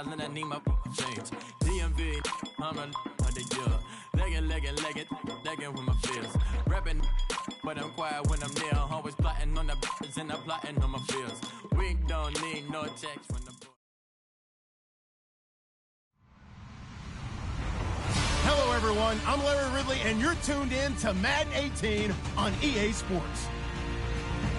styles and I need my things. DMV, I'm a what they do. Legging with my fears. Rapping, but I'm quiet when I'm near. Always plotting on the b****s and I'm plotting on my fears. We don't need no text when the Hello, everyone. I'm Larry Ridley, and you're tuned in to Madden 18 on EA Sports.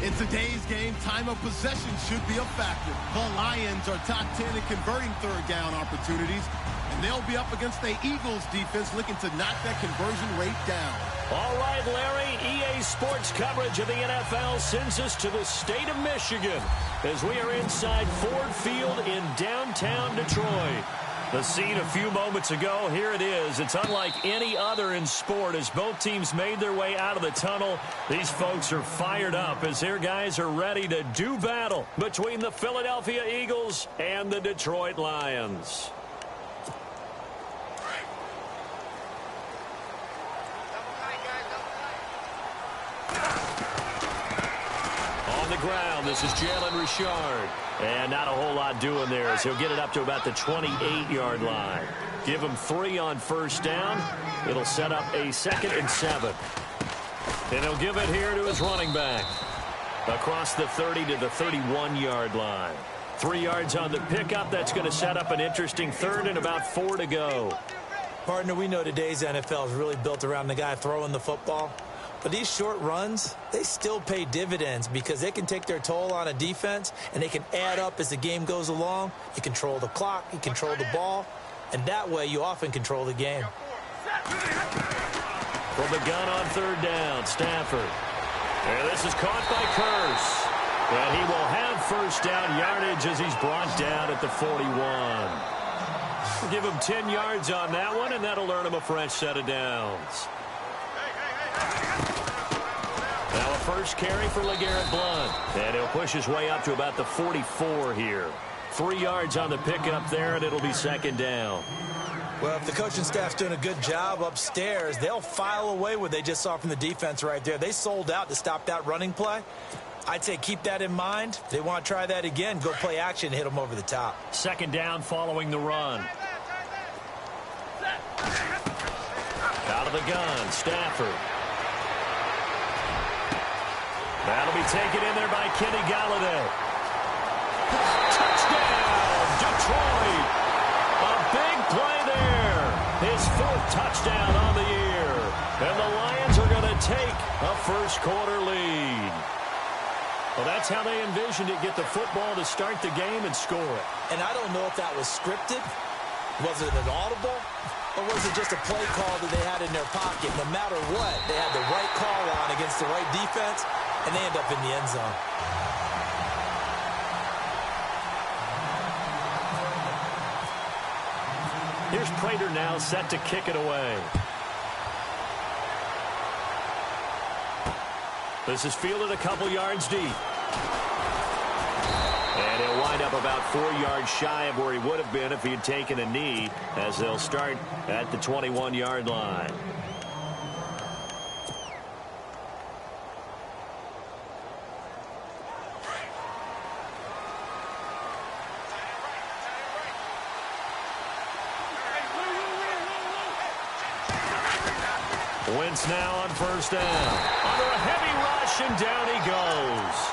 In today's game, time of possession should be a factor. The Lions are top 10 in converting third down opportunities, and they'll be up against the Eagles defense looking to knock that conversion rate down. All right, Larry, EA Sports coverage of the NFL sends us to the state of Michigan as we are inside Ford Field in downtown Detroit. The scene a few moments ago, here it is. It's unlike any other in sport as both teams made their way out of the tunnel. These folks are fired up as their guys are ready to do battle between the Philadelphia Eagles and the Detroit Lions. On the ground, this is Jalen Richard. And not a whole lot doing there as he'll get it up to about the 28-yard line. Give him 3 on first down. It'll set up a 2nd and 7. And he'll give it here to his running back. Across the 30 to the 31-yard line. 3 yards on the pickup. That's going to set up an interesting 3rd and about 4 to go. Partner, we know today's NFL is really built around the guy throwing the football. But these short runs, they still pay dividends because they can take their toll on a defense and they can add up as the game goes along. You control the clock, you control the ball, and that way you often control the game. From the gun on 3rd down, Stafford. And this is caught by Curse. And he will have first down yardage as he's brought down at the 41. We'll give him 10 yards on that one, and that'll earn him a fresh set of downs. Now a first carry for LeGarrette Blount. And he'll push his way up to about the 44 here. 3 yards on the pickup there, and it'll be 2nd down. Well, if the coaching staff's doing a good job upstairs, they'll file away what they just saw from the defense right there. They sold out to stop that running play. I'd say keep that in mind. If they want to try that again, go play action and hit them over the top. 2nd down following the run. Out of the gun, Stafford. That'll be taken in there by Kenny Galladay. Touchdown, Detroit. A big play there. His 4th touchdown on the year. And the Lions are going to take a first-quarter lead. Well, that's how they envisioned it, get the football to start the game and score it. And I don't know if that was scripted. Was it an audible? Or was it just a play call that they had in their pocket? No matter what, they had the right call on against the right defense, and they end up in the end zone. Here's Prater now set to kick it away. This is fielded a couple yards deep. And he'll wind up about 4 yards shy of where he would have been if he had taken a knee, as they'll start at the 21-yard line. Wentz now on first down. Under a heavy rush, and down he goes.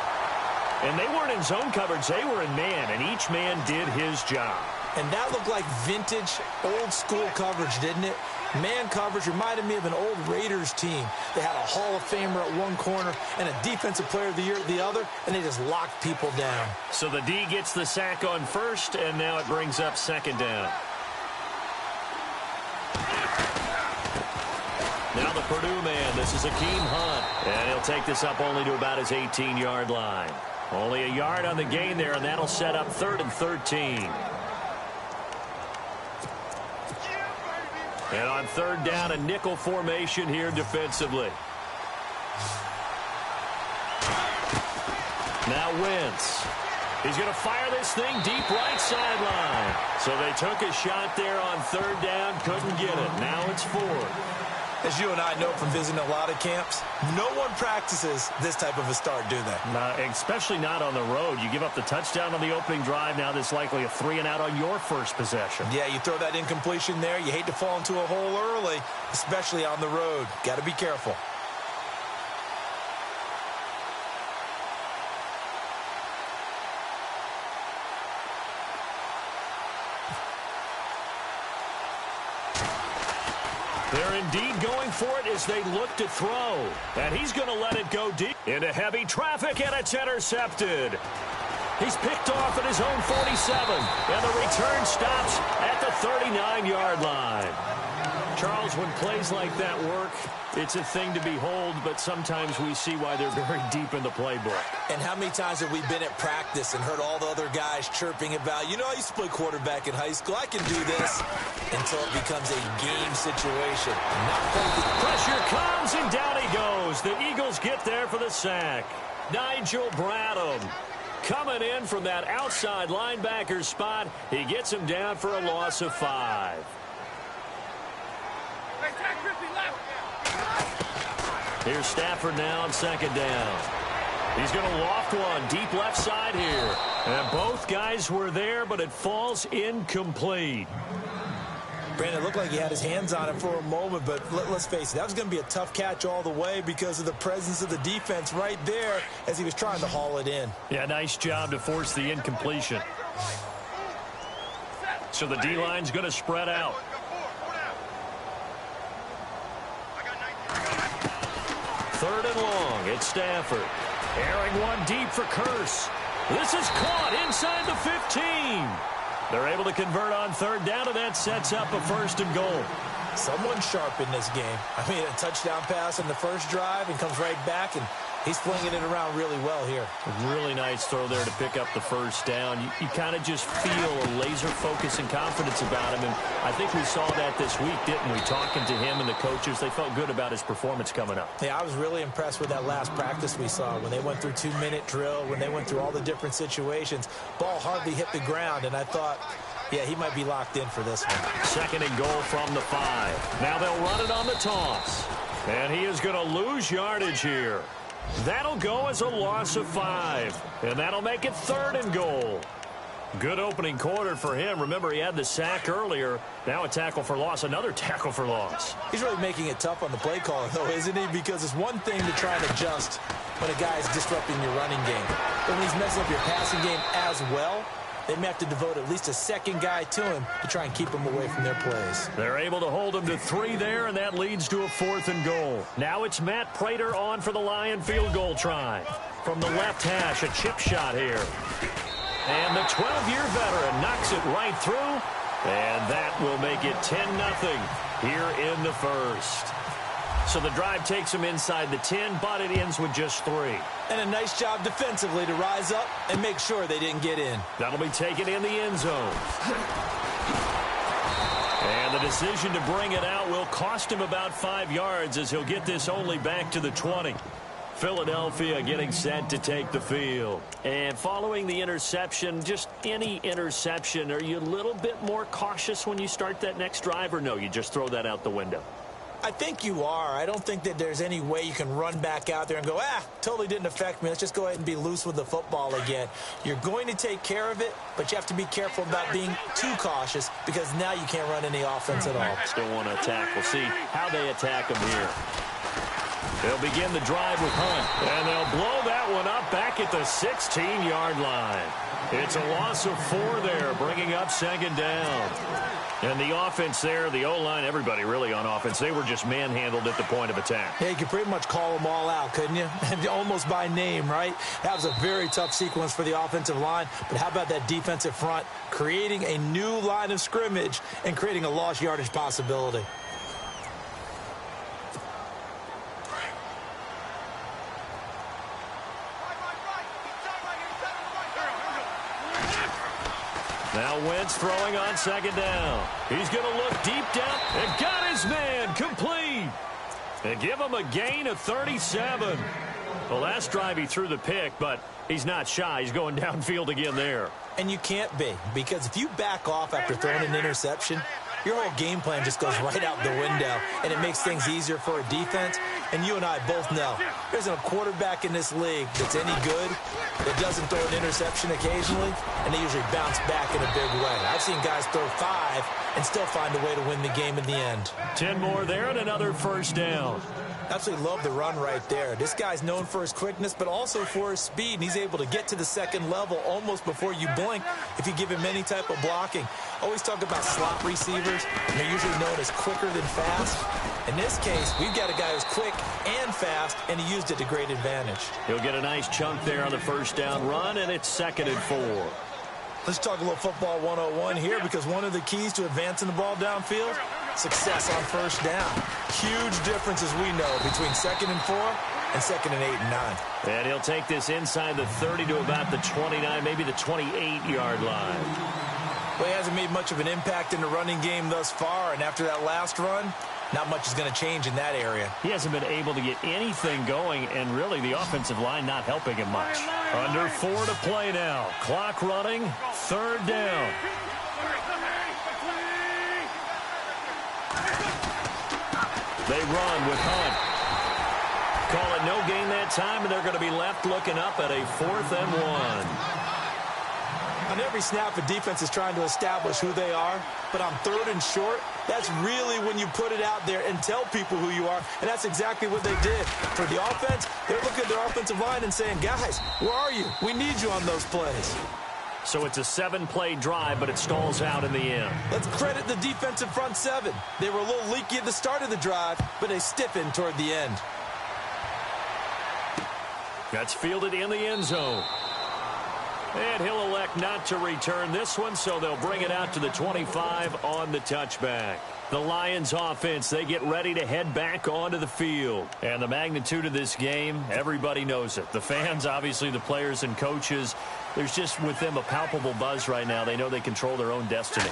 And they weren't in zone coverage. They were in man, and each man did his job. And that looked like vintage, old-school coverage, didn't it? Man coverage reminded me of an old Raiders team. They had a Hall of Famer at one corner and a Defensive Player of the Year at the other, and they just locked people down. So the D gets the sack on first, and now it brings up 2nd down. Now the Purdue man, this is Akeem Hunt. And he'll take this up only to about his 18-yard line. Only a yard on the gain there, and that'll set up 3rd and 13. And on 3rd down, a nickel formation here defensively. Now Wentz. He's going to fire this thing deep right sideline. So they took a shot there on 3rd down, couldn't get it. Now it's 4th. As you and I know from visiting a lot of camps, no one practices this type of a start, do they? Especially not on the road. You give up the touchdown on the opening drive. Now there's likely a 3-and-out on your first possession. Yeah, you throw that incompletion there. You hate to fall into a hole early, especially on the road. Got to be careful. They're indeed going for it as they look to throw. And he's going to let it go deep into heavy traffic, and it's intercepted. He's picked off at his own 47, and the return stops at the 39-yard line. Charles, when plays like that work, it's a thing to behold, but sometimes we see why they're very deep in the playbook. And how many times have we been at practice and heard all the other guys chirping about, you know, I used to play quarterback in high school, I can do this, until it becomes a game situation. Pressure comes, and down he goes. The Eagles get there for the sack. Nigel Bradham coming in from that outside linebacker spot. He gets him down for a loss of 5. Here's Stafford now on second down. He's going to loft one deep left side here. And both guys were there, but it falls incomplete. Brandon, it looked like he had his hands on it for a moment, but let's face it, that was going to be a tough catch all the way because of the presence of the defense right there as he was trying to haul it in. Yeah, nice job to force the incompletion. So the D-line's going to spread out. Third and long, it's Stafford. Airing one deep for Curse. This is caught inside the 15. They're able to convert on third down, and that sets up a 1st and goal. Someone sharp in this game. I mean, a touchdown pass in the first drive and comes right back, and he's flinging it around really well here. Really nice throw there to pick up the 1st down. You kind of just feel a laser focus and confidence about him, and I think we saw that this week, didn't we? Talking to him and the coaches, they felt good about his performance coming up. Yeah, I was really impressed with that last practice we saw when they went through 2-minute drill, when they went through all the different situations. Ball hardly hit the ground, and I thought, yeah, he might be locked in for this one. 2nd and goal from the 5. Now they'll run it on the toss. And he is going to lose yardage here. That'll go as a loss of 5. And that'll make it 3rd and goal. Good opening quarter for him. Remember, he had the sack earlier. Now a tackle for loss, another tackle for loss. He's really making it tough on the play caller, though, isn't he? Because it's one thing to try and adjust when a guy is disrupting your running game. But when he's messing up your passing game as well, they may have to devote at least a 2nd guy to him to try and keep him away from their plays. They're able to hold him to 3 there, and that leads to a 4th and goal. Now it's Matt Prater on for the Lion field goal try. From the left hash, a chip shot here. And the 12-year veteran knocks it right through, and that will make it 10-0 here in the 1st. So the drive takes him inside the 10, but it ends with just 3. And a nice job defensively to rise up and make sure they didn't get in. That'll be taken in the end zone. And the decision to bring it out will cost him about 5 yards as he'll get this only back to the 20. Philadelphia getting set to take the field. And following the interception, just any interception, are you a little bit more cautious when you start that next drive, or no, you just throw that out the window? I think you are. I don't think that there's any way you can run back out there and go, totally didn't affect me. Let's just go ahead and be loose with the football again. You're going to take care of it, but you have to be careful about being too cautious because now you can't run any offense at all. Still want to attack. We'll see how they attack him here. They'll begin the drive with Hunt, and they'll blow that one up back at the 16-yard line. It's a loss of 4 there, bringing up 2nd down. And the offense there, the O-line, everybody really on offense, they were just manhandled at the point of attack. Yeah, you could pretty much call them all out, couldn't you? Almost by name, right? That was a very tough sequence for the offensive line. But how about that defensive front creating a new line of scrimmage and creating a lost yardage possibility? Now Wentz throwing on 2nd down. He's going to look deep down and got his man complete. And give him a gain of 37. Well, last drive he threw the pick, but he's not shy. He's going downfield again there. And you can't be, because if you back off after throwing an interception, your whole game plan just goes right out the window, and it makes things easier for a defense. And you and I both know there isn't a quarterback in this league that's any good that doesn't throw an interception occasionally, and they usually bounce back in a big way. I've seen guys throw 5 and still find a way to win the game in the end. 10 more there and another first down. Absolutely love the run right there. This guy's known for his quickness, but also for his speed, and he's able to get to the second level almost before you blink if you give him any type of blocking. Always talk about slot receivers, and they're usually known as quicker than fast. In this case, we've got a guy who's quick and fast, and he used it to great advantage. He'll get a nice chunk there on the first down run, and it's 2nd and 4. Let's talk a little football 101 here, because one of the keys to advancing the ball downfield, success on first down. Huge difference, as we know, between 2nd and 4 and 2nd and 8 and 9. And he'll take this inside the 30 to about the 29, maybe the 28-yard line. Well, he hasn't made much of an impact in the running game thus far, and after that last run, not much is going to change in that area. He hasn't been able to get anything going, and really the offensive line not helping him much. Under 4 to play now. Clock running, 3rd down. They run with Hunt. Call it no gain that time, and they're going to be left looking up at a 4th and 1. On every snap, a defense is trying to establish who they are, but on 3rd and short, that's really when you put it out there and tell people who you are, and that's exactly what they did. For the offense, they're looking at their offensive line and saying, guys, where are you? We need you on those plays. So it's a 7-play drive, but it stalls out in the end. Let's credit the defensive front 7. They were a little leaky at the start of the drive, but they stiffened toward the end. That's fielded in the end zone. And he'll elect not to return this one, so they'll bring it out to the 25 on the touchback. The Lions offense, they get ready to head back onto the field. And the magnitude of this game, everybody knows it. The fans, obviously the players and coaches, there's just with them a palpable buzz right now. They know they control their own destiny.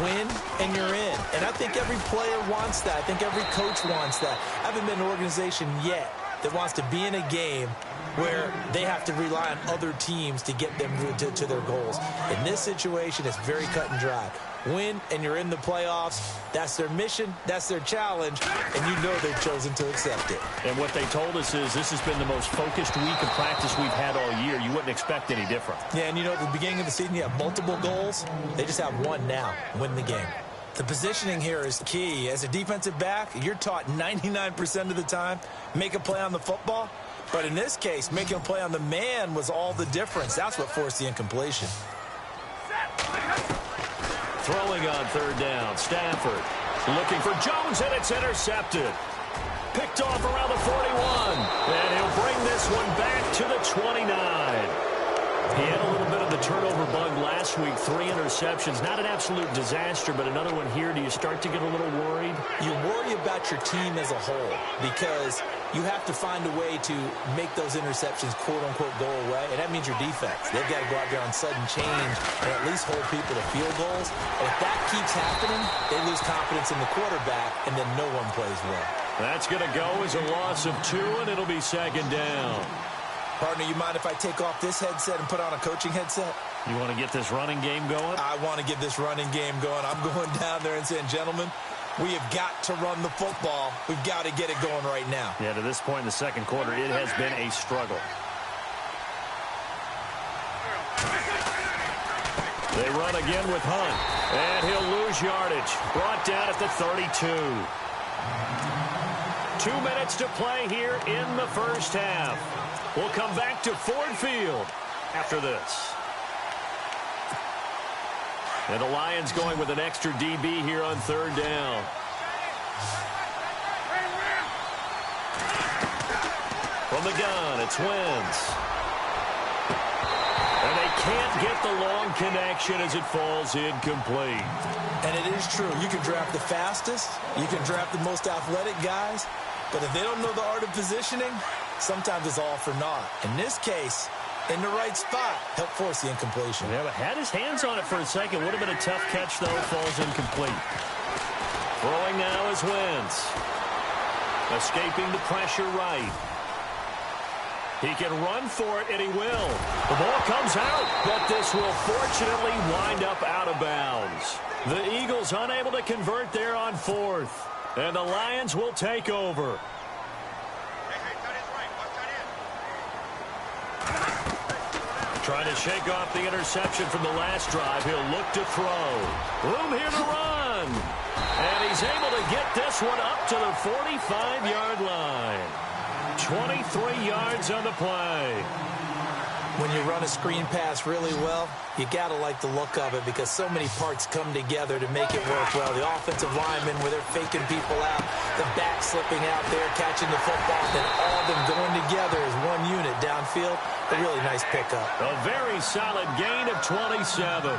Win and you're in. And I think every player wants that. I think every coach wants that. I haven't been in an organization yet that wants to be in a game where they have to rely on other teams to get them to their goals. In this situation, it's very cut and dry. Win, and you're in the playoffs. That's their mission. That's their challenge. And you know they've chosen to accept it. And what they told us is this has been the most focused week of practice we've had all year. You wouldn't expect any different. Yeah, and you know, at the beginning of the season, you have multiple goals. They just have one now. Win the game. The positioning here is key. As a defensive back, you're taught 99% of the time, make a play on the football. But in this case, making a play on the man was all the difference. That's what forced the incompletion. Throwing on 3rd down, Stafford looking for Jones, and it's intercepted. Picked off around the 41, and he'll bring this one back to the 29. He had a little bit of the turnover bug last week, 3 interceptions. Not an absolute disaster, but another one here. Do you start to get a little worried? You worry about your team as a whole because you have to find a way to make those interceptions, quote-unquote, go away, and that means your defense. They've got to go out there on sudden change and at least hold people to field goals. And if that keeps happening, they lose confidence in the quarterback, and then no one plays well. That's going to go as a loss of 2, and it'll be 2nd down. Partner, you mind if I take off this headset and put on a coaching headset? You want to get this running game going? I want to get this running game going. I'm going down there and saying, gentlemen, we have got to run the football. We've got to get it going right now. Yeah, to this point in the second quarter, it has been a struggle. They run again with Hunt, and he'll lose yardage. Brought down at the 32. 2 minutes to play here in the first half. We'll come back to Ford Field after this. And the Lions going with an extra DB here on 3rd down. From the gun, it's Wentz. And they can't get the long connection as it falls incomplete. And it is true. You can draft the fastest. You can draft the most athletic guys. But if they don't know the art of positioning, sometimes it's all for naught. In this case, in the right spot, helped force the incompletion. Yeah, but had his hands on it for a second. Would have been a tough catch, though. Falls incomplete. Throwing now is Wentz. Escaping the pressure right. He can run for it, and he will. The ball comes out, but this will fortunately wind up out of bounds. The Eagles unable to convert there on 4th, and the Lions will take over. Trying to shake off the interception from the last drive. He'll look to throw. Room here to run. And he's able to get this one up to the 45-yard line. 23 yards on the play. When you run a screen pass really well, you got to like the look of it because so many parts come together to make it work well. The offensive linemen, where they're faking people out, the back slipping out there, catching the football, then all of them going together as one unit downfield. A really nice pickup. A very solid gain of 27.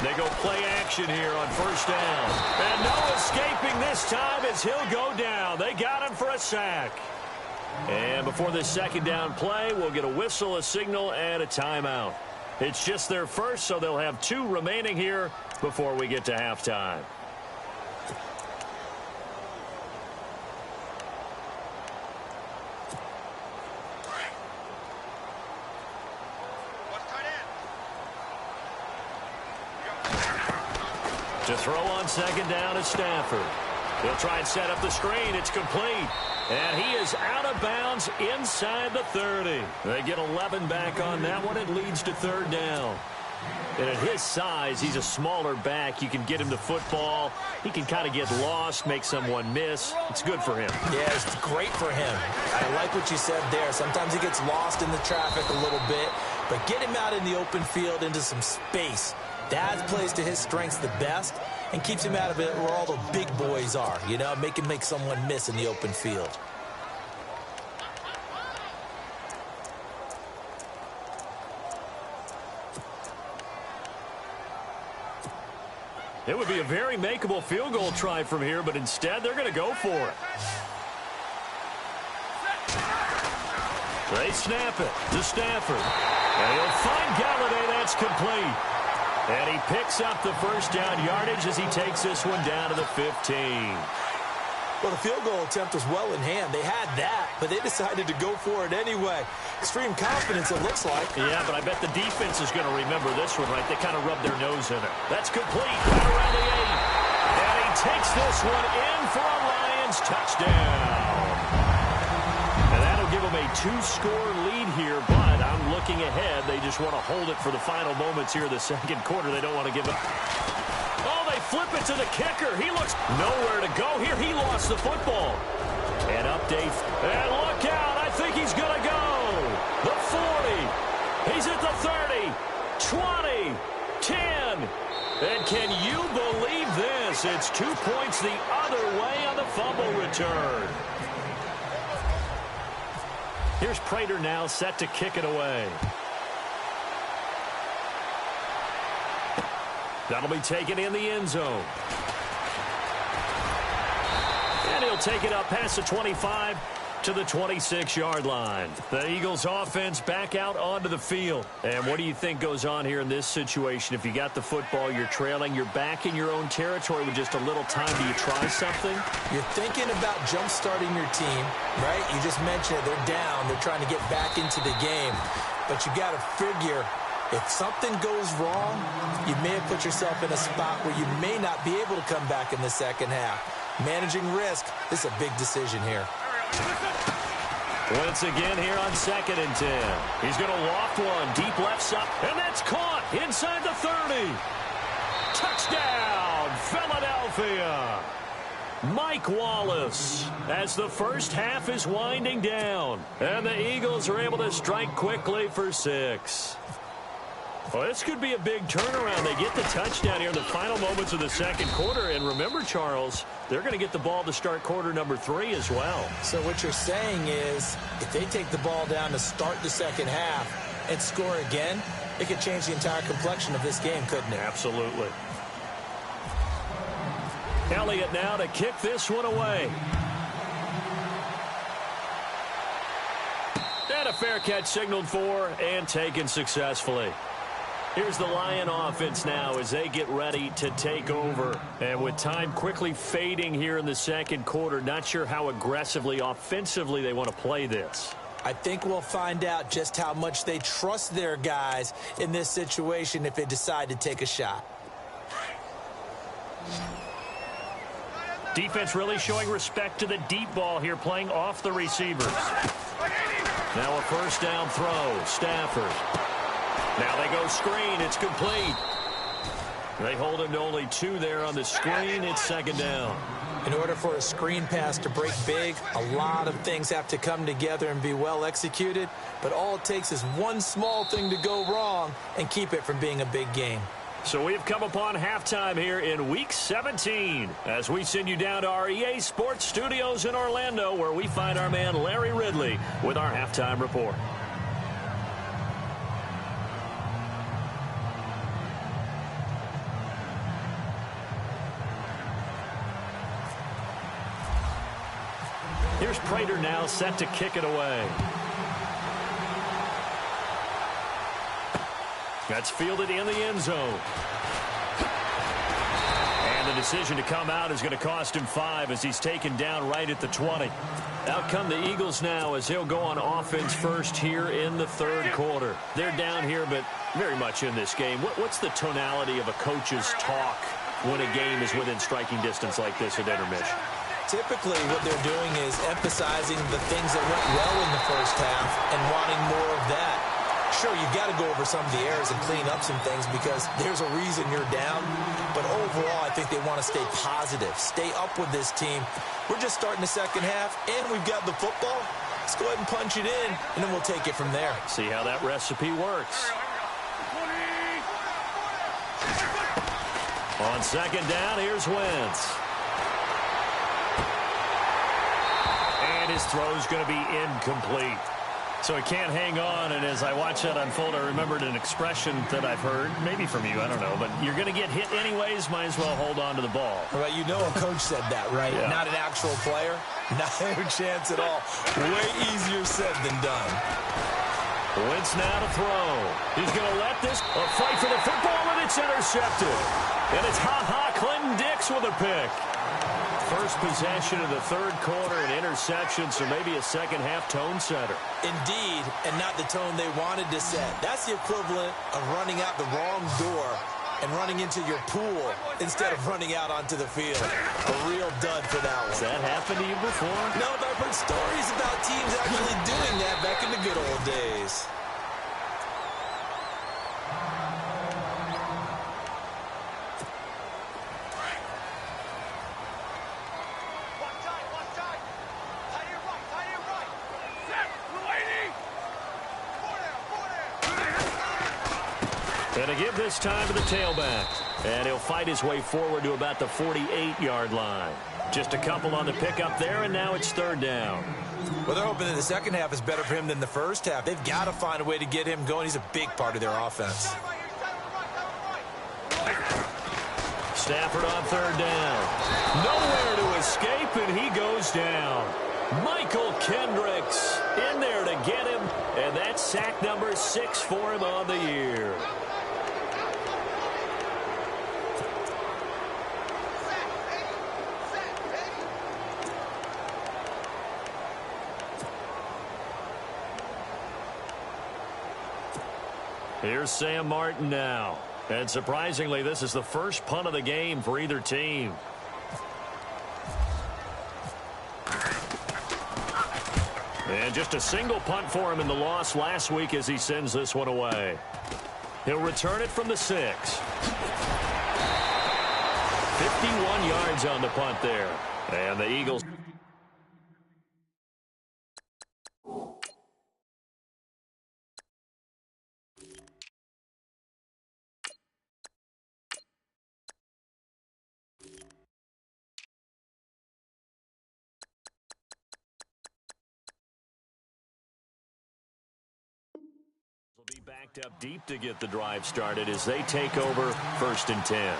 They go play action here on first down. And no escaping this time as he'll go down. They got him for a sack. And before this second down play, we'll get a whistle, a signal, and a timeout. It's just their first, so they'll have 2 remaining here before we get to halftime. To throw on second down is Stafford. He'll try and set up the screen. It's complete. And he is out of bounds inside the 30. They get 11 back on that one. It leads to third down. And at his size, he's a smaller back. You can get him the football. He can kind of get lost, make someone miss. It's good for him. Yeah, it's great for him. I like what you said there. Sometimes he gets lost in the traffic a little bit. But get him out in the open field into some space. That plays to his strengths the best and keeps him out of it where all the big boys are, you know, make someone miss in the open field. It would be a very makeable field goal try from here, but instead they're going to go for it. They snap it to Stafford. And he'll find Galladay. That's complete. And he picks up the first down yardage as he takes this one down to the 15. Well, the field goal attempt was well in hand. They had that, but they decided to go for it anyway. Extreme confidence, it looks like. Yeah, but I bet the defense is going to remember this one, right? They kind of rubbed their nose in it. That's complete. Right around the 8. And he takes this one in for a Lions touchdown. And that'll give them a 2-score lead here, but I'm looking ahead. They just want to hold it for the final moments here of the second quarter. They don't want to give up. Oh, they flip it to the kicker. He looks nowhere to go here. He lost the football. And update. And look out. I think he's going to go. The 40. He's at the 30. 20. 10. And can you believe this? It's 2 points the other way on the fumble return. Here's Prater now set to kick it away. That'll be taken in the end zone. And he'll take it up past the 25 to the 26-yard line. The Eagles offense back out onto the field. And what do you think goes on here in this situation? If you got the football, you're trailing, you're back in your own territory with just a little time. Do you try something? You're thinking about jump-starting your team, right? You just mentioned it. They're down. They're trying to get back into the game. But you got to figure, if something goes wrong, you may have put yourself in a spot where you may not be able to come back in the second half. Managing risk is a big decision here. Once again here on 2nd and 10. He's going to loft one deep left side, and that's caught inside the 30. Touchdown, Philadelphia. Mike Wallace as the first half is winding down, and the Eagles are able to strike quickly for 6. Well, this could be a big turnaround. They get the touchdown here in the final moments of the second quarter. And remember, Charles, they're going to get the ball to start quarter number 3 as well. So what you're saying is if they take the ball down to start the second half and score again, it could change the entire complexion of this game, couldn't it? Absolutely. Elliott now to kick this one away. And a fair catch signaled for and taken successfully. Here's the Lion offense now as they get ready to take over. And with time quickly fading here in the second quarter, not sure how aggressively, offensively they want to play this. I think we'll find out just how much they trust their guys in this situation if they decide to take a shot. Defense really showing respect to the deep ball here, playing off the receivers. Now a first down throw. Stafford. Now they go screen. It's complete. They hold him to only 2 there on the screen. It's second down. In order for a screen pass to break big, a lot of things have to come together and be well executed. But all it takes is one small thing to go wrong and keep it from being a big game. So we've come upon halftime here in Week 17 as we send you down to our EA Sports Studios in Orlando, where we find our man Larry Ridley with our halftime report. Here's Prater now set to kick it away. That's fielded in the end zone. And the decision to come out is going to cost him 5 as he's taken down right at the 20. Out come the Eagles now as he'll go on offense first here in the third quarter. They're down here, but very much in this game. What's the tonality of a coach's talk when a game is within striking distance like this at intermission? Typically, what they're doing is emphasizing the things that went well in the first half and wanting more of that. Sure, you've got to go over some of the errors and clean up some things because there's a reason you're down. But overall, I think they want to stay positive, stay up with this team. We're just starting the second half, and we've got the football. Let's go ahead and punch it in, and then we'll take it from there. See how that recipe works. On second down, here's Wentz. And his throw's going to be incomplete. So he can't hang on, and as I watch that unfold, I remembered an expression that I've heard, maybe from you, I don't know, but you're going to get hit anyways, might as well hold on to the ball. Well, you know a coach said that, right? Yeah. Not an actual player. Not a chance at all. Way easier said than done. Wentz now to throw. He's going to let this a fight for the football, and it's intercepted. And it's Clinton Dix with a pick. First possession of the third quarter, an interception, so maybe a second-half tone setter. Indeed, and not the tone they wanted to set. That's the equivalent of running out the wrong door and running into your pool instead of running out onto the field. A real dud for that one. Has that happened to you before? No, but I've heard stories about teams actually doing that back in the good old days. And to give this time to the tailback. And he'll fight his way forward to about the 48-yard line. Just a couple on the pickup there, and now it's third down. Well, they're hoping that the second half is better for him than the first half. They've got to find a way to get him going. He's a big part of their offense. Stafford on third down. Nowhere to escape, and he goes down. Michael Kendricks in there to get him, and that's sack number 6 for him on the year. Here's Sam Martin now. And surprisingly, this is the first punt of the game for either team. And just a single punt for him in the loss last week as he sends this one away. He'll return it from the 6. 51 yards on the punt there. And the Eagles... will be backed up deep to get the drive started as they take over 1st and 10.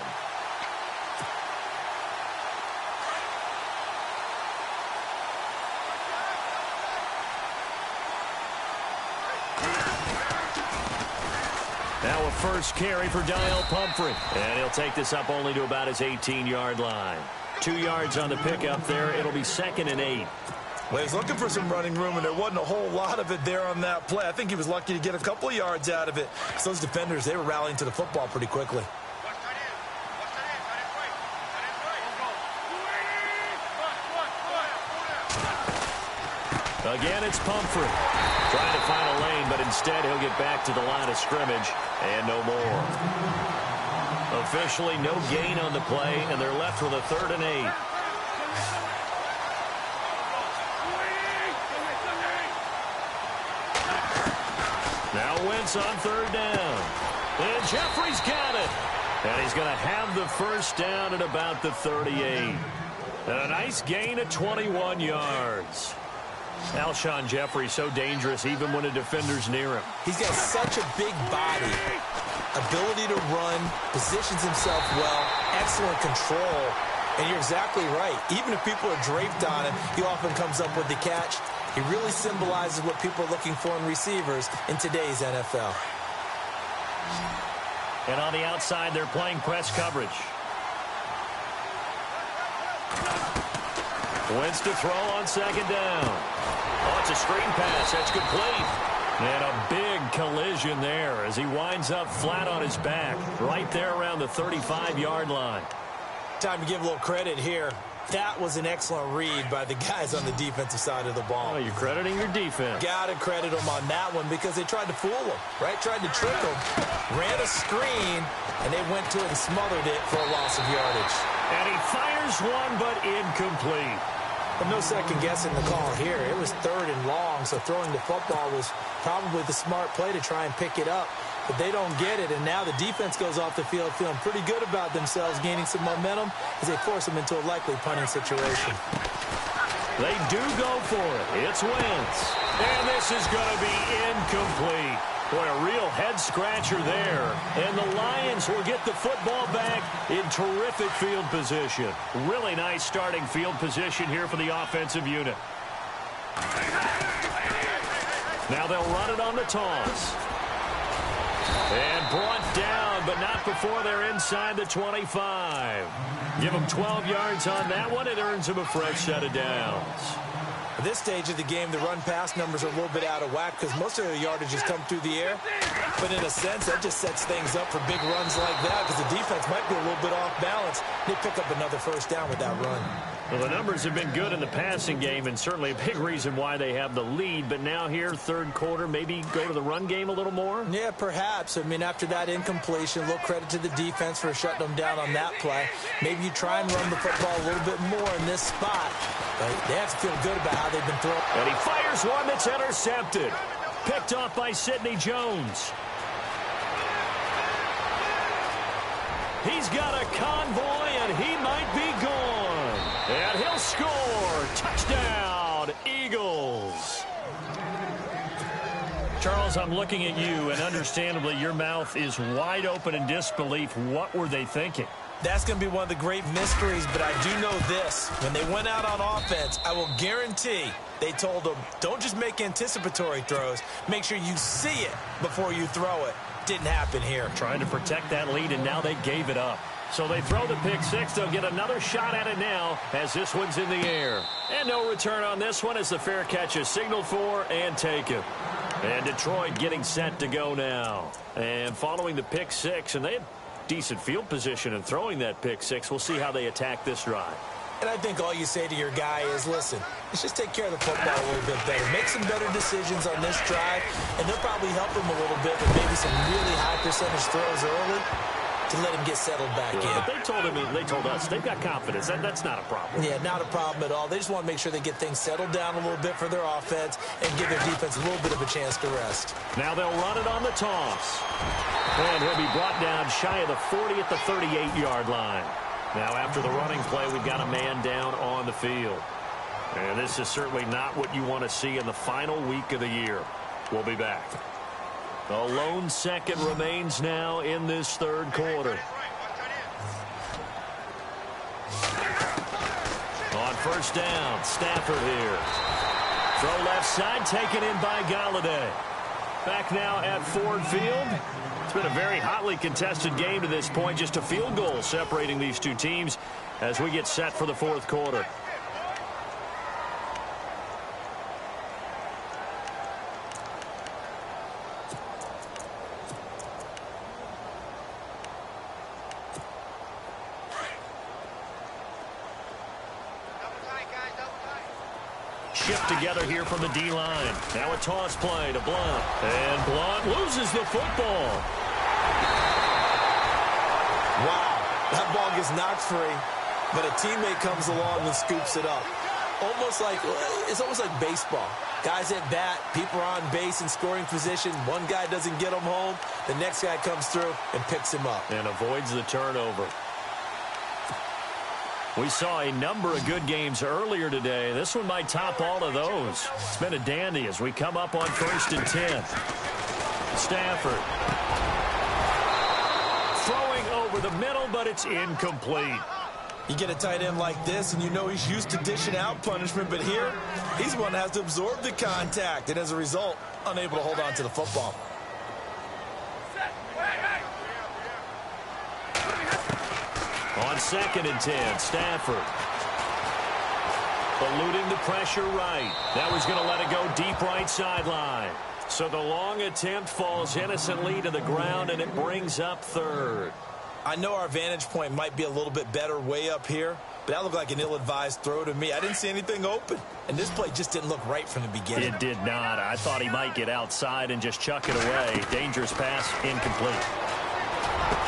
Now a first carry for Daniel Pumphrey. And he'll take this up only to about his 18-yard line. 2 yards on the pickup there. It'll be 2nd and 8. Well, he's looking for some running room, and there wasn't a whole lot of it there on that play. I think he was lucky to get a couple of yards out of it. Because those defenders, they were rallying to the football pretty quickly. Again, it's Pumphrey. Trying to find a lane, but instead he'll get back to the line of scrimmage and no more. Officially no gain on the play, and they're left with a 3rd and 8. Now Wentz on 3rd down. And Jeffrey's got it. And he's going to have the first down at about the 38. And a nice gain of 21 yards. Alshon Jeffrey so dangerous even when a defender's near him. He's got such a big body, ability to run, positions himself well, excellent control. And you're exactly right. Even if people are draped on him, he often comes up with the catch. He really symbolizes what people are looking for in receivers in today's NFL. And on the outside, they're playing press coverage. Wentz to throw on 2nd down. Oh, it's a screen pass. That's complete. And a big collision there as he winds up flat on his back right there around the 35-yard line. Time to give a little credit here. That was an excellent read by the guys on the defensive side of the ball. Oh, you're crediting your defense. Got to credit them on that one because they tried to fool him, right? Tried to trick him, ran a screen, and they went to it and smothered it for a loss of yardage. And he fires one, but incomplete. But no second guessing the call here. It was 3rd and long, so throwing the football was probably the smart play to try and pick it up. But they don't get it, and now the defense goes off the field feeling pretty good about themselves, gaining some momentum as they force them into a likely punting situation. They do go for it. It's Wentz. And this is going to be incomplete. Boy, a real head-scratcher there. And the Lions will get the football back in terrific field position. Really nice starting field position here for the offensive unit. Now they'll run it on the toss. And brought down, but not before they're inside the 25. Give them 12 yards on that one. It earns them a fresh set of downs. At this stage of the game, the run-pass numbers are a little bit out of whack because most of their yardage has come through the air. But in a sense, that just sets things up for big runs like that because the defense might be a little bit off balance. They pick up another first down with that run. Well, the numbers have been good in the passing game and certainly a big reason why they have the lead. But now here, 3rd quarter, maybe go to the run game a little more? Yeah, perhaps. I mean, after that incompletion, a little credit to the defense for shutting them down on that play. Maybe you try and run the football a little bit more in this spot. But they have to feel good about how they've been throwing. And he fires one that's intercepted. Picked off by Sidney Jones. He's got a convoy, and he might be gone. And he'll score. Touchdown, Eagles. Charles, I'm looking at you, and understandably, your mouth is wide open in disbelief. What were they thinking? That's going to be one of the great mysteries, but I do know this. When they went out on offense, I will guarantee they told them, don't just make anticipatory throws. Make sure you see it before you throw it. Didn't happen here. Trying to protect that lead, and now they gave it up. So they throw the pick six. They'll get another shot at it now as this one's in the air. And no return on this one as the fair catch is signaled for and taken. And Detroit getting set to go now. And following the pick six, and they had decent field position in throwing that pick six. We'll see how they attack this drive. And I think all you say to your guy is, listen, let's just take care of the football a little bit better. Make some better decisions on this drive, and they'll probably help him a little bit with maybe some really high percentage throws early to let him get settled back in. But they told us they've got confidence. That's not a problem. Yeah, not a problem at all. They just want to make sure they get things settled down a little bit for their offense and give their defense a little bit of a chance to rest. Now they'll run it on the toss. And he'll be brought down shy of the 40 at the 38-yard line. Now after the running play, we've got a man down on the field. And this is certainly not what you want to see in the final week of the year. We'll be back. The lone second remains now in this third quarter. On first down, Stafford here. Throw left side, taken in by Galladay. Back now at Ford Field. It's been a very hotly contested game to this point. Just a field goal separating these two teams as we get set for the fourth quarter. Shift together here from the D-line. Now a toss play to Blunt. And Blunt loses the football. Wow, that ball gets knocked free, but a teammate comes along and scoops it up. It's almost like baseball. Guys at bat, people are on base in scoring position. One guy doesn't get him home. The next guy comes through and picks him up. And avoids the turnover. We saw a number of good games earlier today. This one might top all of those. It's been a dandy as we come up on 1st and 10. Stafford. Throwing over the middle, but it's incomplete. You get a tight end like this, and you know he's used to dishing out punishment, but here, he's one that has to absorb the contact, and as a result, unable to hold on to the football. On 2nd and 10, Stafford. Eluding the pressure right. That was going to let it go deep right sideline. So the long attempt falls innocently to the ground, and it brings up 3rd. I know our vantage point might be a little bit better way up here, but that looked like an ill-advised throw to me. I didn't see anything open, and this play just didn't look right from the beginning. It did not. I thought he might get outside and just chuck it away. Dangerous pass, incomplete.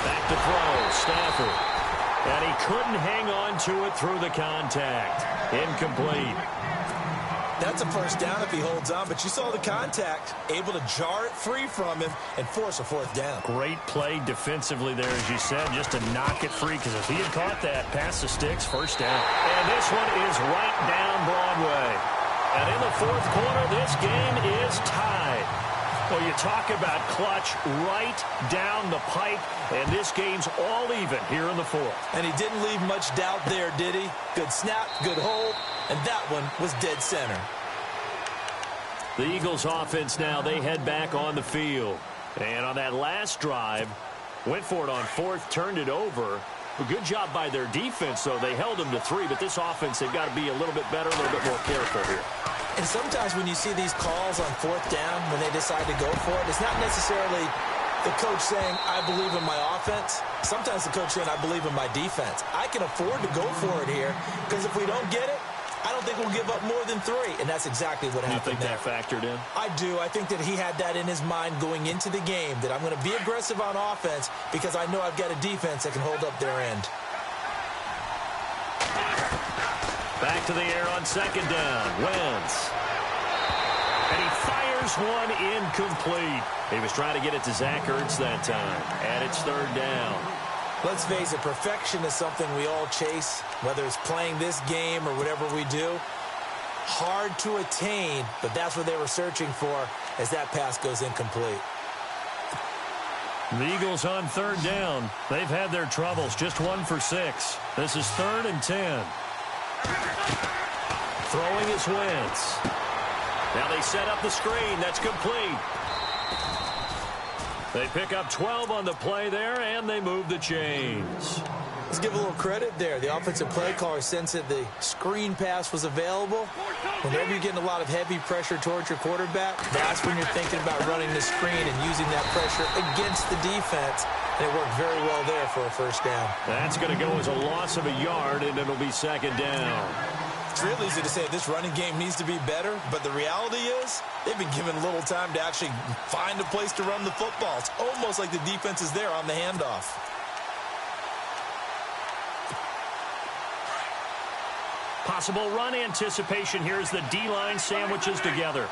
Back to throw, Stafford. And he couldn't hang on to it through the contact. Incomplete. That's a first down if he holds on, but you saw the contact. Able to jar it free from him and force a 4th down. Great play defensively there, as you said, just to knock it free, because if he had caught that, past the sticks, 1st down. And this one is right down Broadway. And in the 4th quarter, this game is tied. Well, you talk about clutch right down the pipe, and this game's all even here in the 4th. And he didn't leave much doubt there, did he? Good snap, good hold, and that one was dead center. The Eagles offense now, they head back on the field. And on that last drive, went for it on 4th, turned it over. A good job by their defense, though. They held them to 3, but this offense, they've got to be a little bit better, a little bit more careful here. And sometimes when you see these calls on 4th down, when they decide to go for it, it's not necessarily the coach saying, I believe in my offense. Sometimes the coach saying, I believe in my defense. I can afford to go for it here, because if we don't get it, I don't think we'll give up more than 3. And that's exactly what happened there. You think that factored in? I do. I think that he had that in his mind going into the game, that I'm going to be aggressive on offense because I know I've got a defense that can hold up their end. Back to the air on 2nd down. Wentz. And he fires one incomplete. He was trying to get it to Zach Ertz that time. And it's 3rd down. Let's face it, perfection is something we all chase, whether it's playing this game or whatever we do. Hard to attain, but that's what they were searching for as that pass goes incomplete. The Eagles on 3rd down. They've had their troubles, just 1 for 6. This is 3rd and 10. Throwing is Wentz. Now they set up the screen. That's complete. They pick up 12 on the play there, and they move the chains. Let's give a little credit there. The offensive play caller sensed that the screen pass was available. Whenever you're getting a lot of heavy pressure towards your quarterback, that's when you're thinking about running the screen and using that pressure against the defense. And it worked very well there for a 1st down. That's going to go as a loss of a yard, and it'll be 2nd down. It's real easy to say this running game needs to be better, but the reality is they've been given little time to actually find a place to run the football. It's almost like the defense is there on the handoff. Possible run anticipation here as the D-line sandwiches together.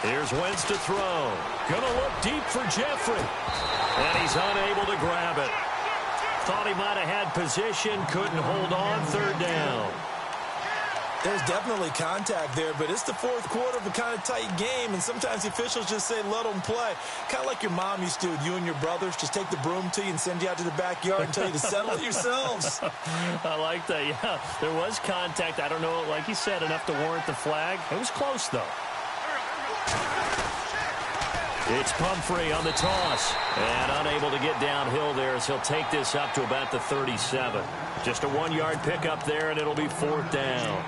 Here's Wentz to throw. Gonna look deep for Jeffrey. And he's unable to grab it. Thought he might have had position, couldn't hold on, 3rd down. There's definitely contact there, but it's the fourth quarter of a kind of tight game, and sometimes the officials just say, let them play. Kind of like your mom used to with you and your brothers. Just take the broom to you and send you out to the backyard and tell you to settle it yourselves. I like that, yeah. There was contact. I don't know, like you said, enough to warrant the flag. It was close, though. It's Pumphrey on the toss, and unable to get downhill there as he'll take this up to about the 37. Just a 1-yard pickup there, and it'll be 4th down.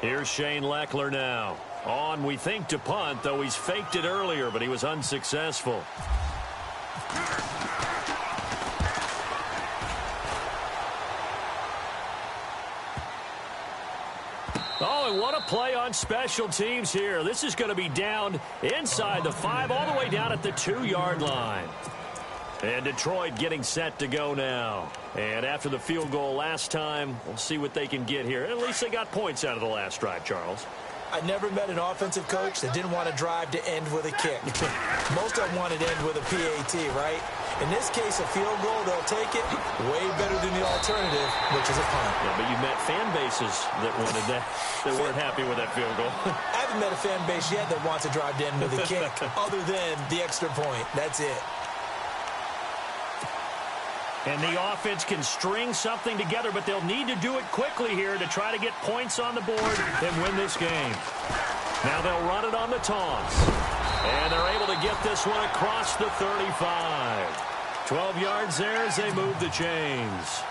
Here's Shane Leckler now. On, we think, to punt, though he's faked it earlier, but he was unsuccessful. Oh, and what a play on special teams here. This is going to be down inside the 5, all the way down at the 2-yard line. And Detroit getting set to go now. And after the field goal last time, we'll see what they can get here. At least they got points out of the last drive, Charles. I never met an offensive coach that didn't want to drive to end with a kick. Most of them wanted to end with a PAT, right? In this case, a field goal, they'll take it way better than the alternative, which is a punt. Yeah, but you met fan bases that wanted that, that weren't happy with that field goal. I haven't met a fan base yet that wants to drive to end with a kick other than the extra point. That's it. And the offense can string something together, but they'll need to do it quickly here to try to get points on the board and win this game. Now they'll run it on the toss. And they're able to get this one across the 35. 12 yards there as they move the chains.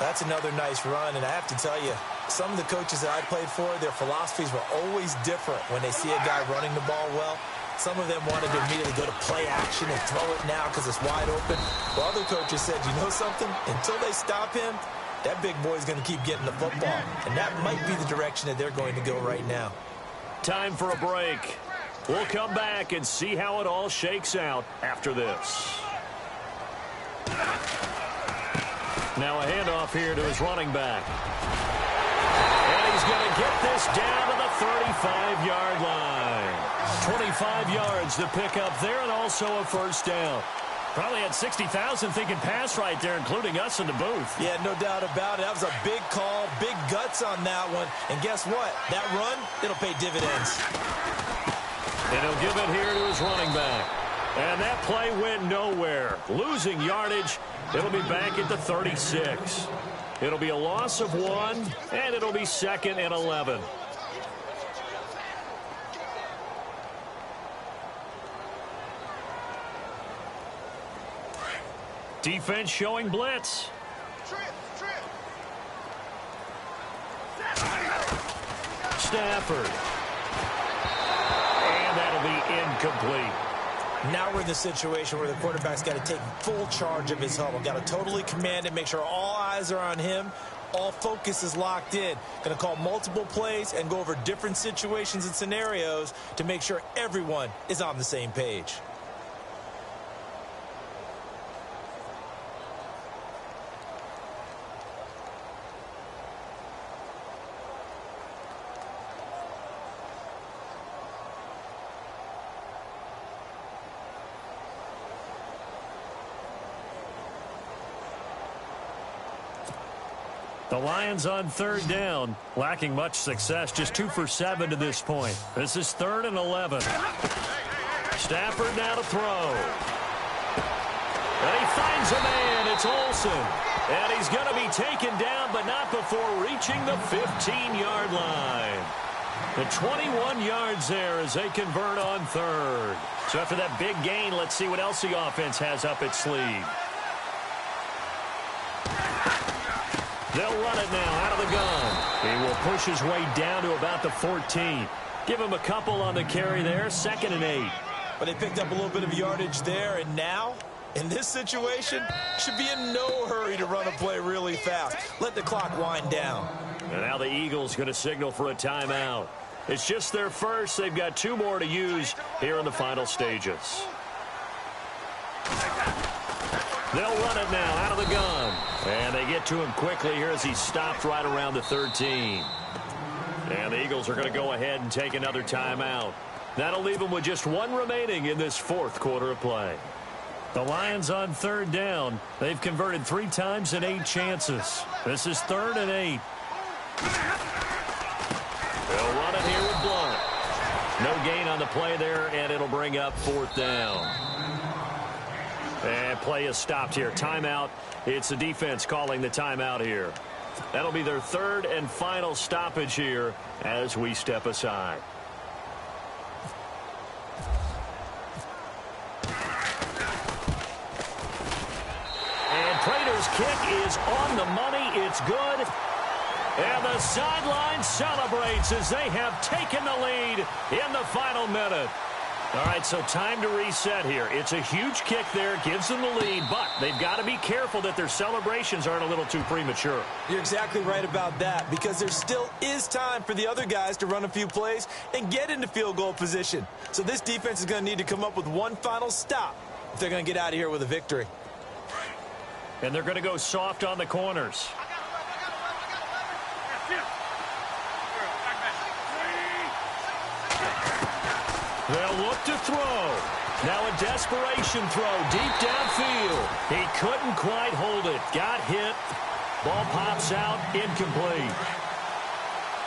That's another nice run, and I have to tell you, some of the coaches that I played for, their philosophies were always different when they see a guy running the ball well. Some of them wanted to immediately go to play action and throw it now because it's wide open. While other coaches said, you know something? Until they stop him, that big boy's going to keep getting the football. And that might be the direction that they're going to go right now. Time for a break. We'll come back and see how it all shakes out after this. Now a handoff here to his running back. And he's going to get this down to the 35-yard line. 25 yards to pick up there, and also a first down. Probably had 60,000 thinking pass right there, including us in the booth. Yeah, no doubt about it. That was a big call, big guts on that one. And guess what? That run, it'll pay dividends. And he'll give it here to his running back. And that play went nowhere. Losing yardage. It'll be back at the 36. It'll be a loss of 1, and it'll be 2nd and 11. Defense showing blitz. Stafford. And that'll be incomplete. Now we're in the situation where the quarterback's got to take full charge of his huddle. Got to totally command it, make sure all eyes are on him. All focus is locked in. Going to call multiple plays and go over different situations and scenarios to make sure everyone is on the same page. The Lions on 3rd down, lacking much success, just 2 for 7 to this point. This is 3rd and 11. Stafford now to throw. And he finds a man. It's Olsen. And he's going to be taken down, but not before reaching the 15-yard line. The 21 yards there as they convert on 3rd. So after that big gain, let's see what else the offense has up its sleeve. They'll run it now out of the gun. He will push his way down to about the 14. Give him a couple on the carry there. 2nd and 8. But they picked up a little bit of yardage there, and now, in this situation, should be in no hurry to run a play really fast. Let the clock wind down. And now the Eagles going to signal for a timeout. It's just their first. They've got 2 more to use here in the final stages. They'll run it now out of the gun. And they get to him quickly here as he stopped right around the 13. And the Eagles are going to go ahead and take another timeout. That'll leave them with just one remaining in this fourth quarter of play. The Lions on third down. They've converted 3 times in 8 chances. This is 3rd and 8. They'll run it here with Blunt. No gain on the play there, and it'll bring up 4th down. And play is stopped here. Timeout. It's the defense calling the timeout here. That'll be their 3rd and final stoppage here as we step aside. And Prater's kick is on the money. It's good. And the sideline celebrates as they have taken the lead in the final minute. All right, so time to reset here. It's a huge kick there, gives them the lead, but they've got to be careful that their celebrations aren't a little too premature. You're exactly right about that, because there still is time for the other guys to run a few plays and get into field goal position. So this defense is going to need to come up with one final stop if they're going to get out of here with a victory. And they're going to go soft on the corners. They'll look to throw. Now a desperation throw deep downfield. He couldn't quite hold it. Got hit. Ball pops out. Incomplete.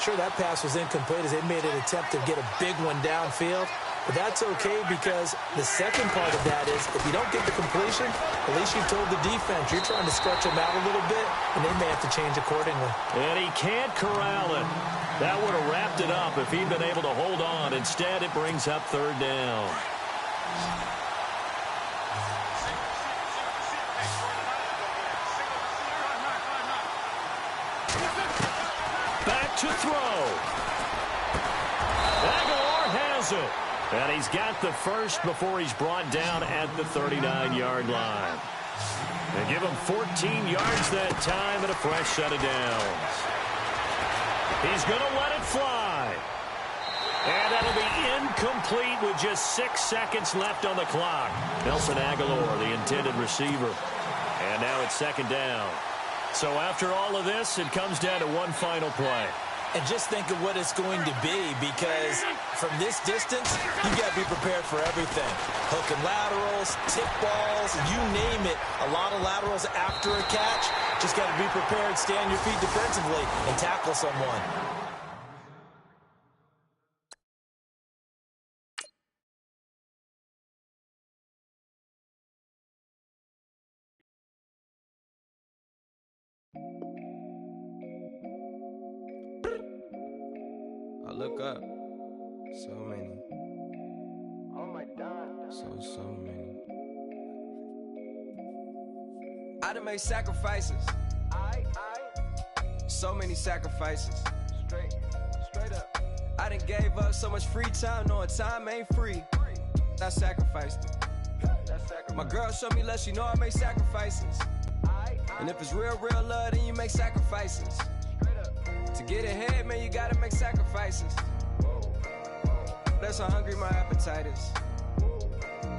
Sure, that pass was incomplete as they made an attempt to get a big one downfield. But that's okay, because the second part of that is if you don't get the completion, at least you've told the defense you're trying to stretch them out a little bit, and they may have to change accordingly. And he can't corral it. That would have wrapped it up if he'd been able to hold on. Instead, it brings up 3rd down. Back to throw. Aguilar has it. And he's got the first before he's brought down at the 39-yard line. They give him 14 yards that time and a fresh set of downs. He's going to let it fly. And that'll be incomplete with just 6 seconds left on the clock. Nelson Aguilar, the intended receiver. And now it's 2nd down. So after all of this, it comes down to one final play. And just think of what it's going to be, because from this distance, you got to be prepared for everything. Hook and laterals, tip balls, you name it. A lot of laterals after a catch. Just got to be prepared, stay on your feet defensively, and tackle someone. I look up, so many. Oh my God. So many. I done made sacrifices. So many sacrifices. Straight up. I done gave up so much free time, knowing time ain't free. I sacrificed it. My girl showed me love, she know I make sacrifices. And if it's real love, then you make sacrifices. To get ahead, man, you gotta make sacrifices. That's how hungry my appetite is.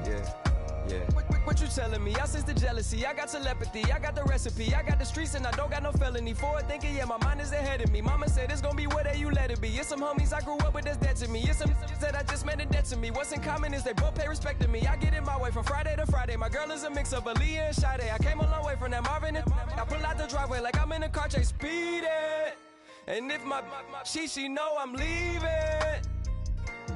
Yeah. What you telling me? I sense the jealousy, I got telepathy, I got the recipe, I got the streets and I don't got no felony. Forward thinking, yeah, my mind is ahead of me. Mama said it's gonna be whatever you let it be. It's some homies I grew up with that's dead to me. It's some that I just made a debt to me. What's in common is they both pay respect to me. I get in my way from Friday to Friday. My girl is a mix of Aaliyah and Sade. I came a long way from that Marvin and I pull out the driveway like I'm in a car chase speeding. And if my she know I'm leaving.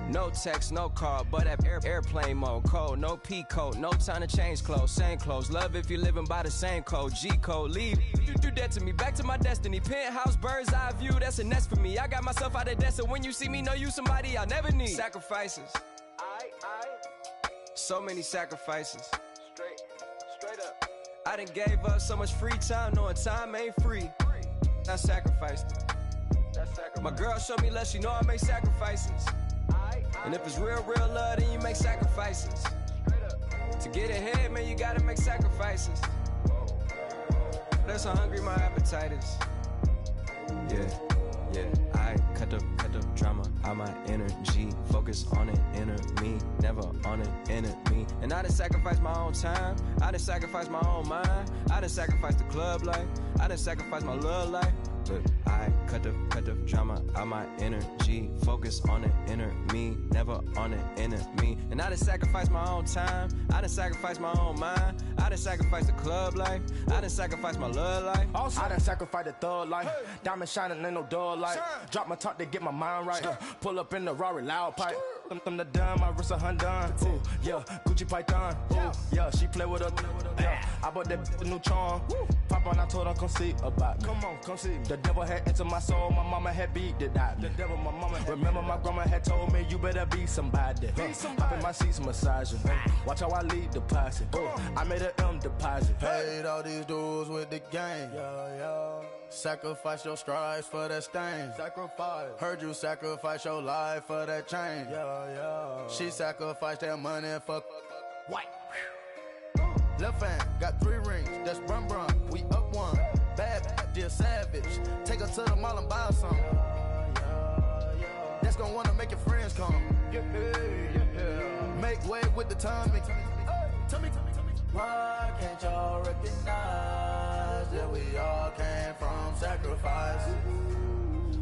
No text, no call, but at airplane mode. Code, no P code, no time to change clothes. Same clothes, love if you're living by the same code. G code, leave. You do that to me, back to my destiny. Penthouse, bird's eye view, that's a nest for me. I got myself out of debt, so when you see me, know you somebody I'll never need. Sacrifices. So many sacrifices. Straight up. I done gave up so much free time, knowing time ain't free. I sacrificed it. My girl showed me love, she know I make sacrifices. And if it's real love, then you make sacrifices. To get ahead, man, you gotta make sacrifices. That's how hungry my appetite is. Yeah. I cut the drama out my energy. Focus on an inner me, never on an enemy. And I done sacrificed my own time. I done sacrificed my own mind. I done sacrificed the club life. I done sacrificed my love life. Look, I cut the drama out my energy. Focus on the inner me, never on the enemy. And I done sacrificed my own time. I done sacrificed my own mind. I done sacrificed the club life. I done sacrificed my love life. Also, I done sacrificed the thug life. Hey. Diamond shining, ain't no dull light. Drop my top to get my mind right. Pull up in the Rari loud pipe. Them the done, my wrist a Hyundai. Ooh, yeah, Gucci Python. Ooh, yeah, she play with her. Yeah, I bought that a new charm. Pop on, I told her come see about. Come on, come see. The devil had entered my soul. My mama had beat the die. The devil, my mama. Remember my grandma had told me you better be somebody. Hop in my seats, massaging. Watch how I lead the posse. I made an M deposit. Paid all these dues with the game. Yeah. Sacrifice your strides for that stain. Sacrifice. Heard you sacrifice your life for that change. Yeah. She sacrificed that money for white. Left hand got 3 rings. That's brum. We up one. Bad, dear savage. Take her to the mall and buy some. That's gonna wanna make your friends come. Yeah. Make way with the timing. Tell me. Why can't y'all recognize that we all came from sacrifice?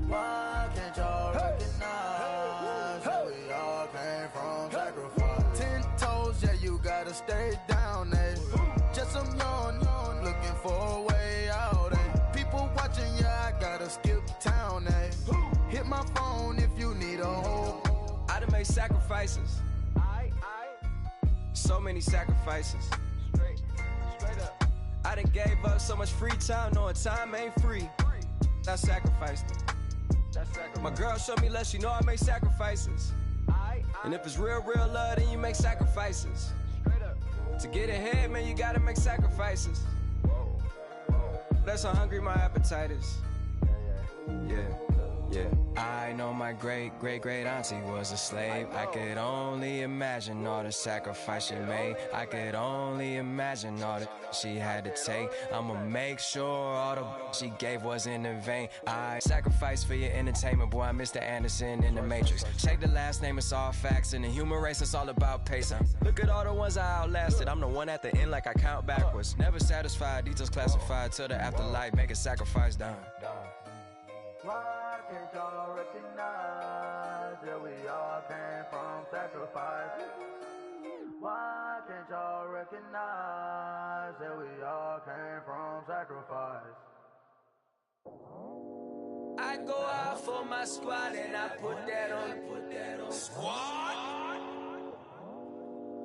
Why can't y'all recognize that we all came from sacrifice? 10 toes, yeah, you gotta stay down, eh? Just some yawn, looking for a way out, eh? People watching, yeah, I gotta skip town, eh? Hit my phone if you need a hold. I done made sacrifices. So many sacrifices. Straight up. I done gave up so much free time, knowing time ain't free. I sacrificed it. My girl showed me love, she know I make sacrifices. And if it's real love, then you make sacrifices. To get ahead, man, you gotta make sacrifices. That's how hungry my appetite is. Yeah. I know my great auntie was a slave. I could only imagine all the sacrifice she made. I could only imagine all that she had to take. I'ma make sure all the she gave wasn't in vain. I sacrificed for your entertainment, boy. I'm Mr. Anderson in the Matrix. Check the last name, it's all facts. In the human race, it's all about pacing. Look at all the ones I outlasted. I'm the one at the end, like I count backwards. Never satisfied, details classified till the afterlife. Make a sacrifice done. Why can't y'all recognize that we all came from sacrifice? Why can't y'all recognize that we all came from sacrifice? I go out for my squad and I put that on. Squad?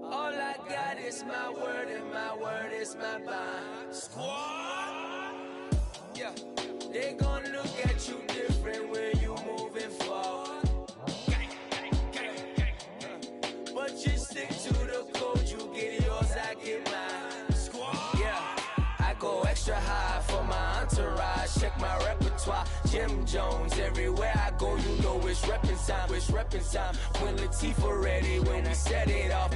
All I got is my word and my word is my bond. Squad? Yeah. They gon' look at you different when you moving forward. But you stick to the code, you get yours, I get mine. Squad. Yeah, I go extra high for my entourage. Check my repertoire, Jim Jones. Everywhere I go, you know it's reppin' time. When Latifah ready, when we set it off.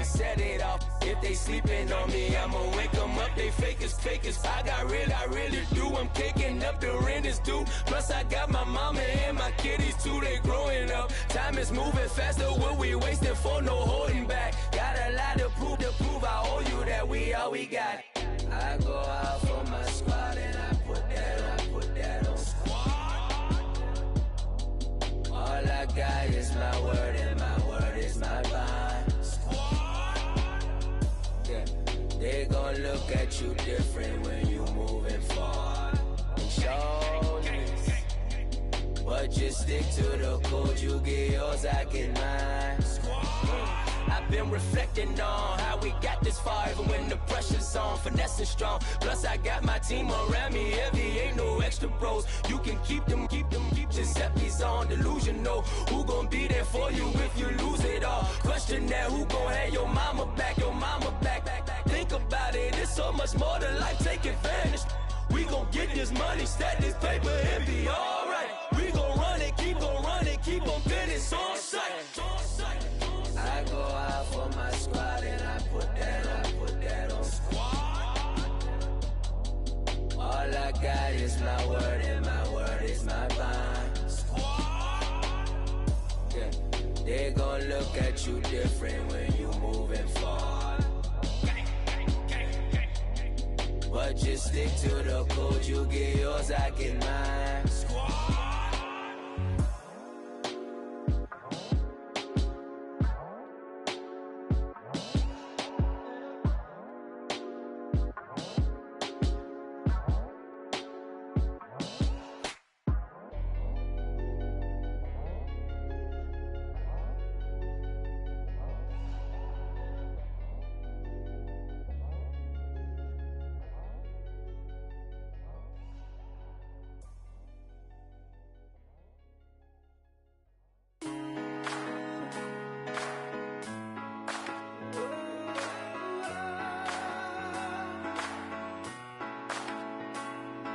If they sleeping on me, I'ma wake them up. They fakers. I really do. I'm caking up, the rent is due. Plus I got my mama and my kiddies too. They growing up. Time is moving faster. What we wasting for? No holding back. Got a lot to prove. I owe you that we all we got. I go out for my squad and I put that on. Squad. All I got is my word and my word is my bond. They gon' look at you different when you moving forward. And show this. But just stick to the code, you get yours, I get mine. I've been reflecting on how we got this far, even when the pressure's on, finessing strong. Plus I got my team around me heavy, ain't no extra bros. You can keep them. Giuseppe's on delusional. Who gon' be there for you if you lose it all? Question that, who gon' have your mama back? Think about it, it's so much more to life, take advantage. We gon' get this money, stack this paper, and be alright. We gon' run it, keep on finish on sight. I go out for my squad and I put that on. Squad. All I got is my word and my word is my bond. Squad. Yeah. They gon' look at you different when you move just stick to the code. You get yours, I get mine.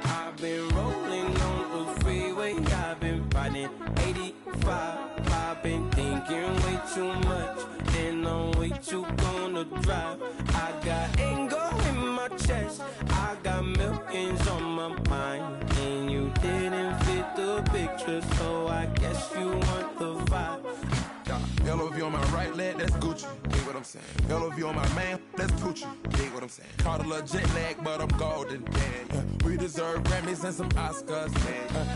I've been rolling on the freeway, I've been riding 85. I've been thinking way too much, and I'm way too gonna drive. I got anger in my chest, I got millions on my mind, and you didn't fit the picture, so I guess you want the vibe. LOV on my right leg, that's Gucci. Dig what I'm saying? LOV on my man, that's Poochie. Dig what I'm saying? Caught a little jet lag, but I'm golden. Yeah. We deserve Grammys and some Oscars.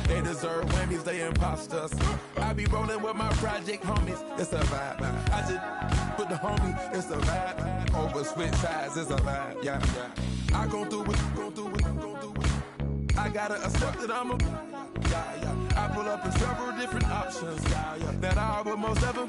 They deserve whammies, they imposters. I be rolling with my project homies, it's a vibe. I just put the homie, it's a vibe. Over switch sides, it's a vibe. Yeah. I gon' do it, gon' do it, gon' do it. I gotta accept that I'm a. I pull up in several different options. That I but most of them.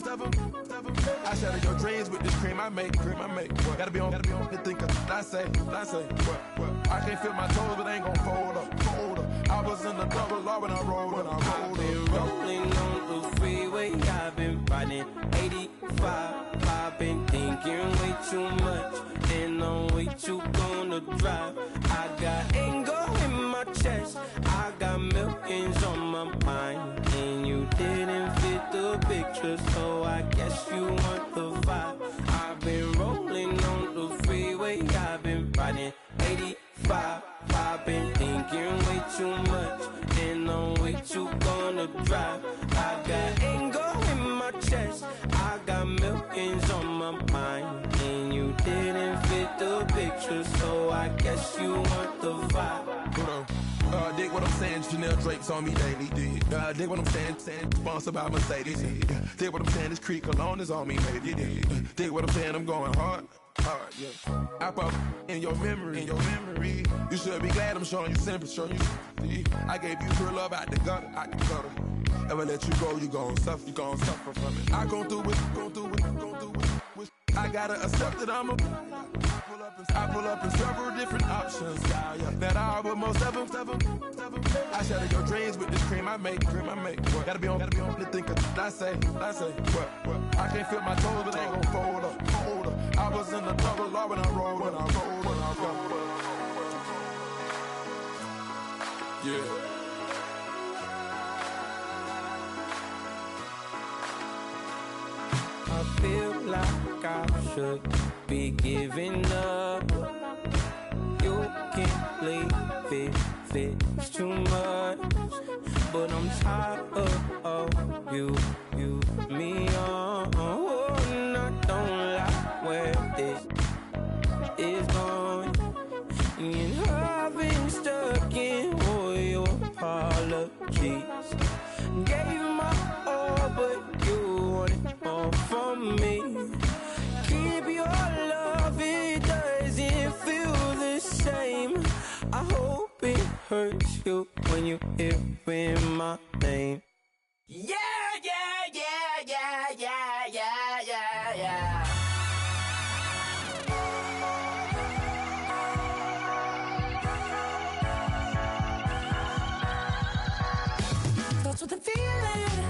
I shatter your dreams with this cream I make. What? Gotta be on the thinker. I say. What? I can't feel my toes, but ain't gon' fold up. I was in the double law when I rolled. I've been rolling on the freeway, I've been riding 85. I've been thinking way too much, and I'm way too gonna drive. I got anger in my chest, I got millions on my mind, and you didn't fit the picture, so I guess you want the vibe. I've been rolling on the freeway, I've been riding 85. I've been thinking way too much, and I'm way too gonna drive. I got anger in my chest, I got millions on my mind, and you didn't fit the picture, so I guess you want the vibe. Hold on. Dig what I'm saying, Chanel drapes on me daily. Dig what I'm saying, sponsored by Mercedes. Dig what I'm saying, this Creek Cologne is on me, baby. Dig what I'm saying, I'm going hard, yeah. I pop in your memory. You should be glad I'm showing you sympathy. I gave you pure love out the gutter. Ever let you go, you gon' suffer from it. I gon' do it. I gotta accept that I'm a. I pull up in several different options. That I but most of them. I shatter your dreams with this cream I make. What? Gotta be on the thinker. I say. What? I can't feel my toes, but ain't gon' fold up. I was in the double law when I rolled. Yeah. I feel like I should be giving up. You can't leave it's too much. But I'm tired of you, me on. And I don't like where this is going. And I've been stuck in all your apologies. Gave my all, but you wanted more from me. Keep your love, it doesn't feel the same. I hope it hurts you when you hear my name. Yeah. That's what the feeling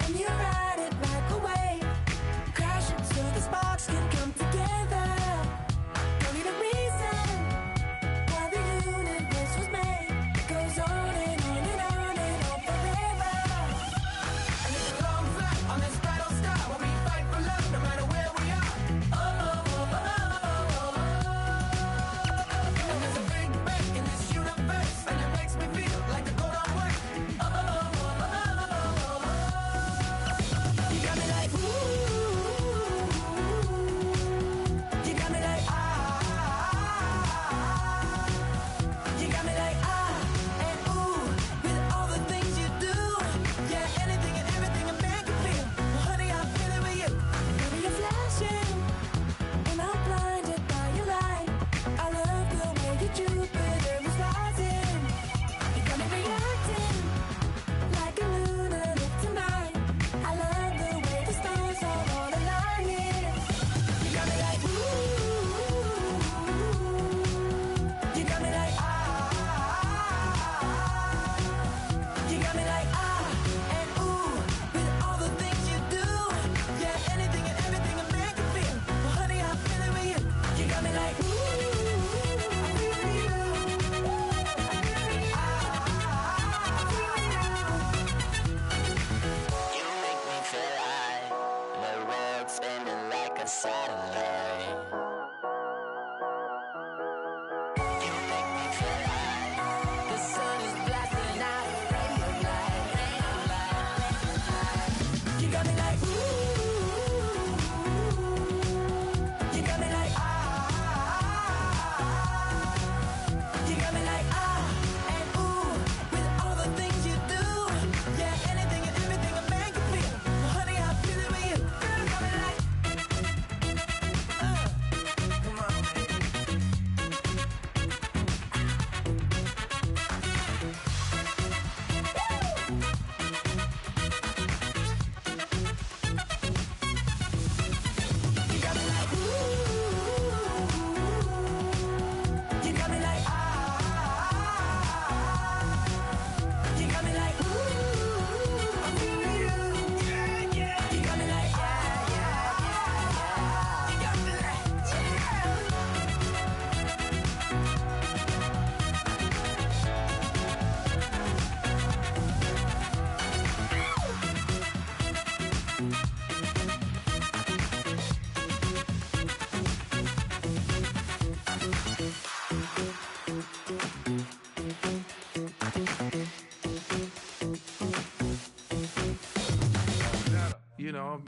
when you ride it like a wave. Crash into the sparks can come together. Don't need a reason why the universe was made. It goes on and on and on and on forever. And it's a long flight.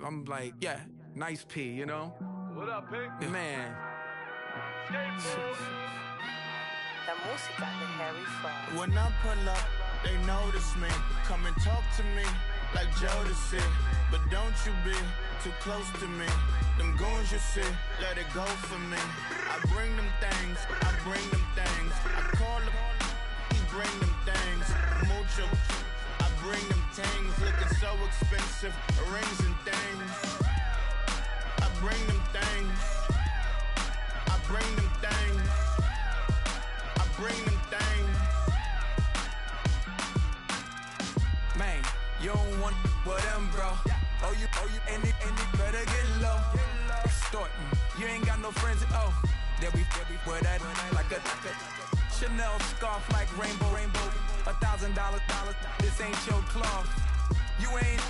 I'm like, yeah, nice P, you know? What up, Pink? Man. La música de Harry Fraud. When I pull up, they notice me. Come and talk to me like Jodeci. But don't you be too close to me. Them goons you see, let it go for me. I bring them things, I bring them things. I call them, he bring them things. Mucho, I bring them things. Looking so expensive, rings and things. I bring them things. I bring them things. I bring them things. Man, you don't want with them, bro. Oh, you, and it better get low. Extorting, you ain't got no friends. Oh, they'll be wear that like a Chanel scarf like rainbow. $1,000, this ain't your cloth. You ain't,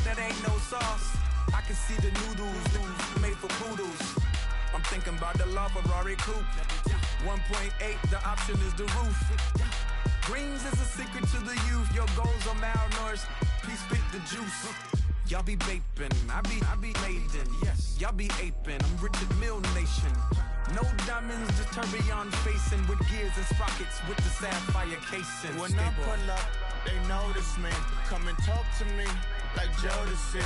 that ain't no sauce. I can see the noodles made for poodles. I'm thinking about the LaFerrari coupe. 1.8, the option is the roof. Greens is a secret to the youth. Your goals are malnourished. Please spit the juice. Y'all be vaping, I be maiden. Yes, y'all be aping. I'm Richard Mill Nation. No diamonds, just tourbillon facing with gears and sprockets with the sapphire casing. When I pull up, they notice me. Come and talk to me like Jodeci.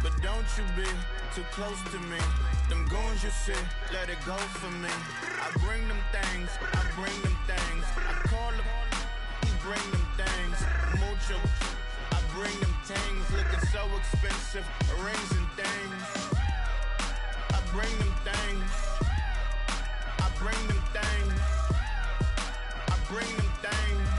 But don't you be too close to me. Them goons you see, let it go for me. I bring them things, I bring them things. I call them, he bring them things. Mucho, I bring them things. Looking so expensive, rings and things. I bring them things. I bring them things. I bring them things.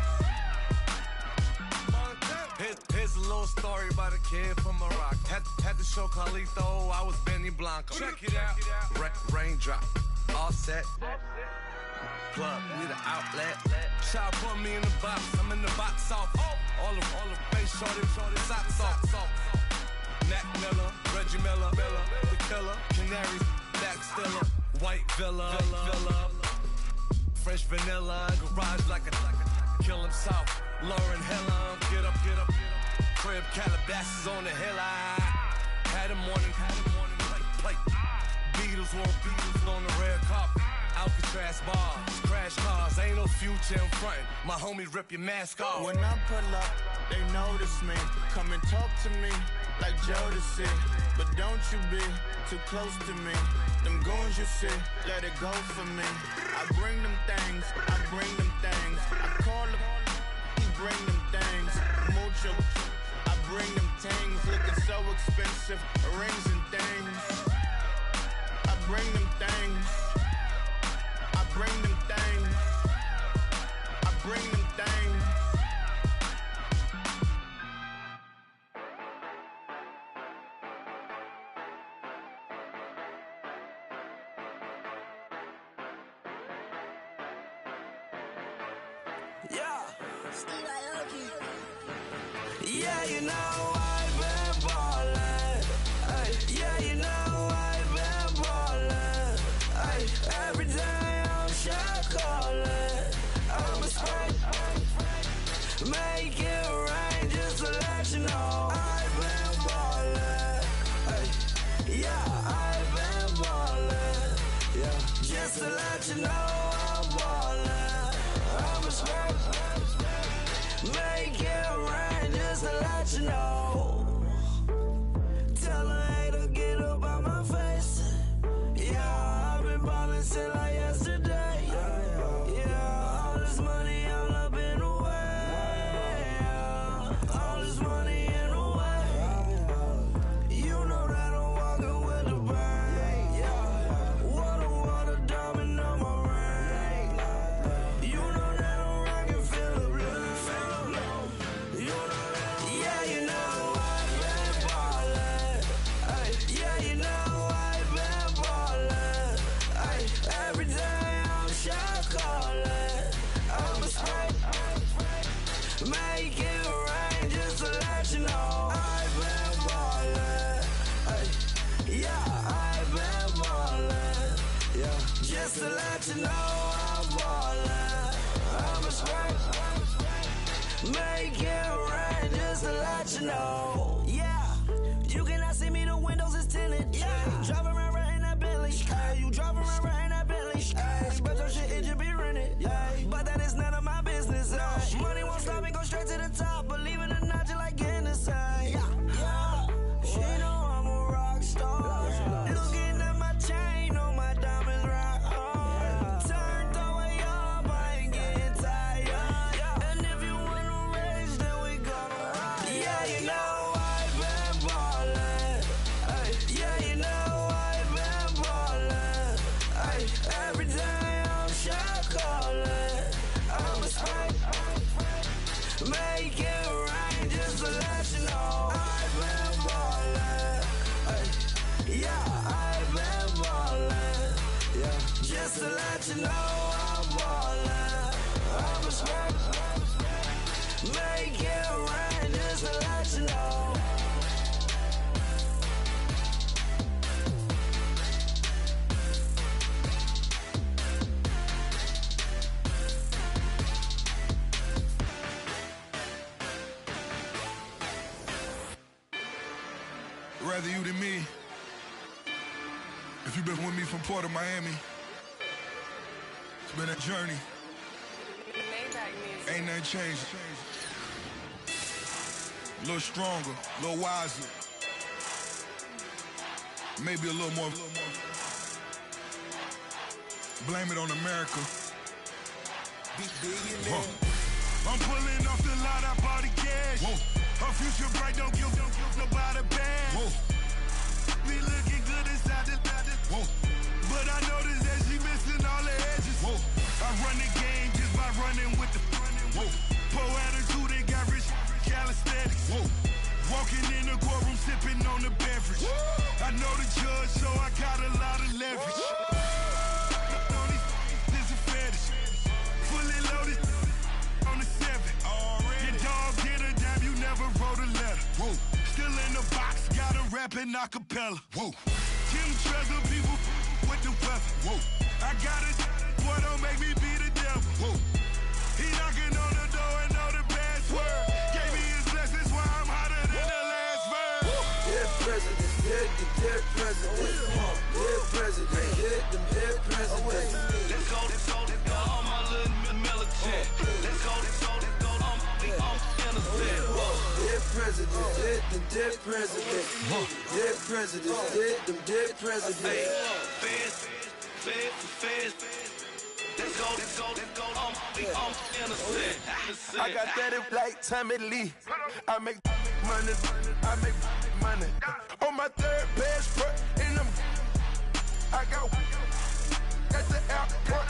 Here's a little story about a kid from Morocco. Had to show Carlito I was Benny Blanco. Check it out. Raindrop, all set. Plug, we the outlet. Shot put me in the box. I'm in the box off. All the face shorty, socks off. Nat Miller, Reggie Miller, the killer. Canaries, back stiller. White villa. Fresh vanilla, garage like a kill him soft. Lauren Hiller, get up. Crib Calabasas on the hill. I had a morning plate. Beatles on the red carpet. Alcatraz bars, crash cars, ain't no future in front. My homie rip your mask off. When I pull up, they notice me. Come and talk to me like Jodeci. But don't you be too close to me. Them goons you see, let it go for me. I bring them things, I bring them things. I call them, he bring them things. Mucho, I bring them things. Looking so expensive, rings and things. I bring them things. I bring them things. I bring them things. Yeah, you know I've been ballin'. Yeah, you know I've been ballin'. Every day I'm shot callin'. I'm a spray. Make it rain just to let you know I've been ballin'. Yeah, I've been ballin'. Yeah, just to let you know I'm ballin'. I'm a spray. Make it rain just to let you know. Tell a hater get up on my face. Yeah, I've been ballin' since like yesterday. Yeah, all this money all up in the way. All this money in the way. You know that I'm walking with the bank. Yeah, water, diamond on my ring. You know that I'm rockin' feel the blue. Yeah, you know I've been ballin'. Yeah, you know I've been ballin'. Every day I'm shot callin'. I'm a spray. Make it rain just to let you know I've been ballin'. Yeah, I've been ballin'. Yeah, just to let you know I'm ballin'. I'm a spray. Make it rain just to let you know. Yeah, you cannot see me the way windows is tinted. Yeah. Driving around right in that Bentley. Hey, you driving around right in that Bentley. Hey, but your shit, it should be rented. Yeah. But that is none of my business. Money won't stop me, go straight to the top. Believe it or not, just like getting the same. Yeah. She know I'm a rock star. Looking at my chain, on my diamonds right hard. Turned the way up, I ain't getting tired. And if you wanna race, then we gonna ride. Yeah, you know I've been ballin'. Ay, yeah, you know I've been ballin'. Ay, every day I'm shot callin'. I'm a spray. Make it rain just to let you know I've been ballin'. Ay, yeah, I've been ballin'. Yeah, just to let you know I'm ballin'. I'm a spray. Make it rain just to let you know. Rather you than me. If you've been with me from Port of Miami, it's been a journey. Ain't nothing changed. A little stronger, a little wiser. Maybe a little more. Blame it on America. I'm pulling off the lot, I bought the cash. Whoa. Her future bright, don't give nobody bad. Whoa. Be looking good inside the whoa. But I noticed that she missing all the edges. Whoa. I run the game just by running with the whoa. Poor attitude, they got rich calisthenics. Whoa. Walking in the courtroom, sipping on the beverage. Whoa. I know the judge, so I got a lot of leverage. This is fetish. Fully loaded on the 7. Your dog did a dime, you never wrote a letter. Whoa. Still in the box, gotta rap in acapella. Whoa. Jim Treasure, people with the weather. Whoa. I got it, boy, don't make me be the devil. Whoa. He knocking on the door and know the password. Gave me his blessings while I'm hotter than the last verse. Dead president, dead president. Dead president, dead president. Let's go, all my little militant. Let's go, I'm innocent. Dead president, dead president. Dead president, dead president. Feds. Let's go, I'm innocent. I got that like Tommy Lee. I make money. On my third passport in them. I got at the airport.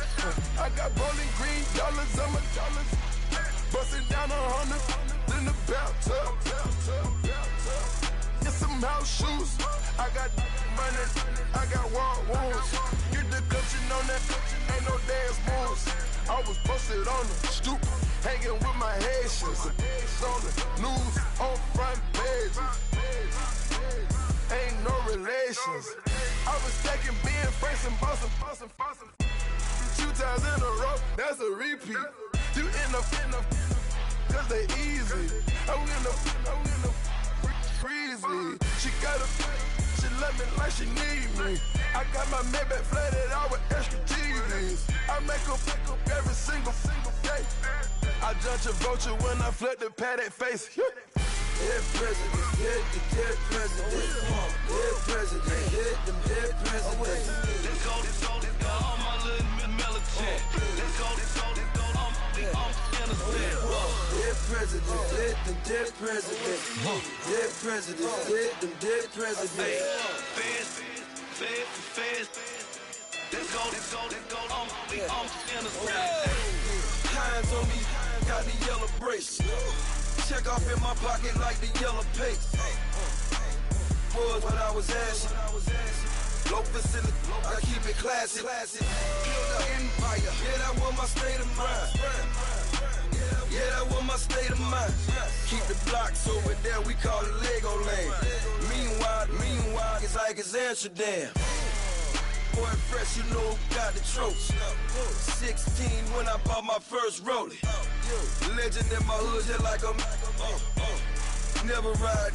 I got bowling green dollars on my dollars. Busting down 100 in the bathtub. Get some house shoes. I got money. I got war wounds. Get the coaching on that. Ain't no dance moves. I was posted on the stoop, hanging with my Haitians. On the news, on front pages. Ain't no relations. I was stacking being Franks and Boston. 2 times in a row, that's a repeat. You end up, cause they easy. I'm in the breezy. She love me like she need me. I got my Maybach flooded out with extra TVs. I make up every single day. I judge a vulture when I flip the Paddock face. Dead president, dead president. Dead president, dead president. Let's go, all my little militant. Let's go, I'm innocent. Dead president, dead president. Dead president, dead president. Feds. Let's go, I'm innocent. Hands on me, got the yellow brace. Check off in my pocket like the yellow paste. Was what I was asking. Low facility, I keep it classy. Build an empire, yeah, that was my state of mind. Yeah, that was my state of mind. Keep the blocks over there, we call it Lego Land. Meanwhile, it's like it's Amsterdam. Boy fresh, you know who got the tropes. 16 when I bought my first rollie. Legend in my hood, just like a never ride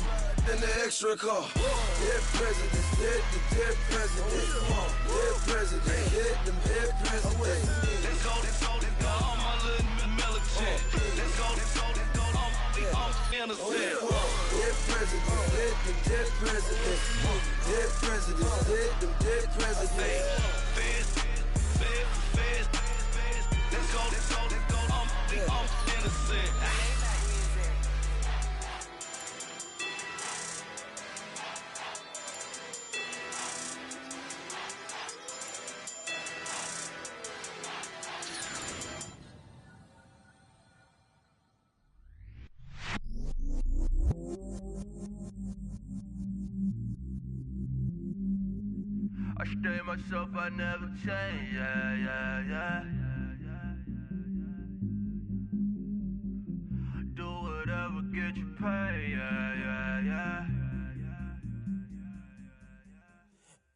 in the extra car. Dead presidents, dead presidents. Dead presidents, dead presidents. Let's go, all my little military. Let's go, I'm innocent. Dead presidents, dead presidents. Dead presidents, dead presidents. Feds. Let's go, I'm innocent. I stay myself, I never change, yeah. Do whatever, get you paid, yeah.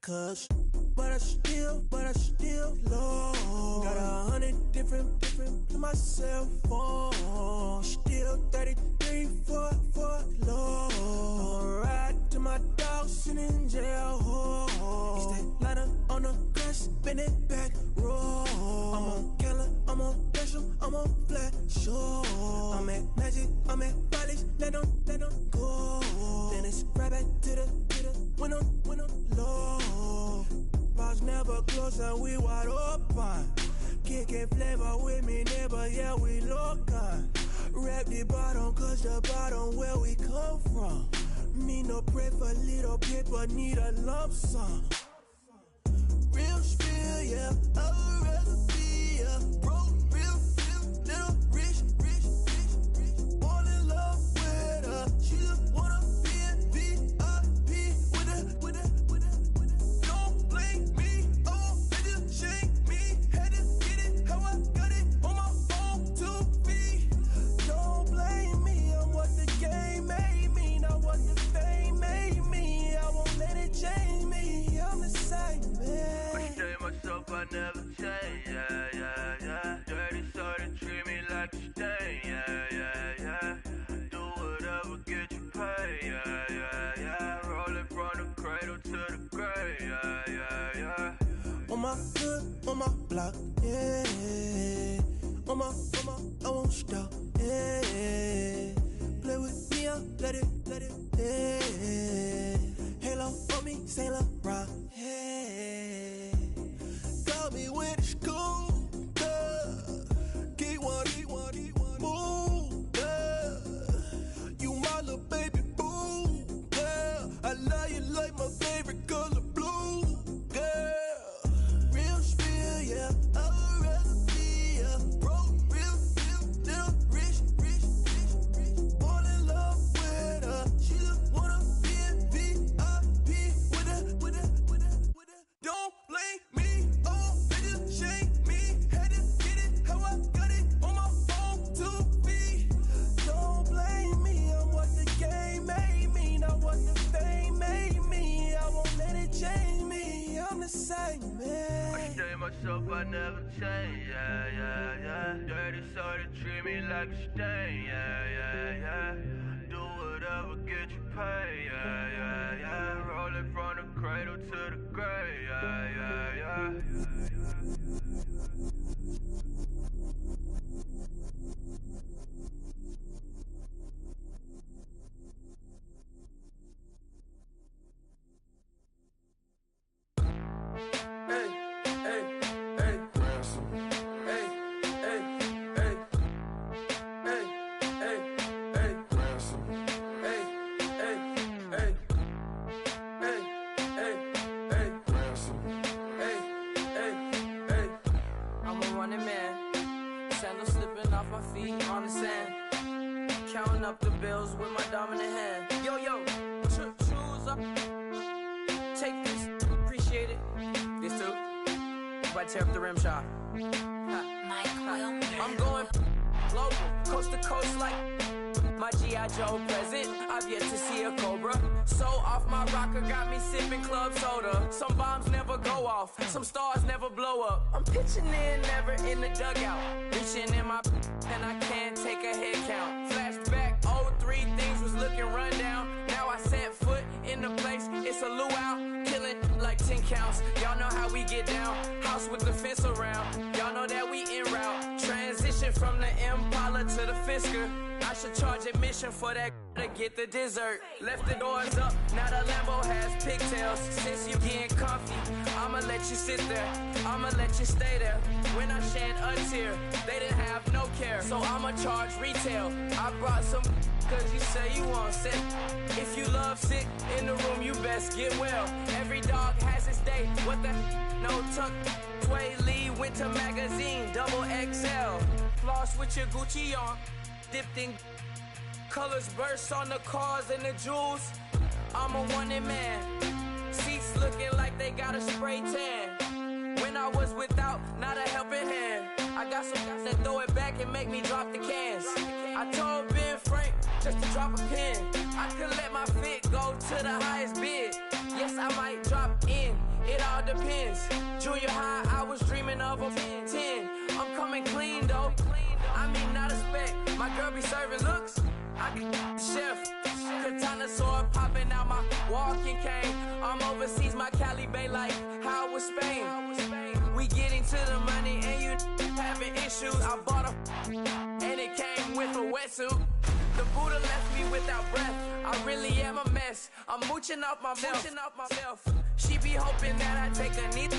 Cause, but I still low. Got 100 different to my cell phone. Still 33 for low. I'ma ride to my dog sitting in jail. He stay lighter on the grass, spin it back, roll. I'm on killer, I'm on special, I'm on flat show. I'm at magic, I'm at Bally's, let them go. Then it's right back to the window low. Bars never close and we wide open. Kicking flavor with me, neighbor, yeah, we local. Rap the bottom, cause the bottom where we come from. Me no pray for little paper, need a lump sum. Real spill, yeah, I'd rather be a broke, real, little rich. All in love with her, she just wanna be a VIP with her. Don't blame me, oh, they just shake me. Had to get it, how I got it on my phone to be. Don't blame me, I'm what the game made me, not what the fame made me. I won't let it change me, I'm the same man. I stay myself, I never change, yeah. Dirty, so they treat me like a stain, yeah. Do whatever, get you paid, yeah. Rolling from the cradle to the grave, yeah. On my hood, on my block, yeah. On my, I won't stop, yeah. Play with me, I'll let it, yeah. Halo on me, Saint Laurent, yeah. Got me with school, keep one, move, you my little baby boo, girl. I love you like my favorite color blue, girl. Real spill, yeah, I'd rather be a broke, real, little rich. All in love with her, she just wanna be a VIP with her. Don't blame me, oh, they just shake me. Had to get it, how I got it on my phone to be. Don't blame me, I'm what the game made me, not what the fame made me. I won't let it change me, I'm the same man. I stay myself, I never change, yeah. Dirty, so they treat me like a stain, yeah. Do whatever, get you paid, yeah. Rolling from the cradle to the grave, yeah. I'm a running man, sandals slipping off my feet on the sand. Counting up the bills with my dominant hand. Yo, choose up. Take this, appreciate it. This too. If I tear up the rim shot. I'm going global, coast to coast like my G.I. Joe present. I've yet to see a Cobra. So off my rocker got me sipping club soda. Some bombs never go off, some stars never blow up. I'm pitching in, never in the dugout. Reaching in my and I can't take a head count. Flashback, 03, things was looking run down. Now I set foot in the place, it's a luau. Killing like 10 counts, y'all know how we get down. House with the fence around, y'all know that we en route. Transition from the Impala to the Fisker. I should charge admission for that to get the dessert. Left the doors up, now the Lambo has pigtails. Since you getting comfy, I'ma let you sit there, I'ma let you stay there. When I shed a tear, they didn't have no care, so I'ma charge retail. I brought some cause you say you want sick. If you love sick in the room, you best get well. Every dog has its day, what the no tuck. Tway Lee Winter Magazine, double XL. Floss with your Gucci on, dipped in colors burst on the cars and the jewels. I'm a wanted man, seats looking like they got a spray tan. When I was without, not a helping hand. I got some guys that throw it back and make me drop the cans. I told Ben Frank just to drop a pin. I could let my fit go to the highest bid. Yes, I might drop in, it all depends. Junior high, I was dreaming of a 10. I'm coming clean though, I mean not a spec. My girl be serving looks, I can the chef. Katana sword popping out my walking cane. I'm overseas, my Cali Bay like how was Spain. We getting to the money and you having issues. I bought a and it came with a wetsuit. The Buddha left me without breath. I really am a mess. I'm mooching off myself. She be hoping that I take a knee.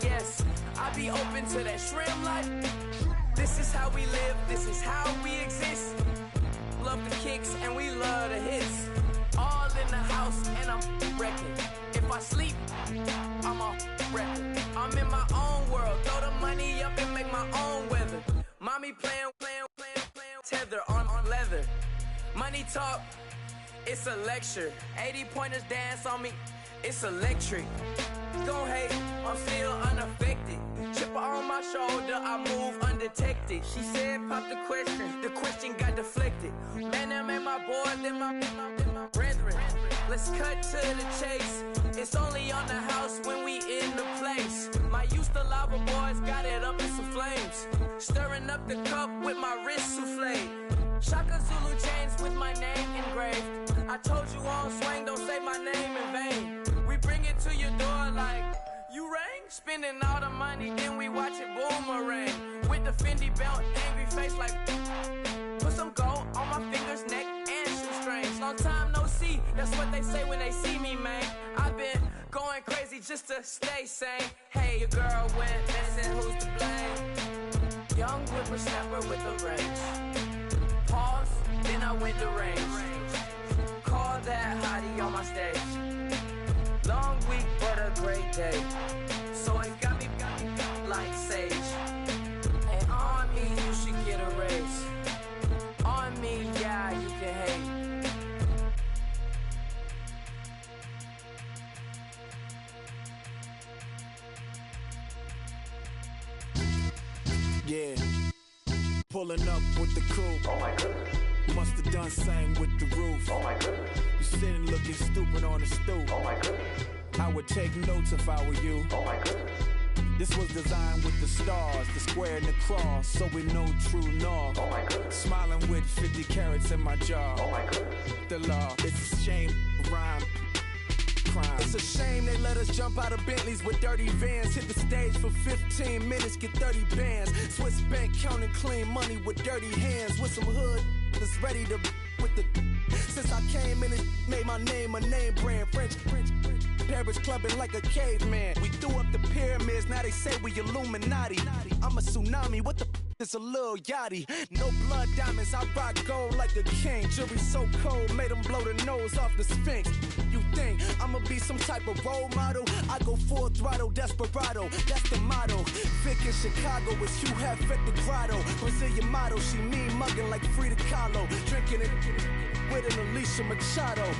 Yes, I be open to that shrimp life. This is how we live. This is how we exist. Love the kicks and we love the hits. All in the house and I'm wrecking. If I sleep, I'm a wrecking. I'm in my own world. Throw the money up and make my own weather. Mommy playing tether on leather. Money talk, it's a lecture. 80 pointers dance on me, it's electric. Don't hate, I'm still unaffected. Chipper on my shoulder, I move undetected. She said pop the question got deflected. Man, them ain't my boys, them my brethren. Let's cut to the chase. It's only on the house when we in the place. My used to lava boys got it up in some flames. Stirring up the cup with my wrist souffle. Shaka Zulu chains with my name engraved. I told you on swing, don't say my name in vain. We bring it to your door like, you rang? Spending all the money, then we watch it boomerang. With the Fendi belt, angry face like, put some gold on my fingers, neck, and shoestrings. Long time no see, that's what they say when they see me, man. I've been going crazy just to stay sane. Hey, your girl went missing, who's to blame? Young whippersnapper with a range. Pause, then I went to range. Call that hottie on my stage. Long week, but a great day. So it got me like sage. And on me, you should get a raise. On me, yeah, you can hate. Yeah, pulling up with the crew. Oh my goodness. Must have done same with the roof. Oh my goodness. You sitting looking stupid on the stoop. Oh my goodness. I would take notes if I were you. Oh my goodness. This was designed with the stars, the square and the cross, so we know true north. Oh my goodness. Smiling with 50 carats in my jaw. Oh my goodness. The law, it's a shame, rhyme. Crime. It's a shame they let us jump out of Bentleys with dirty vans. Hit the stage for 15 minutes, get 30 bands. Swiss bank counting clean money with dirty hands. With some hood that's ready to with the. Since I came in and made my name a name brand. French Paris clubbing like a caveman. We threw up the pyramids, now they say we Illuminati. I'm a tsunami, what the it's a little yachty. No blood diamonds, I rock gold like a king. Jury so cold, made them blow the nose off the Sphinx. You think I'ma be some type of role model? I go full throttle, desperado, that's the motto. Vic in Chicago is Hugh Hef at the grotto. Brazilian model, she mean mugging like Frida Kahlo. Drinking it with an Alicia Machado.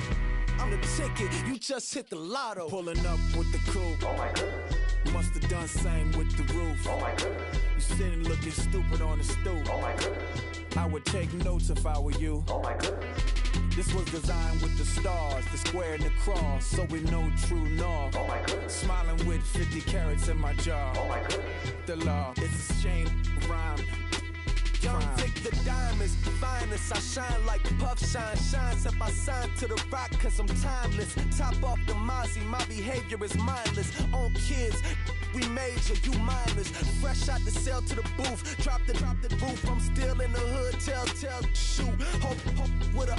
I'm the ticket, you just hit the lotto. Pulling up with the crew. Oh my goodness. Must have done same with the roof. Oh my goodness. You sitting looking stupid on the stoop. Oh my goodness. I would take notes if I were you. Oh my goodness. This was designed with the stars, the square and the cross, so we know true north. Oh my goodness. Smiling with 50 carats in my jaw. Oh my goodness. The law, it's a shame, rhyme. Young Vic, the diamonds, finest. I shine like Puff Shine. Shines if I sign to the rock, cause I'm timeless. Top off the Mozzie, my behavior is mindless. On kids, we major, you minors. Fresh out the cell to the booth. Drop the roof. I'm still in the hood. Tell, shoot. Hope with a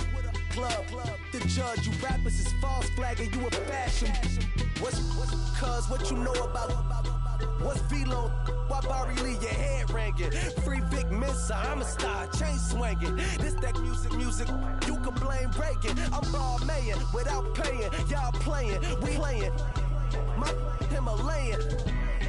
club. The judge, you rappers is false flagging. You a fashion. What's cuz what you know about? What's Velo? Why Barry Lee, your head ringing? Free Vic Mensa, I'm a star, chain swinging. This that music, you can blame Reagan. I'm ball mayin' without paying. Y'all playing, we playing. My Himalayan.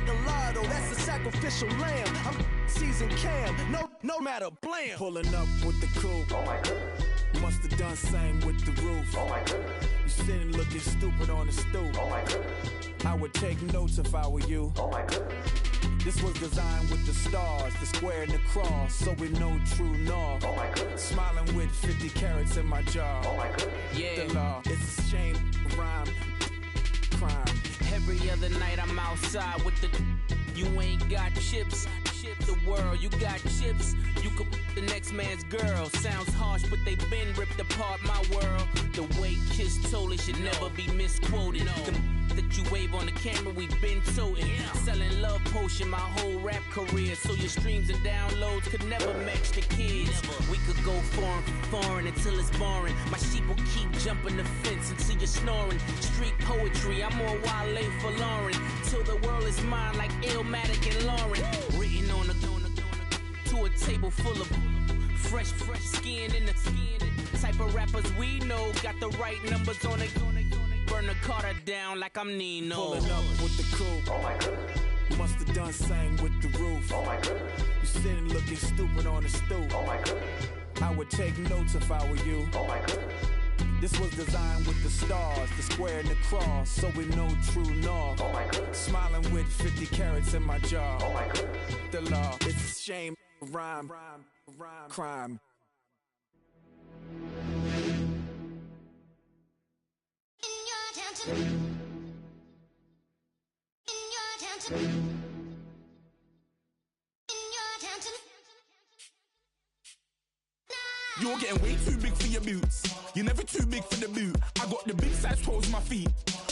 The lotto, that's a sacrificial lamb. I'm season cam, no matter, blam. Pulling up with the coupe. Oh my goodness. Must have done same with the roof. Oh my goodness. You sitting looking stupid on the stoop. Oh my goodness. I would take notes if I were you. Oh my goodness. This was designed with the stars, the square and the cross, so we know true north. Oh my goodness. Smiling with 50 carats in my jaw. Oh my goodness. Yeah. The law, it's a shame, rhyme, crime. Every other night I'm outside with the. You ain't got chips. The world, you got chips. You could the next man's girl. Sounds harsh, but they been ripped apart my world. The way Kiss told it should never be misquoted. That you wave on the camera, we been toting. Selling love potion my whole rap career. So your streams and downloads could never match the kids. We could go foreign until it's boring. My sheep will keep jumping the fence until you're snoring. Street poetry, I'm more Wale for Lauren. Till the world is mine like Illmatic and Lauren. Written on to a table full of fresh skin in the type of rappers we know. Got the right numbers on it. Burn the Carter down like I'm Nino. Pulling up with the coupe. Oh my goodness. Must have done same with the roof. Oh my goodness. You sitting looking stupid on the stoop. Oh my goodness. I would take notes if I were you. Oh my goodness. This was designed with the stars, the square and the cross, so we know true north. Oh my goodness. Smiling with 50 carats in my jaw. Oh my goodness. The law, it's a shame, rhyme, crime. You're getting way too big for your boots. You're never too big for the boot. I got the big size toes on my feet.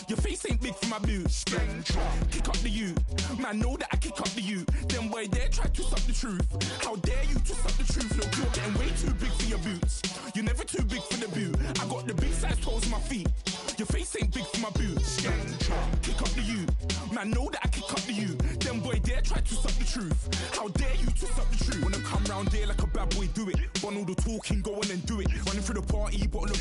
Your face ain't big for my boots. Kick up the you. Man, know that I kick up the you. Then boy dare try to suck the truth. How dare you to suck the truth? Look, you're getting way too big for your boots. You're never too big for the boot. I got the big size toes on my feet. Your face ain't big for my boots. Kick up the you. Man, know that I kick up the you. Then boy dare try to suck the truth. How dare you to suck the truth? When I come round there like a bad boy, do it. Want all the talking, go on and do it. Running through the party, bottle up.